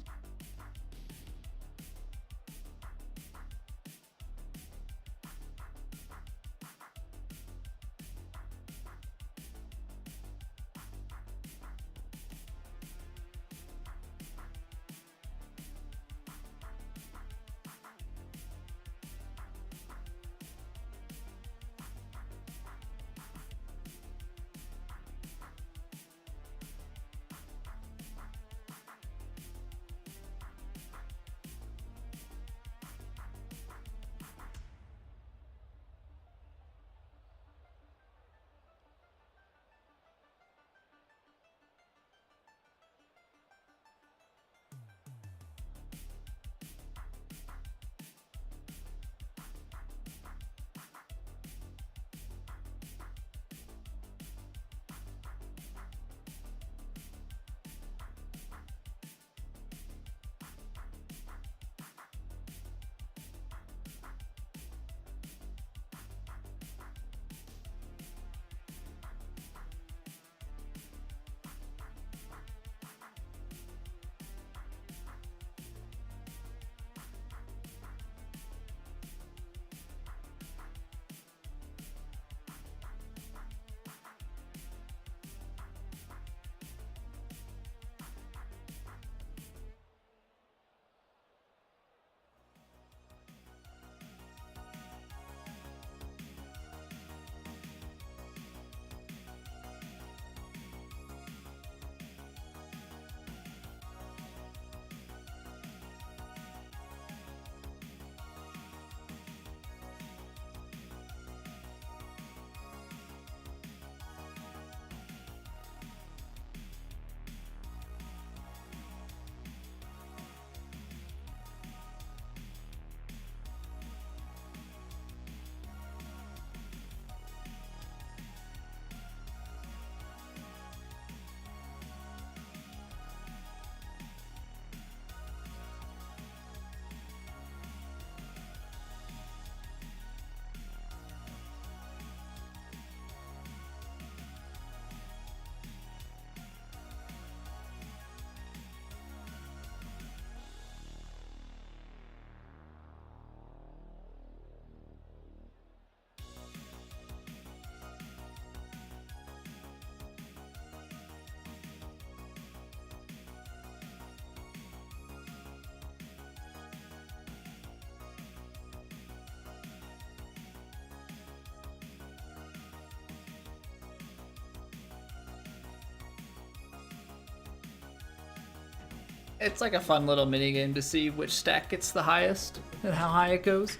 It's like a fun little mini game to see which stack gets the highest and how high it goes.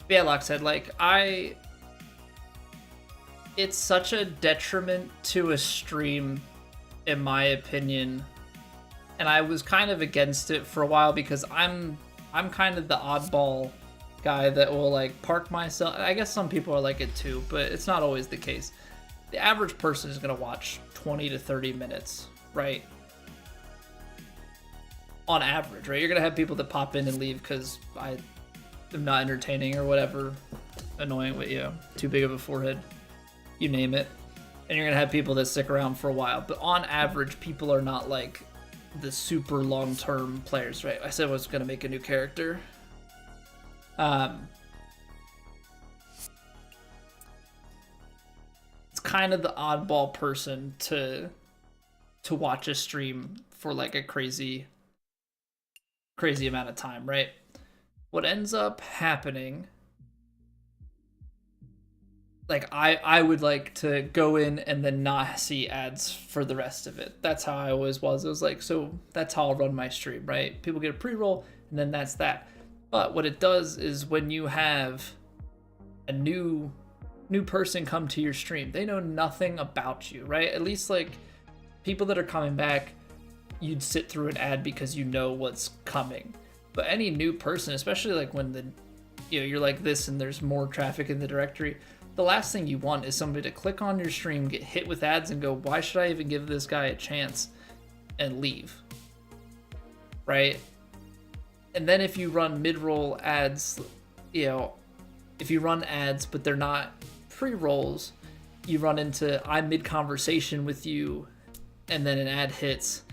But yeah, Lockhead, it's such a detriment to a stream, in my opinion, and I was kind of against it for a while because I'm kind of the oddball guy that will park myself. I guess some people are like it too, but it's not always the case. The average person is gonna watch 20 to 30 minutes, right? on average, right? You're gonna have people that pop in and leave because I am not entertaining or whatever, annoying with you, too big of a forehead, you name it. And you're gonna have people that stick around for a while. But on average, people are not like the super long-term players, right? I said I was gonna make a new character. It's kind of the oddball person to watch a stream for like a crazy amount of time, right? What ends up happening, like I would like to go in and then not see ads for the rest of it. That's how I always was. It was like, so that's how I'll run my stream, right? People get a pre-roll and then that's that. But what it does is when you have a new person come to your stream, they know nothing about you, right? At least like people that are coming back, you'd sit through an ad because you know what's coming. But any new person, especially like when you're like this and there's more traffic in the directory, the last thing you want is somebody to click on your stream, get hit with ads and go, why should I even give this guy a chance, and leave, right? And then if you run mid-roll ads, if you run ads but they're not pre-rolls, you run into I'm mid-conversation with you and then an ad hits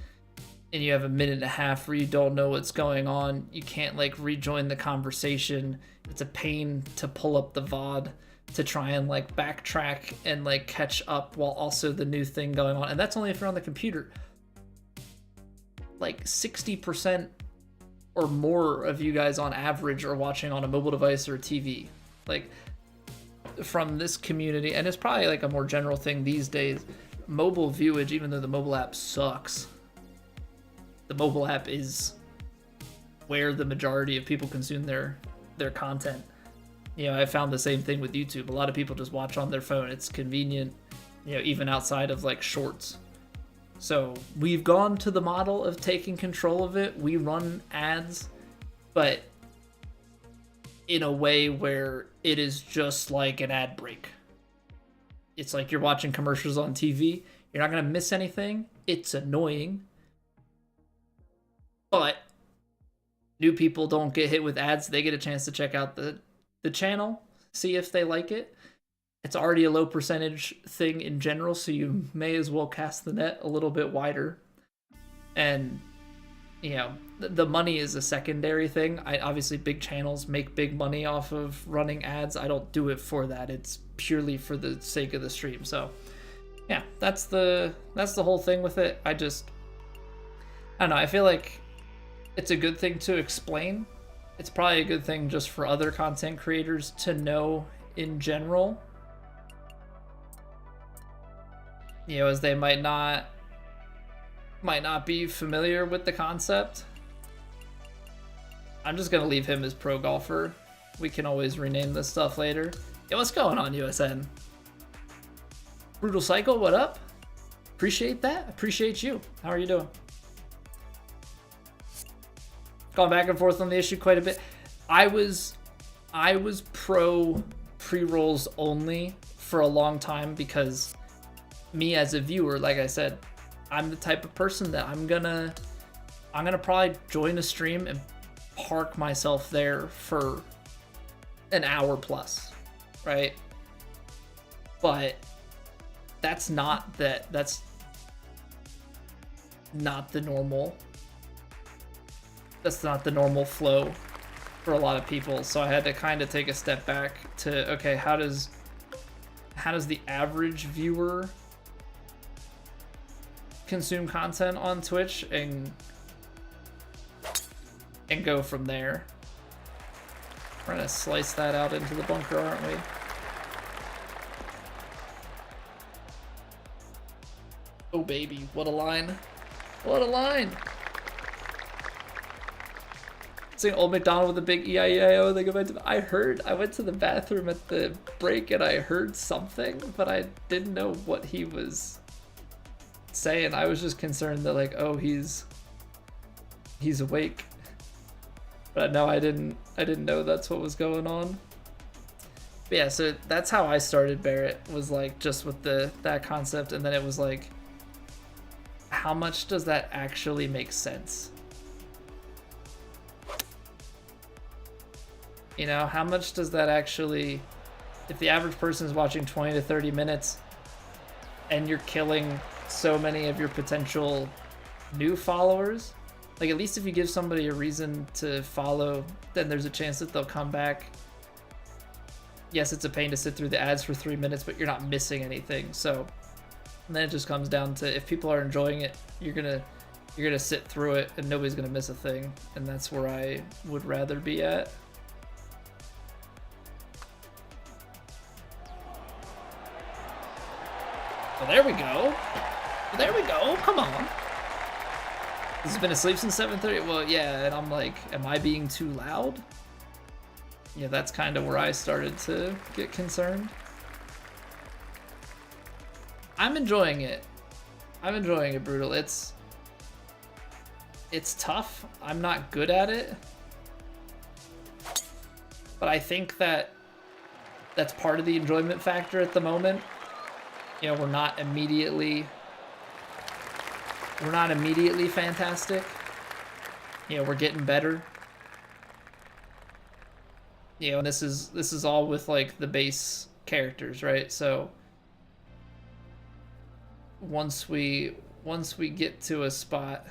and you have a minute and a half where you don't know what's going on. You can't like rejoin the conversation. It's a pain to pull up the VOD to try and like backtrack and like catch up while also the new thing going on. And that's only if you're on the computer. Like 60% or more of you guys on average are watching on a mobile device or a TV. Like from this community, and it's probably like a more general thing these days, mobile viewage, even though the mobile app sucks, the mobile app is where the majority of people consume their content. I found the same thing with YouTube. A lot of people just watch on their phone. It's convenient, even outside of like shorts. So we've gone to the model of taking control of it. We run ads, but in a way where it is just like an ad break. It's like you're watching commercials on TV. You're not going to miss anything. It's annoying. But new people don't get hit with ads. They get a chance to check out the channel, see if they like it. It's already a low percentage thing in general, so you may as well cast the net a little bit wider. And, the money is a secondary thing. Obviously, big channels make big money off of running ads. I don't do it for that. It's purely for the sake of the stream. So, yeah, that's the whole thing with it. I don't know. I feel like it's a good thing to explain. It's probably a good thing just for other content creators to know in general. As they might not be familiar with the concept. I'm just gonna leave him as pro golfer. We can always rename this stuff later. Yo, what's going on, USN? Brutal Cycle, what up? Appreciate that. Appreciate you. How are you doing? Gone back and forth on the issue quite a bit. I was pro pre-rolls only for a long time because me as a viewer, like I said, I'm the type of person that I'm gonna probably join a stream and park myself there for an hour plus, right? But that's not the normal. That's not the normal flow for a lot of people. So I had to kind of take a step back to, okay, how does the average viewer consume content on Twitch and go from there. We're gonna slice that out into the bunker, aren't we? Oh baby, what a line. What a line. Seeing Old McDonald with a big E-I-E-I-O, they go back to, I went to the bathroom at the break and I heard something, but I didn't know what he was saying. I was just concerned that like, oh, he's awake. But no, I didn't know that's what was going on. But yeah, so that's how I started Barrett, was like just with that concept, and then it was like, how much does that actually make sense? You know, how much does that actually, if the average person is watching 20 to 30 minutes and you're killing so many of your potential new followers, like at least if you give somebody a reason to follow, then there's a chance that they'll come back. Yes, it's a pain to sit through the ads for 3 minutes, but you're not missing anything. So then it just comes down to, if people are enjoying it, you're gonna sit through it and nobody's gonna miss a thing. And that's where I would rather be at. Well, there we go. There we go. Come on. This has been asleep since 7:30. Well, yeah, and I'm like, am I being too loud? Yeah, that's kind of where I started to get concerned. I'm enjoying it. I'm enjoying it, Brutal. It's tough. I'm not good at it. But I think that that's part of the enjoyment factor at the moment. You know, we're not immediately fantastic. You know, we're getting better. You know, and this is all with like the base characters, right? So once we get to a spot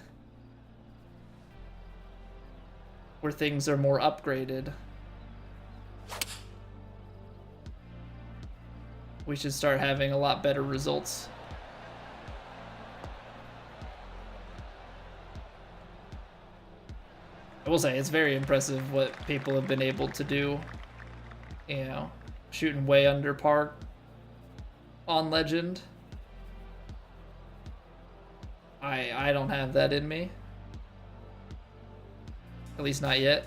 where things are more upgraded, we should start having a lot better results. I will say, it's very impressive what people have been able to do. You know, shooting way under par on Legend. I don't have that in me. At least not yet.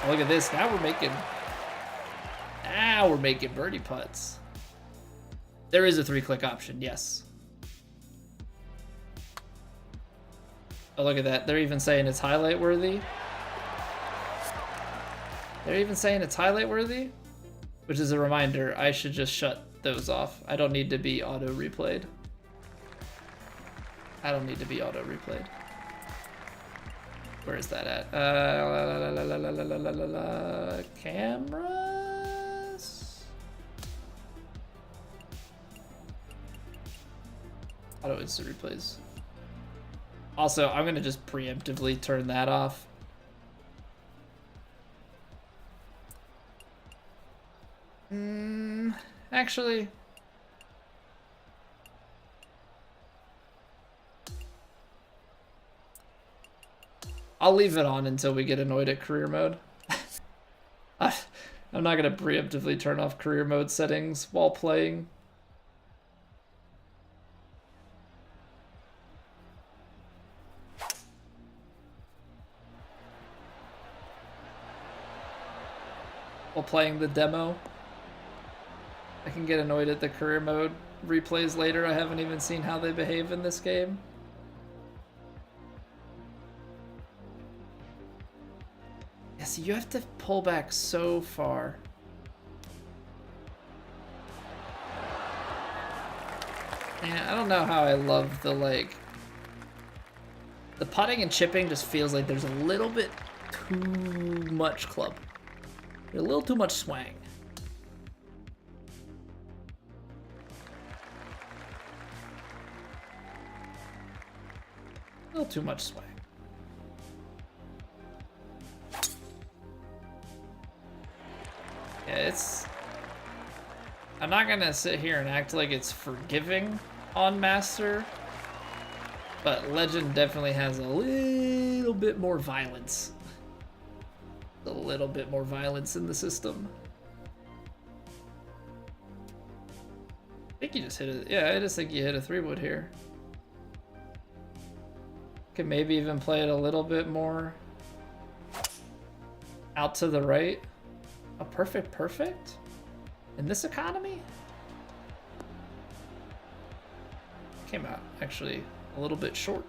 Oh, look at this. Now we're making birdie putts. There is a 3-click option, yes. Oh, look at that. They're even saying it's highlight worthy. They're even saying it's highlight worthy, which is a reminder I should just shut those off. I don't need to be auto replayed. I don't need to be auto replayed. Where is that at? Cameras? Auto instant replays. Also, I'm gonna just preemptively turn that off. Actually, I'll leave it on until we get annoyed at career mode. I'm not gonna preemptively turn off career mode settings while playing. While playing the demo. I can get annoyed at the career mode replays later. I haven't even seen how they behave in this game. Yeah, see, you have to pull back so far. Yeah, I don't know how I love the, like... The putting and chipping just feels like there's a little bit too much club. A little too much swang. A little too much swang. Yeah, it's... I'm not gonna sit here and act like it's forgiving on Master, but Legend definitely has a little bit more violence. A little bit more violence in the system. I think you just hit it. Yeah, I just think you hit a 3-wood here. Could maybe even play it a little bit more out to the right. A perfect? In this economy? Came out actually a little bit short.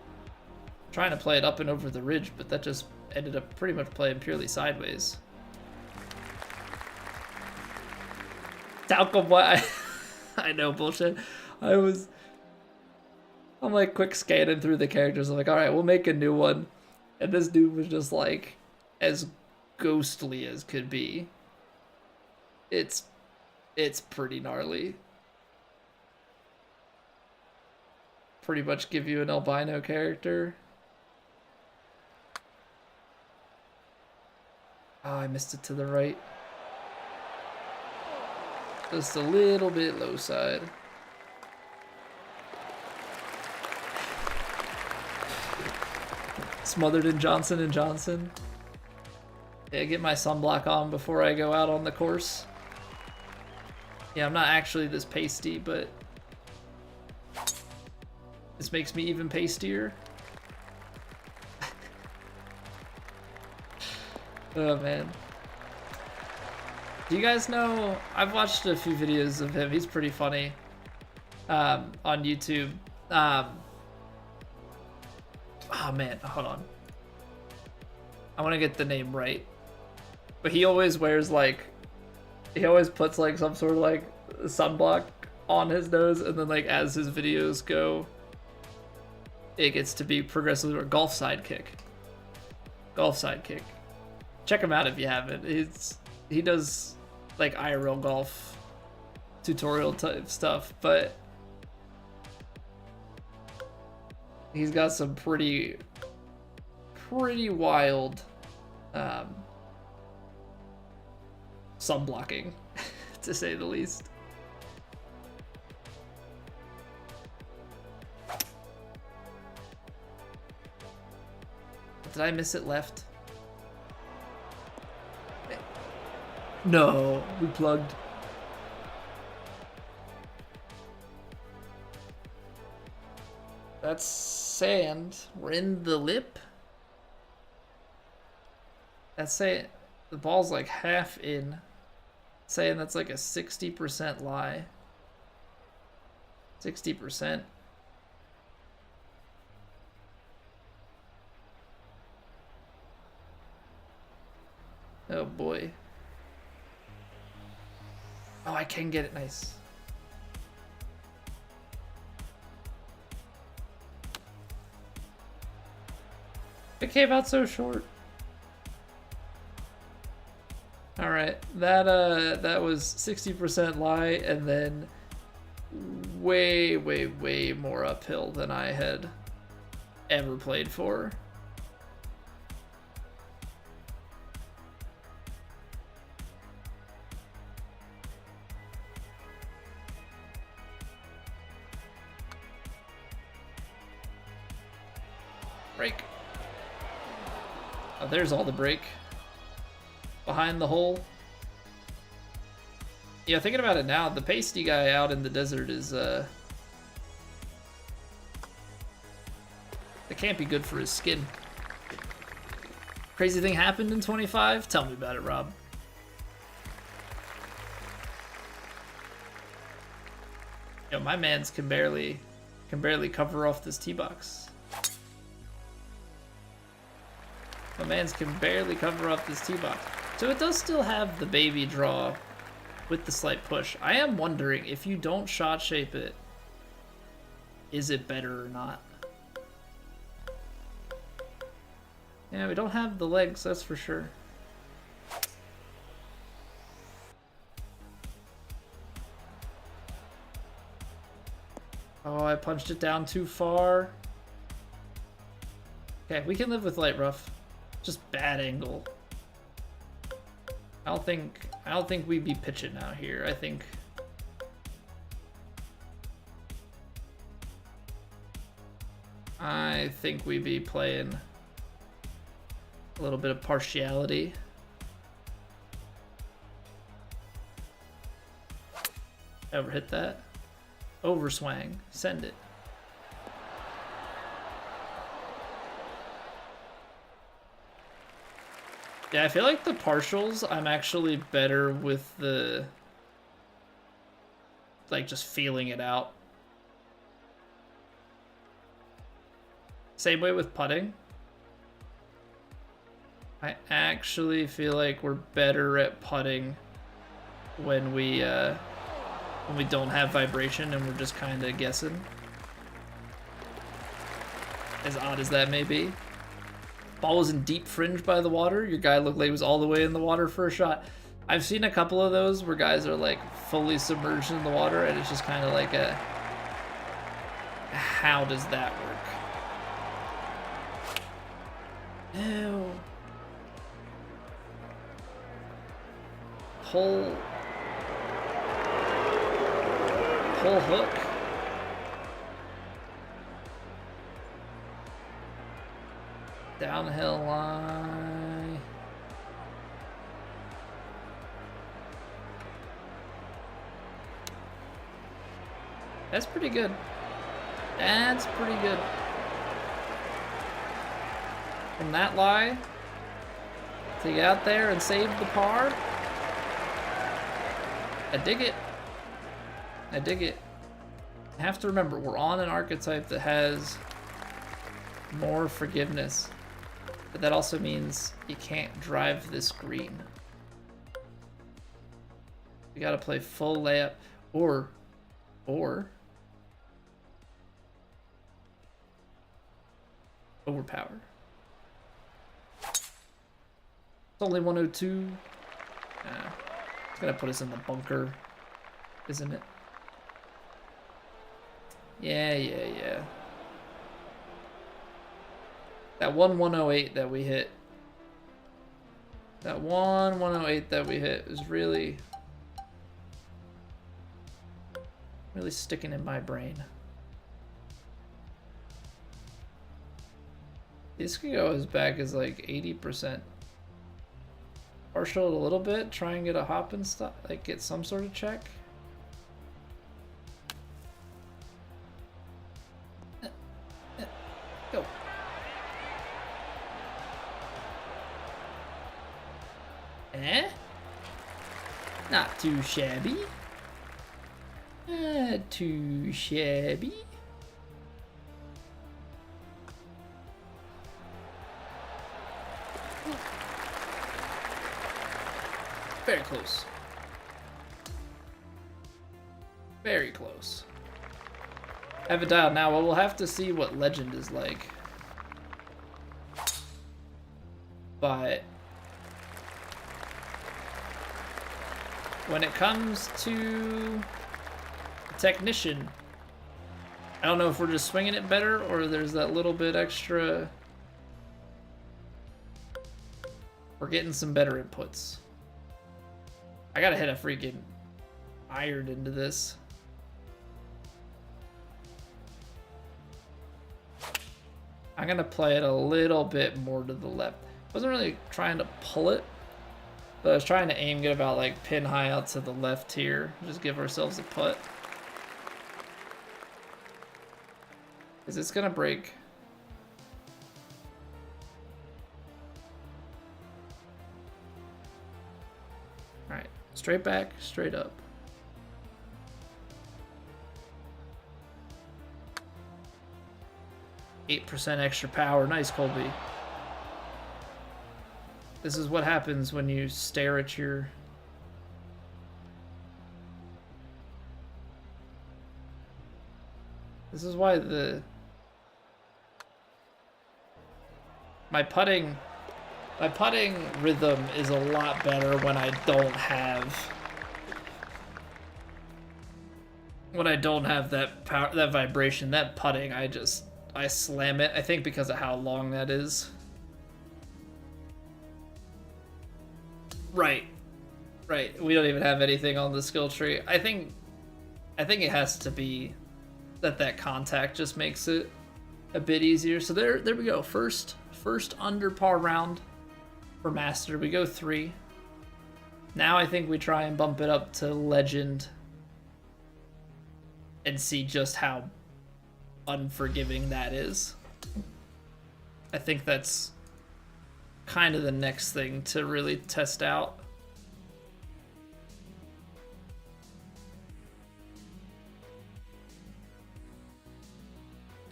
I'm trying to play it up and over the ridge, but that just ended up pretty much playing purely sideways. Talcum, what? I know, bullshit. I was I'm like quick scanning through the characters. I'm like, all right, we'll make a new one. And this dude was just like as ghostly as could be. It's pretty gnarly. Pretty much give you an albino character. Oh, I missed it to the right. Just a little bit low side. Smothered in Johnson & Johnson. Yeah, get my sunblock on before I go out on the course. Yeah, I'm not actually this pasty, but this makes me even pastier. Oh, man. Do you guys know, I've watched a few videos of him. He's pretty funny on YouTube. Oh man, hold on. I want to get the name right. But he always wears like, he always puts like some sort of like sunblock on his nose, and then like as his videos go, it gets to be progressively, or golf sidekick. Golf sidekick. Check him out if you haven't. He does like IRL golf tutorial type stuff, but he's got some pretty wild sunblocking, to say the least. Did I miss it left? No, we plugged. That's sand. We're in the lip. That's saying the ball's like half in. Saying that's like a 60% lie. 60%. Oh boy. Oh, I can get it nice. It came out so short. All right, that was 60% lie, and then way more uphill than I had ever played for. Break. Oh, there's all the break. Behind the hole. Yeah, thinking about it now, the pasty guy out in the desert is, it can't be good for his skin. Crazy thing happened in 25? Tell me about it, Rob. Yo, my mans can barely cover off this tee box. My mans can barely cover up this tee box. So it does still have the baby draw with the slight push. I am wondering, if you don't shot shape it, is it better or not? Yeah, we don't have the legs, that's for sure. Oh, I punched it down too far. Okay, we can live with light rough. Just bad angle. I don't think we'd be pitching out here. I think we'd be playing a little bit of partiality. Ever hit that? Overswang. Send it. Yeah, I feel like the partials, I'm actually better with the, like, just feeling it out. Same way with putting. I actually feel like we're better at putting when we don't have vibration and we're just kind of guessing. as odd as that may be. Ball was in deep fringe by the water. Your guy looked like he was all the way in the water for a shot. I've seen a couple of those where guys are like fully submerged in the water, and it's just kind of like a, how does that work? Ew. Pull hook. Downhill line. That's pretty good. That's pretty good. From that lie to get out there and save the par. I dig it. I dig it. I have to remember, we're on an archetype that has more forgiveness. But that also means you can't drive this green. You gotta play full layup or overpower. It's only 102. It's gonna put us in the bunker, isn't it? Yeah. That 108 that we hit. That 108 that we hit is really sticking in my brain. This could go as back as like 80%. Partial it a little bit, try and get a hop and stuff, like get some sort of check. Go. Not too shabby. Not too shabby. Very close. Very close. I have it dialed now. Well, we'll have to see what Legend is like. But when it comes to Technician, I don't know if we're just swinging it better or there's that little bit extra. We're getting some better inputs. I gotta hit a freaking iron into this. I'm gonna play it a little bit more to the left. Wasn't really trying to pull it, but I was trying to aim, get about like pin high out to the left here. Just give ourselves a putt. Because it's gonna break. Alright, straight back, straight up. %8 extra power. Nice, Colby. This is what happens when you stare at your... This is why my putting rhythm is a lot better when I don't have that power, that vibration, that putting. I slam it. I think because of how long that is. Right. We don't even have anything on the skill tree. I think it has to be that contact just makes it a bit easier. So there we go. First under par round for Master. We go 3. Now I think we try and bump it up to Legend and see just how unforgiving that is. I think that's kind of the next thing to really test out.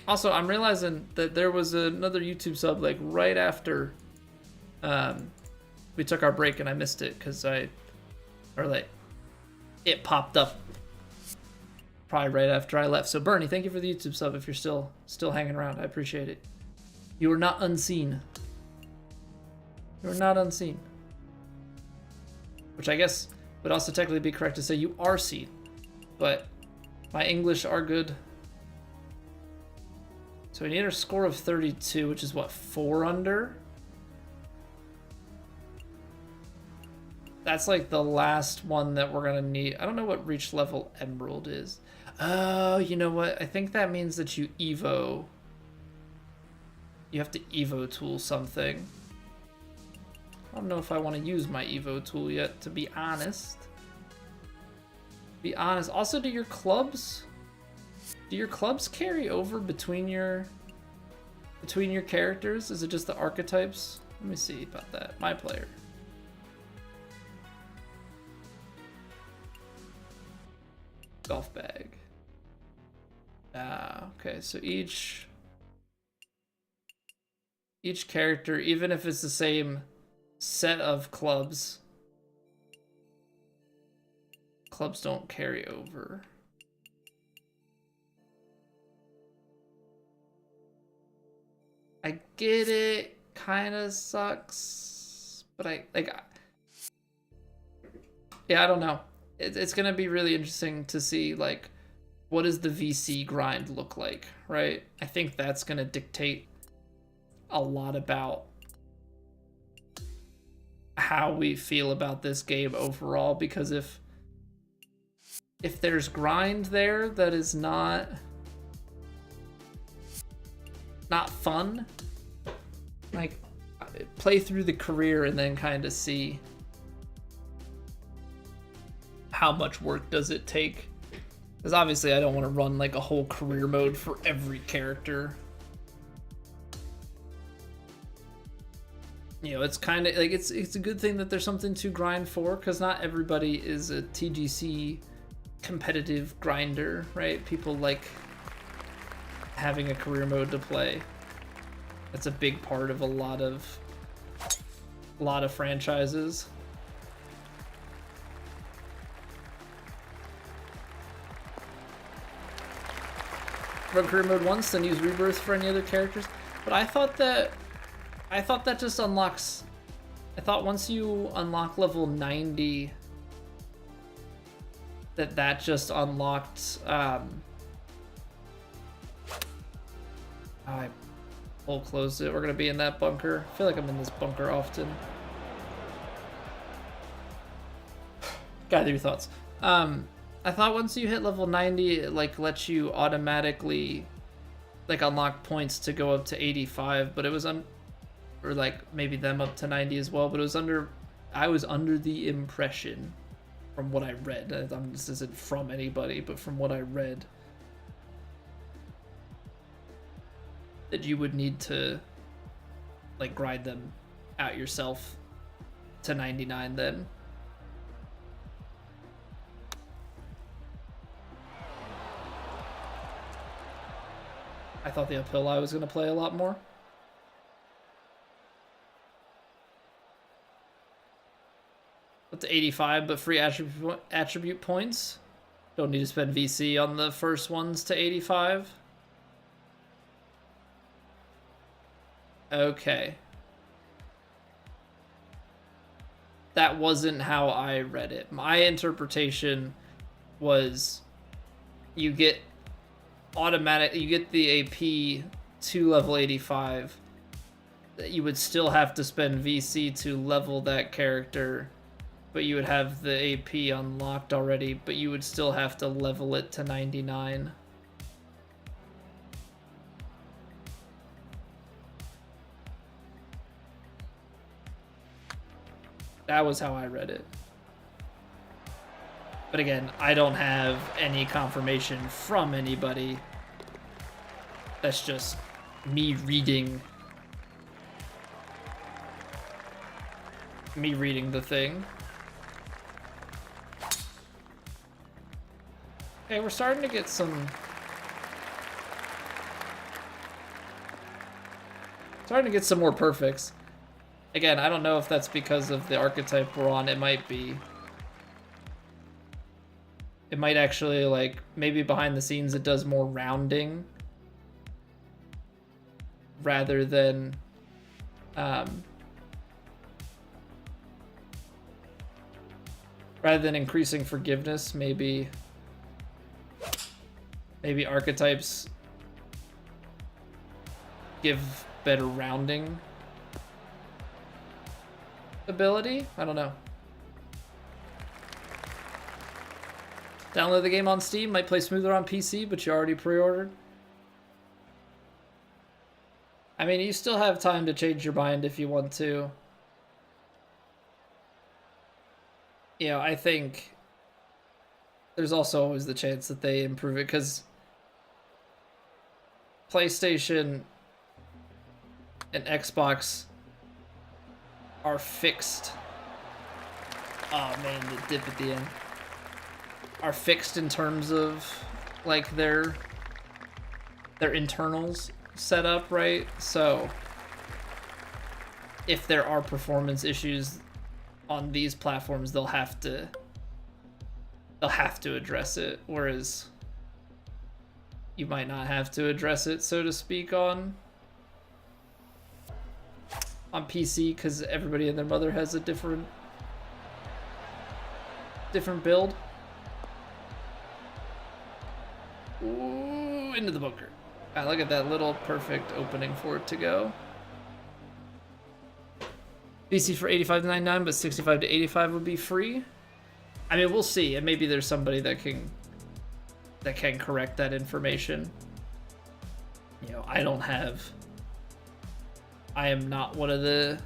Also, I'm realizing that there was another YouTube sub like right after we took our break, and I missed it because it popped up probably right after I left. So Bernie, thank you for the YouTube sub. If you're still hanging around, I appreciate it. You are not unseen. You are not unseen. Which I guess would also technically be correct to say you are seen. But my English are good. So we need a score of 32, which is what, 4 under? That's like the last one that we're gonna need. I don't know what reach level Emerald is. Oh, you know what? I think that means that you Evo. You have to Evo tool something. I don't know if I want to use my Evo tool yet, to be honest. Be honest. Also, do your clubs carry over between your characters? Is it just the archetypes? Let me see about that. My player. Golf bag. Okay, so each character, even if it's the same set of clubs don't carry over. I get it, kind of sucks, but yeah, I don't know. It's gonna be really interesting to see, like, what does the VC grind look like, right? I think that's gonna dictate a lot about how we feel about this game overall, because if there's grind there that is not fun, like, play through the career and then kind of see how much work does it take, because obviously I don't want to run like a whole career mode for every character. You know, it's kind of like it's a good thing that there's something to grind for, because not everybody is a TGC competitive grinder, right? People like having a career mode to play. That's a big part of a lot of franchises. Run career mode once, then use rebirth for any other characters. But I thought that just unlocks. I thought once you unlock level 90, that just unlocked. I full closed it. We're gonna be in that bunker. I feel like I'm in this bunker often. Gather your thoughts. I thought once you hit level 90, it like lets you automatically like unlock points to go up to 85, but it was or like maybe them up to 90 as well, but it was I was under the impression, from what I read, this isn't from anybody, but from what I read, that you would need to like grind them out yourself to 99 then. I thought the uphill I was going to play a lot more. Up to 85, but free attribute points. Don't need to spend VC on the first ones to 85. Okay. That wasn't how I read it. My interpretation was you get the AP to level 85. That you would still have to spend VC to level that character, but you would have the AP unlocked already, but you would still have to level it to 99. That was how I read it. But again, I don't have any confirmation from anybody. That's just me reading the thing. Okay, we're starting to get some more perfects. Again, I don't know if that's because of the archetype we're on. It might be. It might actually, like, maybe behind the scenes it does more rounding rather than increasing forgiveness. Maybe archetypes give better rounding ability. I don't know. Download the game on Steam. Might play smoother on PC, but you already pre-ordered. I mean, you still have time to change your mind if you want to. You know, I think there's also always the chance that they improve it, because PlayStation and Xbox are fixed. Oh man, the dip at the end. Are fixed in terms of like their internals set up, right? So if there are performance issues on these platforms, they'll have to address it, whereas you might not have to address it, so to speak, on PC, because everybody and their mother has a different build. Ooh, into the bunker. Ah, look at that little perfect opening for it to go. PC for $85 to $99, but $65 to $85 would be free. I mean, we'll see, and maybe there's somebody that can correct that information. You know, I am not one of the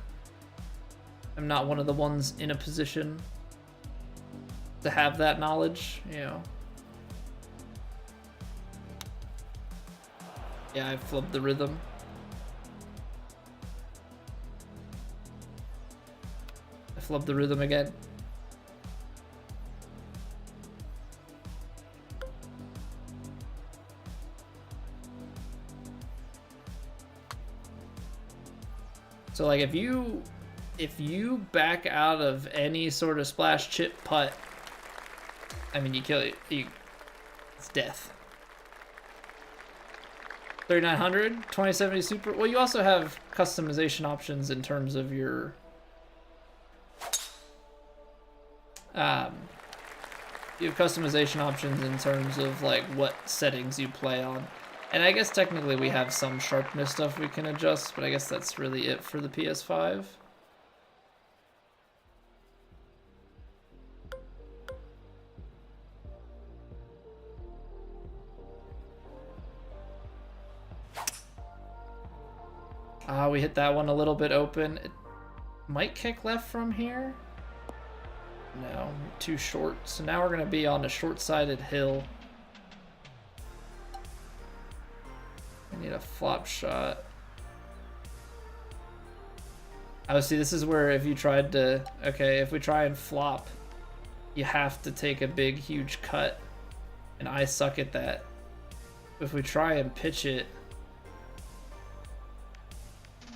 ones in a position to have that knowledge, you know. Yeah, I flubbed the rhythm. I flubbed the rhythm again. So like if you back out of any sort of splash chip putt, I mean, you kill it. It's death. 3900, 2070 Super. Well, you also have customization options in terms of your you have customization options in terms of like what settings you play on. And I guess technically we have some sharpness stuff we can adjust, but I guess that's really it for the PS5. We hit that one a little bit open. It might kick left from here. No, too short. So now we're going to be on a short-sided hill. I need a flop shot. Oh, see, this is where if you tried to... Okay, if we try and flop, you have to take a big, huge cut. And I suck at that. If we try and pitch it...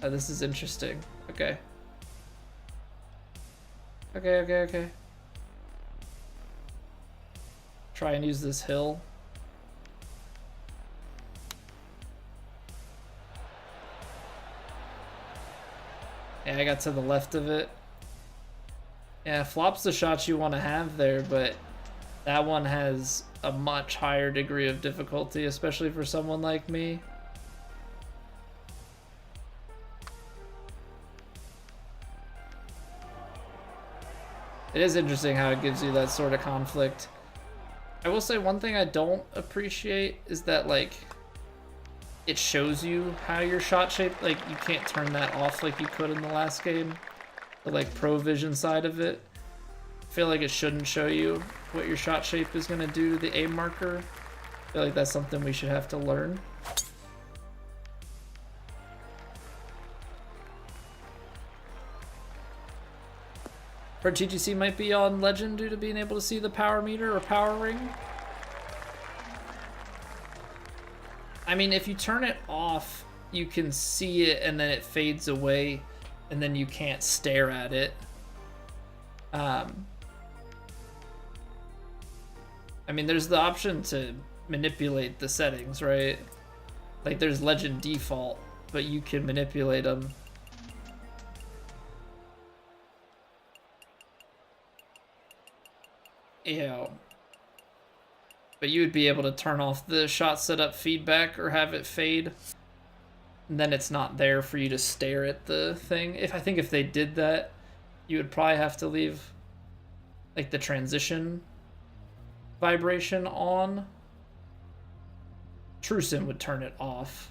Oh, this is interesting. Okay. Okay. Try and use this hill. Yeah, I got to the left of it. Yeah, flop's the shot you want to have there, but that one has a much higher degree of difficulty, especially for someone like me. It is interesting how it gives you that sort of conflict. I will say one thing I don't appreciate is that, like, it shows you how your shot shape, like, you can't turn that off like you could in the last game. The, like, pro vision side of it. I feel like it shouldn't show you what your shot shape is going to do to the aim marker. I feel like that's something we should have to learn. Or TGC might be on Legend due to being able to see the power meter or power ring. I mean, if you turn it off, you can see it and then it fades away and then you can't stare at it. I mean, there's the option to manipulate the settings, right? Like, there's Legend default, but you can manipulate them. You know, but you would be able to turn off the shot setup feedback or have it fade. And then it's not there for you to stare at the thing. I think if they did that, you would probably have to leave like the transition vibration on. TrueSim would turn it off.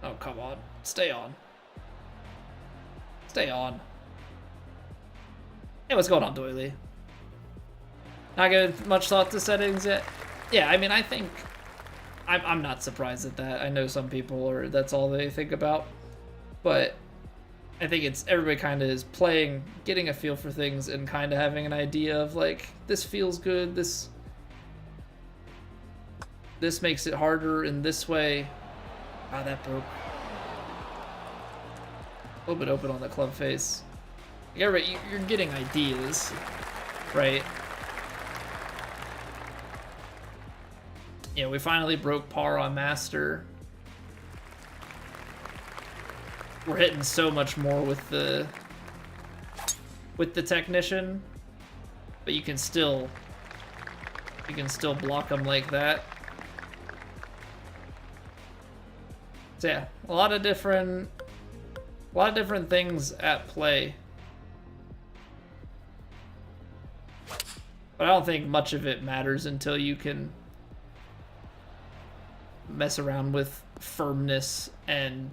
Oh, come on. Stay on. Stay on. Hey, what's going on, Doily? Not giving much thought to settings yet? Yeah, I mean, I think... I'm not surprised at that. I know some people are... That's all they think about. But I think it's... Everybody kind of is playing, getting a feel for things, and kind of having an idea of, like, this feels good, this makes it harder in this way. Ah, that broke. A little bit open on the club face. Yeah, right, you're getting ideas, right? Yeah, we finally broke par on Master. We're hitting so much more with the Technician, but you can still block them like that. So yeah, a lot of different things at play. But I don't think much of it matters until you can mess around with firmness and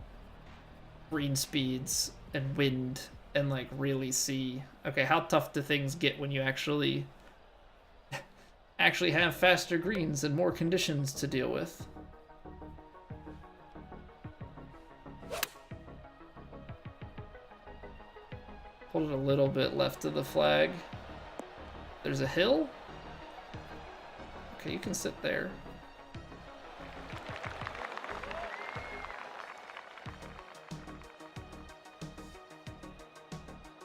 green speeds and wind and like really see, okay, how tough do things get when you actually have faster greens and more conditions to deal with. Hold it a little bit left of the flag. There's a hill? Okay, you can sit there.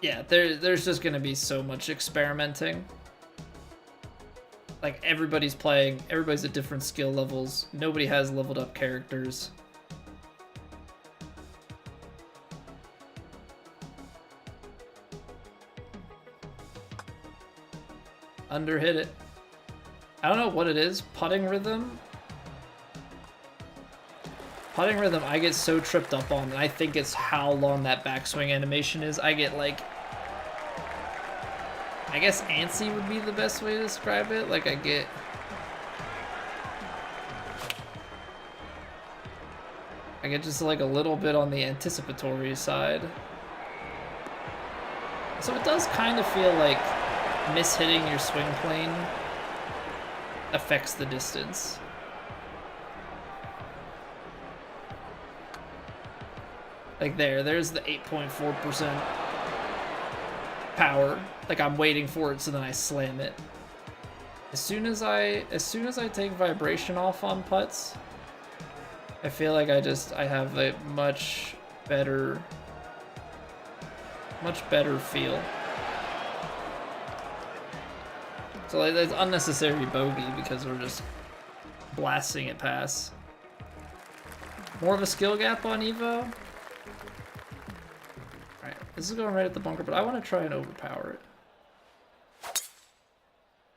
Yeah, there's just gonna be so much experimenting. Like, everybody's playing, everybody's at different skill levels, nobody has leveled up characters. Underhit it. I don't know what it is. Putting rhythm, I get so tripped up on, and I think it's how long that backswing animation is. I get like, I guess antsy would be the best way to describe it. Like, I get just like a little bit on the anticipatory side. So it does kind of feel like mishitting your swing plane affects the distance. Like there's the 8.4% power. Like, I'm waiting for it, so then I slam it. As soon as I take vibration off on putts, I feel like I have a much better feel. So like, that's unnecessary bogey because we're just blasting it past. More of a skill gap on Evo. Alright, this is going right at the bunker, but I want to try and overpower it.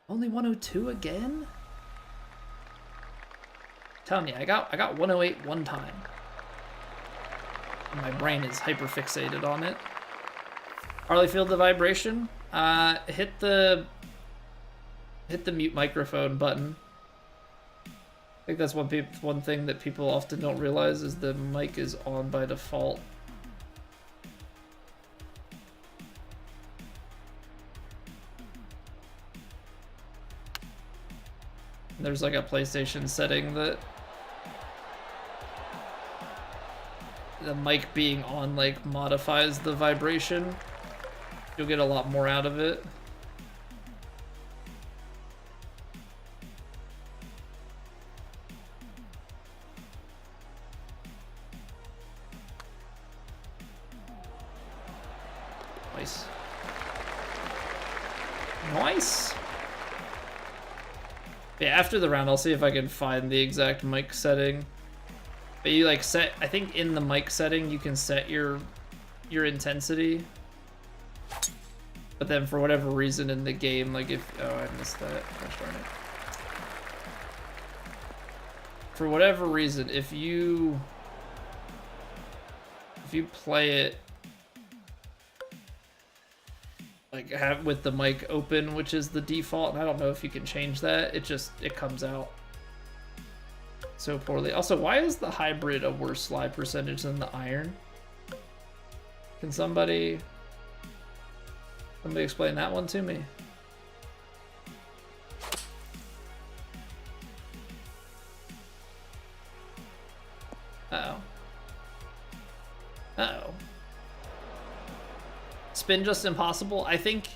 Only 102 again? I'm telling you, I got 108 one time. And my brain is hyper fixated on it. Harley feel the vibration. Hit the mute microphone button. I think that's one thing that people often don't realize is the mic is on by default. There's like a PlayStation setting that the mic being on like modifies the vibration. You'll get a lot more out of it. Nice. Nice. Yeah, after the round, I'll see if I can find the exact mic setting. But you like set, I think in the mic setting, you can set your intensity. But then for whatever reason in the game, like if, oh, I missed that. Gosh darn it. For whatever reason, if you play it like have with the mic open, which is the default, and I don't know if you can change that, it comes out so poorly. Also, why is the hybrid a worse slide percentage than the iron? Can somebody explain that one to me? Uh-oh. Uh-oh. Spin just impossible? I think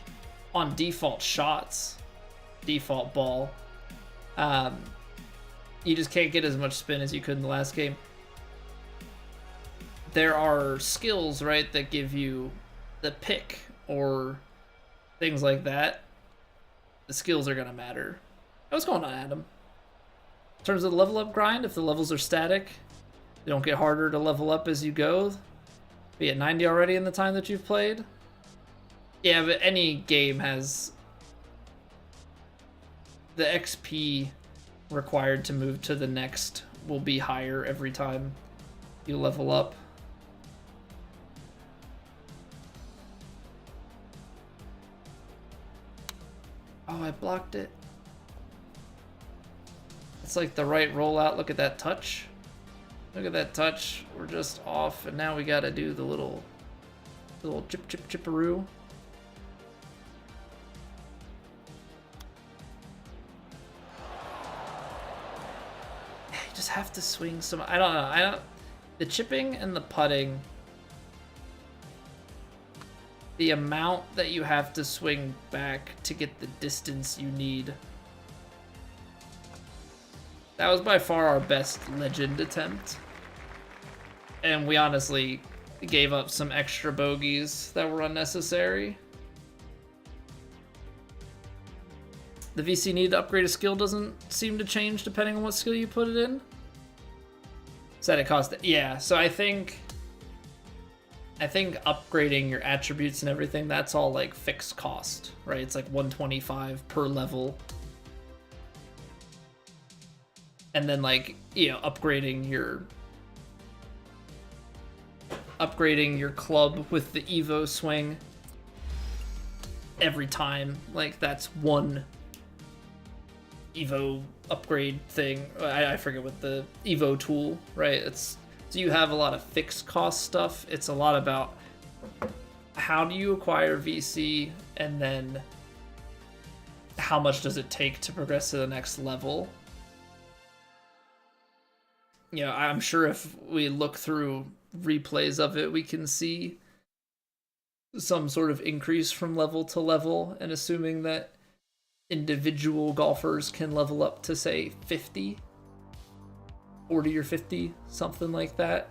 on default shots, default ball, you just can't get as much spin as you could in the last game. There are skills, right, that give you the pick or things like that. The skills are gonna matter. What's going on, Adam? In terms of the level up grind, if the levels are static, they don't get harder to level up as you go. Be at 90 already in the time that you've played. Yeah, but any game has the XP required to move to the next will be higher every time you level up. Oh, I blocked it. It's like the right rollout. Look at that touch. Look at that touch. We're just off, and now we gotta do the little chip chip chipperoo. You just have to swing some. I don't know. The chipping and the putting. The amount that you have to swing back to get the distance you need. That was by far our best legend attempt. And we honestly gave up some extra bogeys that were unnecessary. The VC need to upgrade a skill doesn't seem to change depending on what skill you put it in. Said it cost it. Yeah, so I think upgrading your attributes and everything, that's all like fixed cost, right? It's like 125 per level. And then like, you know, upgrading your club with the Evo swing every time, like that's one Evo upgrade thing. I forget what the Evo tool, right? It's so you have a lot of fixed cost stuff. It's a lot about how do you acquire VC, and then how much does it take to progress to the next level. You know, I'm sure if we look through replays of it, we can see some sort of increase from level to level, and assuming that individual golfers can level up to, say, 40 or 50, something like that.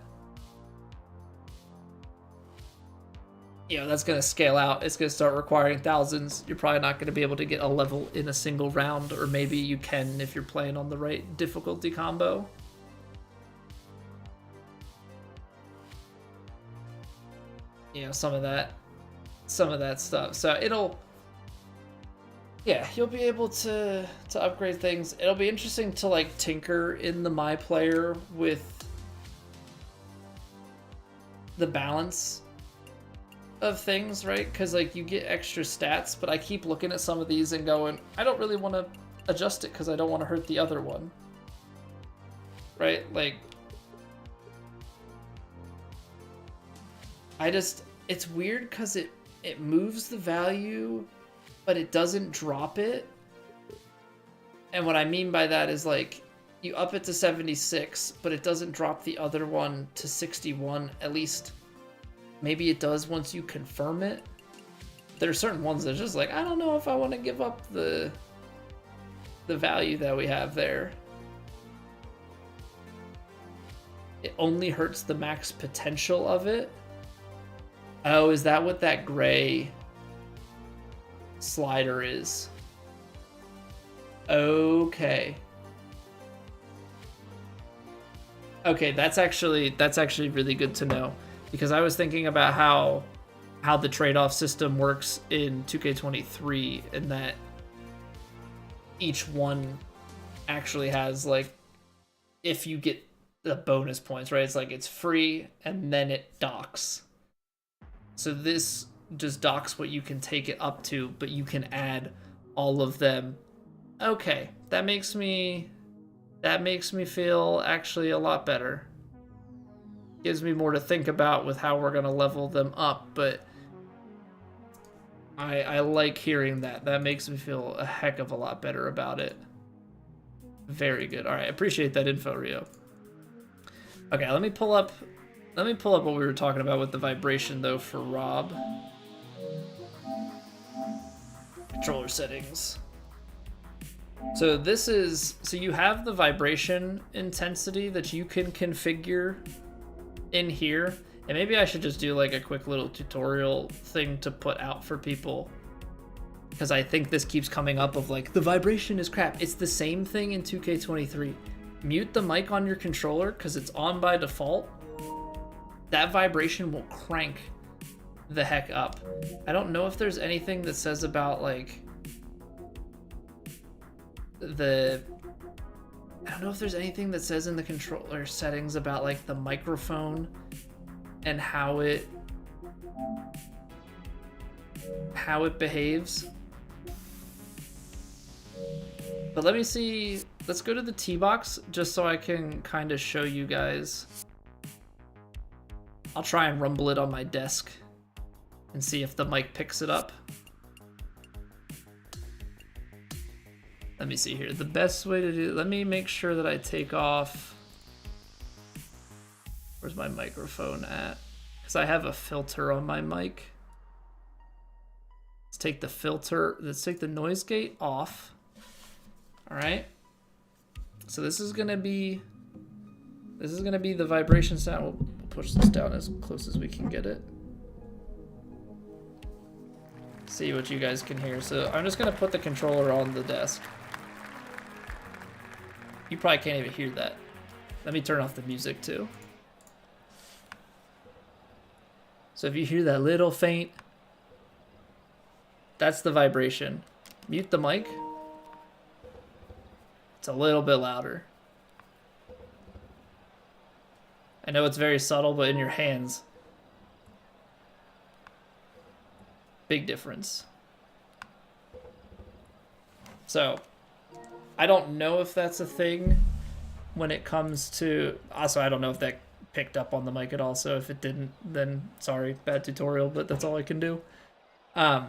You know, that's going to scale out. It's going to start requiring thousands. You're probably not going to be able to get a level in a single round, or maybe you can if you're playing on the right difficulty combo. You know, some of that stuff. So you'll be able to upgrade things. It'll be interesting to like tinker in the My Player with the balance of things, right? Because like you get extra stats, but I keep looking at some of these and going, I don't really want to adjust it because I don't want to hurt the other one, right? Like it's weird because it moves the value, but it doesn't drop it. And what I mean by that is like you up it to 76, but it doesn't drop the other one to 61. At least maybe it does once you confirm it. There are certain ones that are just like, I don't know if I want to give up the value that we have there. It only hurts the max potential of it. Oh, is that what that gray slider is. Okay. Okay, that's actually really good to know, because I was thinking about how the trade-off system works in 2K23, and that each one actually has, like, if you get the bonus points, right? It's like it's free and then it docks. So this just docks what you can take it up to, but you can add all of them. Okay, that makes me feel actually a lot better. Gives me more to think about with how we're gonna level them up, but I like hearing that. That makes me feel a heck of a lot better about it. Very good. All right, appreciate that info, Rio. Okay, let me pull up what we were talking about with the vibration though for Rob. Controller settings. So you have the vibration intensity that you can configure in here. And maybe I should just do like a quick little tutorial thing to put out for people, because I think this keeps coming up of like, the vibration is crap. It's the same thing in 2K23. Mute the mic on your controller because it's on by default. That vibration will crank the heck up. I don't know if there's anything that says about like I don't know if there's anything that says in the controller settings about like the microphone and how it behaves. But let me see. Let's go to the T-Box just so I can kind of show you guys. I'll try and rumble it on my desk and see if the mic picks it up. Let me see here. The best way to do, let me make sure that I take off. Where's my microphone at? Because I have a filter on my mic. Let's take the filter, let's take the noise gate off. All right. So this is gonna be the vibration sound. We'll push this down as close as we can get it. See what you guys can hear. So I'm just gonna put the controller on the desk. You probably can't even hear that. Let me turn off the music too. So if you hear that little faint, that's the vibration. Mute the mic. It's a little bit louder. I know it's very subtle, but in your hands, big difference. So I don't know if that's a thing when it comes to, also I don't know if that picked up on the mic at all, so if it didn't, then sorry, bad tutorial, but that's all I can do. I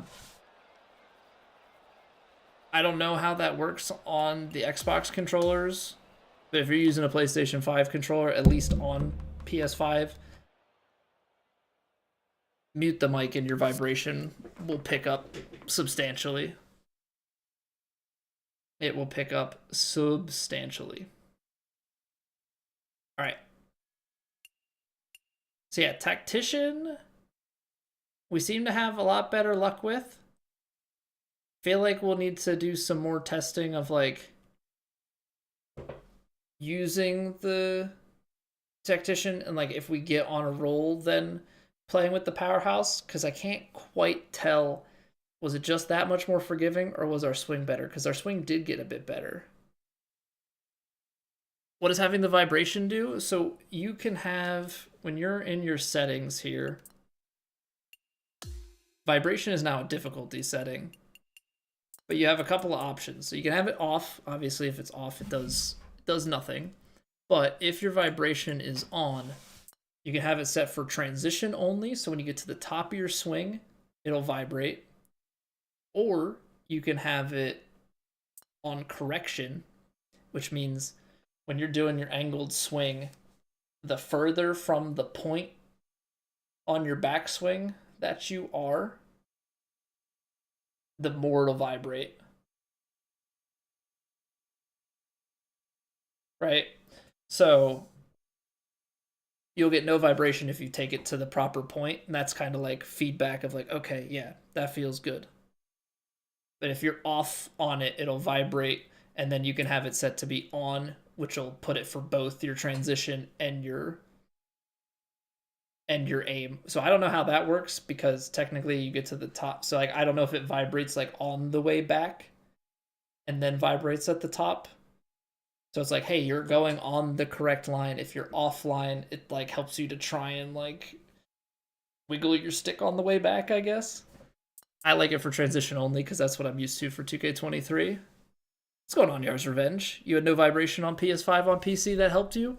don't know how that works on the Xbox controllers, but if you're using a PlayStation 5 controller, at least on PS5, mute the mic and your vibration will pick up substantially. It will pick up substantially. All right. So yeah, Tactician, we seem to have a lot better luck with. Feel like we'll need to do some more testing of like using the Tactician, and like if we get on a roll then playing with the Powerhouse, because I can't quite tell, was it just that much more forgiving or was our swing better? Because our swing did get a bit better. What does having the vibration do? So you can have, when you're in your settings here, vibration is now a difficulty setting, but you have a couple of options. So you can have it off. Obviously, if it's off, it does nothing. But if your vibration is on, you can have it set for transition only. So when you get to the top of your swing, it'll vibrate. Or you can have it on correction, which means when you're doing your angled swing, the further from the point on your backswing that you are, the more it'll vibrate. Right? So you'll get no vibration if you take it to the proper point, and that's kind of like feedback of like, okay, yeah, that feels good. But if you're off on it, it'll vibrate, and then you can have it set to be on, which will put it for both your transition and your aim. So I don't know how that works, because technically you get to the top. So like I don't know if it vibrates like on the way back and then vibrates at the top. So it's like, hey, you're going on the correct line. If you're offline, it like helps you to try and like wiggle your stick on the way back, I guess. I like it for transition only because that's what I'm used to for 2K23. What's going on, Yar's Revenge? You had no vibration on PS5 on PC that helped you?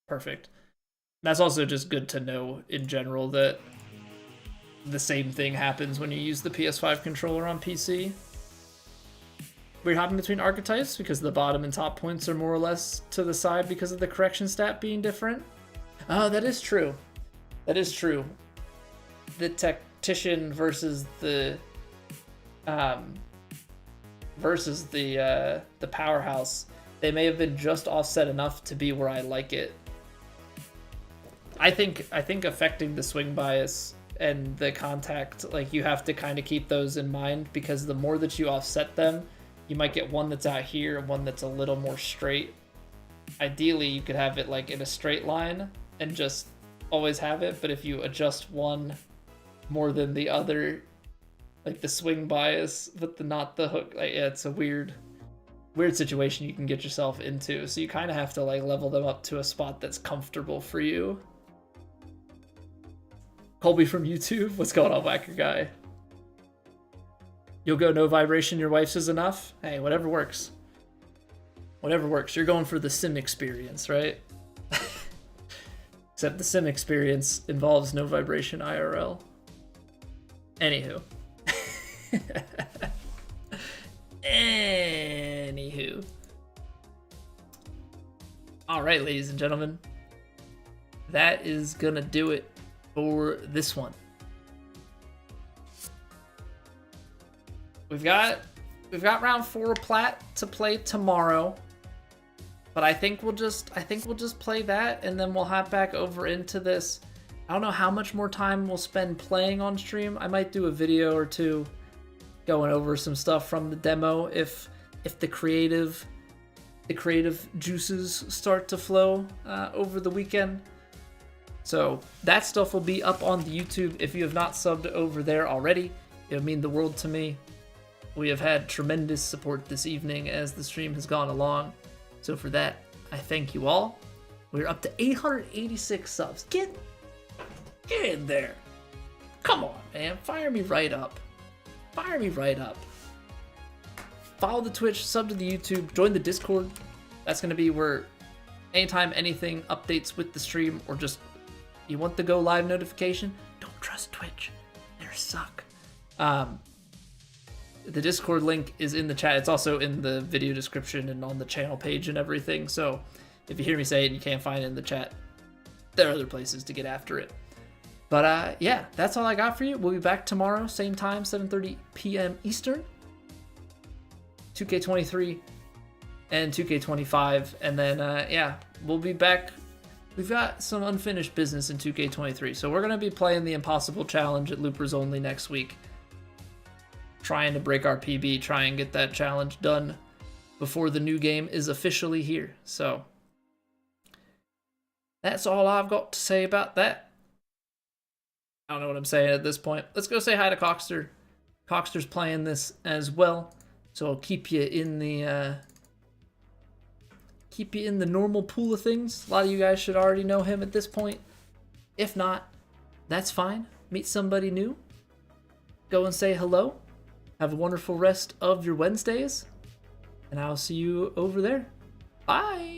Perfect. That's also just good to know in general that the same thing happens when you use the PS5 controller on PC. We're hopping between archetypes because the bottom and top points are more or less to the side because of the correction stat being different. Oh, that is true. That is true. The tactician versus the powerhouse, they may have been just offset enough to be where I like it. I think affecting the swing bias and the contact, like you have to kind of keep those in mind, because the more that you offset them, you might get one that's out here and one that's a little more straight. Ideally, you could have it like in a straight line and just always have it, but if you adjust one more than the other, like the swing bias but not the hook, like, yeah, it's a weird situation you can get yourself into. So you kind of have to like level them up to a spot that's comfortable for you. Colby from YouTube, what's going on, Whacker Guy? You'll go no vibration, your wife's is enough? Hey, whatever works. Whatever works. You're going for the sim experience, right? Except the sim experience involves no vibration IRL. Anywho. Anywho. Alright, ladies and gentlemen. That is gonna do it for this one. We've got round 4 Plat to play tomorrow. But I think we'll just play that, and then we'll hop back over into this. I don't know how much more time we'll spend playing on stream. I might do a video or two going over some stuff from the demo if the creative juices start to flow over the weekend. So that stuff will be up on the YouTube. If you have not subbed over there already, it would mean the world to me. We have had tremendous support this evening as the stream has gone along. So for that, I thank you all. We're up to 886 subs. Get in there. Come on, man. Fire me right up. Fire me right up. Follow the Twitch, sub to the YouTube, join the Discord. That's going to be where anytime anything updates with the stream, or just you want the go live notification, don't trust Twitch. They suck. The Discord link is in the chat. It's also in the video description and on the channel page and everything. So if you hear me say it and you can't find it in the chat, there are other places to get after it. But yeah, that's all I got for you. We'll be back tomorrow, same time, 7:30 p.m. Eastern. 2K23 and 2K25. And then, yeah, we'll be back. We've got some unfinished business in 2K23. So we're going to be playing the Impossible Challenge at Loopers Only next week. Trying to break our PB, try and get that challenge done before the new game is officially here. So that's all I've got to say about that. I don't know what I'm saying at this point. Let's go say hi to Cockster. Cockster's playing this as well, so I'll keep you in the normal pool of things. A lot of you guys should already know him at this point. If not, that's fine. Meet somebody new. Go and say hello. Have a wonderful rest of your Wednesdays, and I'll see you over there. Bye!